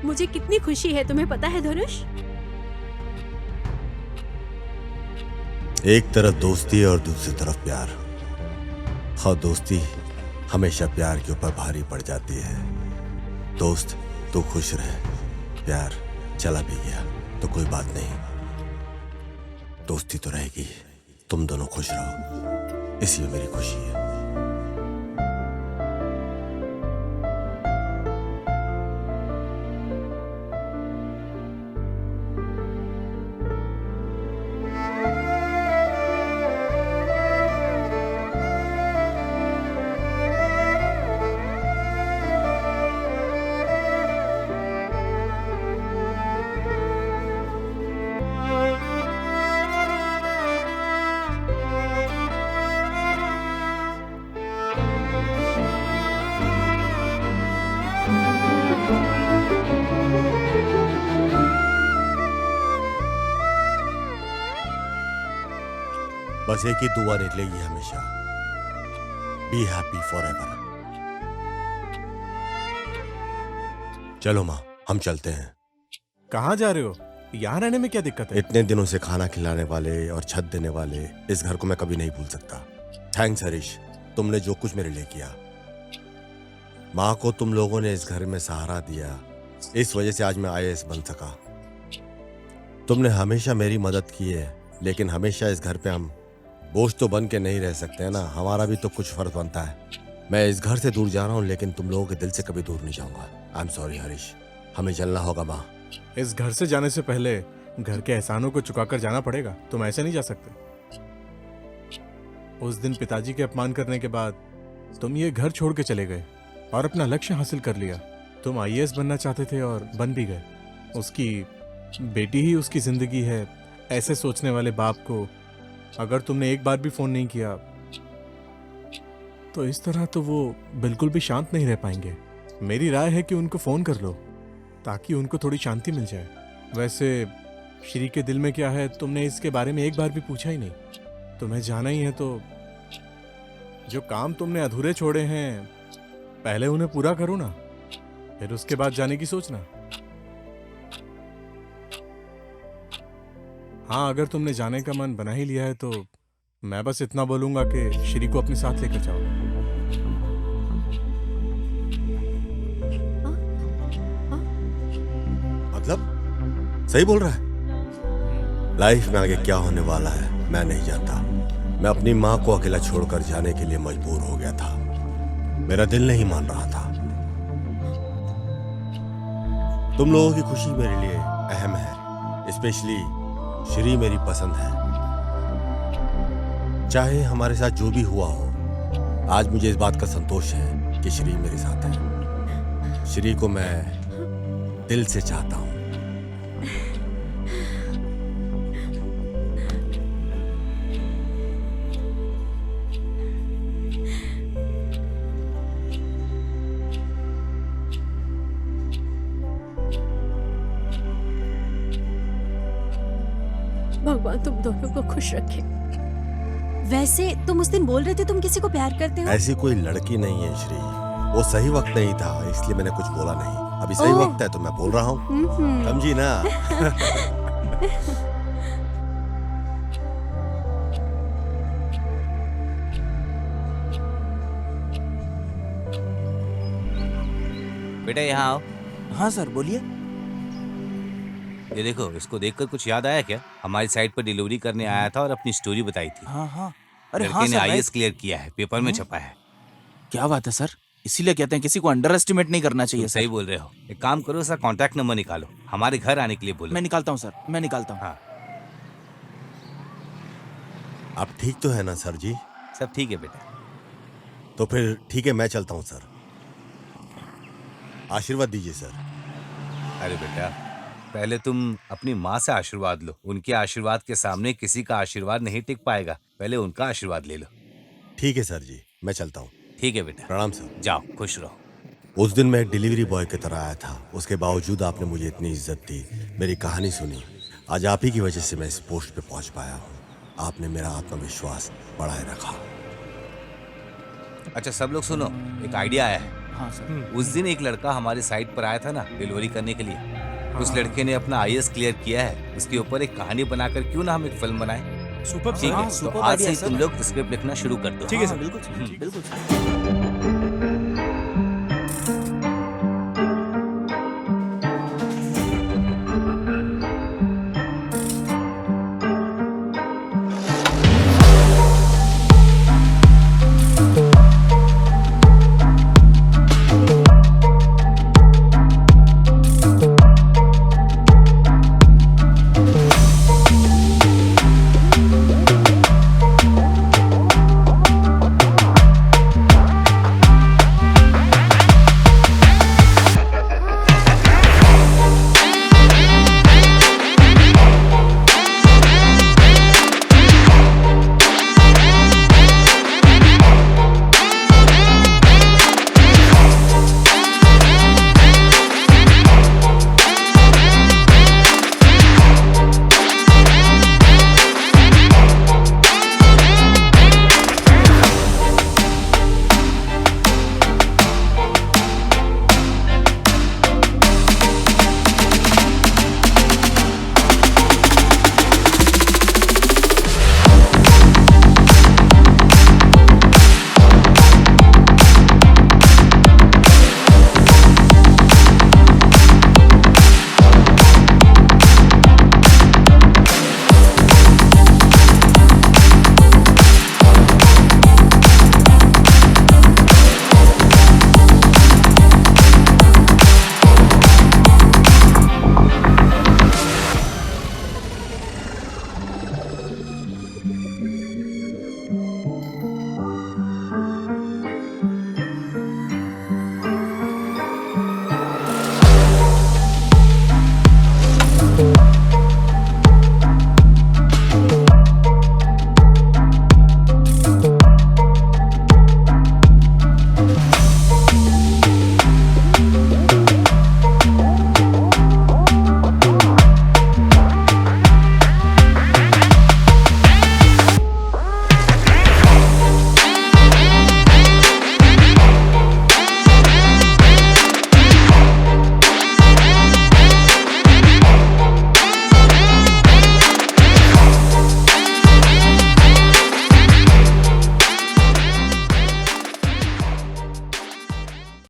H: मुझे कितनी खुशी है, तुम्हें पता है धनुष?
D: एक तरफ दोस्ती और दूसरी तरफ प्यार, और दोस्ती हमेशा प्यार के ऊपर भारी पड़ जाती है। दोस्त तू खुश रहे, प्यार चला भी गया तो कोई बात नहीं, दोस्ती तो रहेगी। तुम दोनों खुश रहो, इसी में मेरी खुशी है। बस एक ही दुआ निकलेगी हमेशा, बी हैप्पी फॉरएवर। चलो माँ, हम चलते हैं।
J: कहाँ जा रहे हो? यहाँ रहने में क्या दिक्कत है?
D: इतने दिनों से खाना खिलाने वाले और छत देने वाले इस घर को मैं कभी नहीं भूल सकता। थैंक्स हरीश, तुमने जो कुछ मेरे लिए किया। माँ को तुम लोगों ने इस घर में सहारा दिया, इस वजह से आज मैं आईएएस बन सका। तुमने हमेशा मेरी मदद की है, लेकिन हमेशा इस घर पे हम बोझ तो बन के नहीं रह सकते हैं ना, हमारा भी तो कुछ फर्ज बनता है। मैं इस घर से दूर जा रहा हूँ, लेकिन तुम लोगों के दिल से कभी दूर नहीं जाऊंगा। आई एम सॉरी हरीश, हमें चलना होगा माँ।
J: इस घर से जाने से पहले घर के एहसानों को चुकाकर जाना पड़ेगा, तुम ऐसे नहीं जा सकते। उस दिन पिताजी के अपमान करने के बाद तुम ये घर छोड़ के चले गए और अपना लक्ष्य हासिल कर लिया। तुम आईएएस बनना चाहते थे और बन भी गए। उसकी बेटी ही उसकी जिंदगी है, ऐसे सोचने वाले बाप को अगर तुमने एक बार भी फोन नहीं किया तो इस तरह तो वो बिल्कुल भी शांत नहीं रह पाएंगे। मेरी राय है कि उनको फोन कर लो ताकि उनको थोड़ी शांति मिल जाए। वैसे श्री के दिल में क्या है तुमने इसके बारे में एक बार भी पूछा ही नहीं। तुम्हें जाना ही है तो जो काम तुमने अधूरे छोड़े हैं पहले उन्हें पूरा करो ना, फिर उसके बाद जाने की सोचना। हाँ, अगर तुमने जाने का मन बना ही लिया है तो मैं बस इतना बोलूंगा कि श्री को अपने साथ लेकर जाओ।
D: मतलब सही बोल रहा है। लाइफ में आगे क्या होने वाला है मैं नहीं जानता। मैं अपनी माँ को अकेला छोड़कर जाने के लिए मजबूर हो गया था, मेरा दिल नहीं मान रहा था। तुम लोगों की खुशी मेरे लिए अहम है, स्पेशली श्री मेरी पसंद है। चाहे हमारे साथ जो भी हुआ हो, आज मुझे इस बात का संतोष है कि श्री मेरे साथ है। श्री को मैं दिल से चाहता हूँ।
H: भगवान तुम दोनों को खुश रखे।
K: वैसे तुम उस दिन बोल रहे थे तुम किसी को प्यार करते हो।
D: ऐसी कोई लड़की नहीं है श्री, वो सही वक्त नहीं था इसलिए मैंने कुछ बोला नहीं। अभी सही
K: ओह।
D: वक्त है तो मैं बोल रहा हूँ, समझी ना?
A: बेटा यहाँ आओ।
C: हाँ सर बोलिए।
A: ये देखो, इसको देखकर कुछ याद आया क्या? हमारी साइट पर डिलीवरी करने आया था और अपनी स्टोरी बताई थी।
C: हाँ हाँ, अरे
A: लड़के
C: हाँ
A: ने
C: सर,
A: आईएएस क्लियर किया है, पेपर में छपा है।
C: क्या बात है सर, इसीलिए कहते हैं किसी को अंडर एस्टिमेट नहीं करना चाहिए।
A: तुम सही बोल रहे हो। एक काम करो, उसका कांटेक्ट नंबर निकालो, हमारे घर आने के लिए बोलो।
C: मैं निकालता हूँ सर, मैं निकालता हूँ।
A: हाँ,
D: आप ठीक तो है ना सर जी?
A: सब ठीक है बेटा।
D: तो फिर ठीक है, मैं चलता हूँ सर। आशीर्वाद दीजिए सर।
A: अरे बेटा, पहले तुम अपनी माँ से आशीर्वाद लो। उनके आशीर्वाद के सामने किसी का आशीर्वाद नहीं टिक पाएगा। पहले उनका आशीर्वाद ले लो।
D: ठीक है सर जी, मैं चलता हूँ।
A: ठीक है बेटा,
D: प्रणाम सर।
A: जाओ, खुश रहो।
D: उस दिन मैं एक डिलीवरी बॉय की तरह आया था, उसके बावजूद आपने मुझे इतनी इज्जत दी, मेरी कहानी सुनी। आज आप ही की वजह से मैं इस पोस्ट पे पहुंच पाया हूँ। आपने मेरा आत्मविश्वास बढ़ाए रखा।
A: अच्छा सब लोग सुनो, एक आइडिया आया है।
C: हाँ सर।
A: उस दिन एक लड़का हमारे साइट पर आया था ना डिलीवरी करने के लिए। उस लड़के ने अपना आईएएस क्लियर किया है। उसके ऊपर एक कहानी बनाकर क्यों ना हम एक फिल्म बनाएं?
B: सुपर
A: ठीक है, तो
C: सुपर
A: आज
C: आइडिया
A: से
C: सर।
A: तुम लोग स्क्रिप्ट लिखना शुरू कर दो।
B: ठीक है
C: हाँ,
B: सर।
C: बिल्कुल बिल्कुल।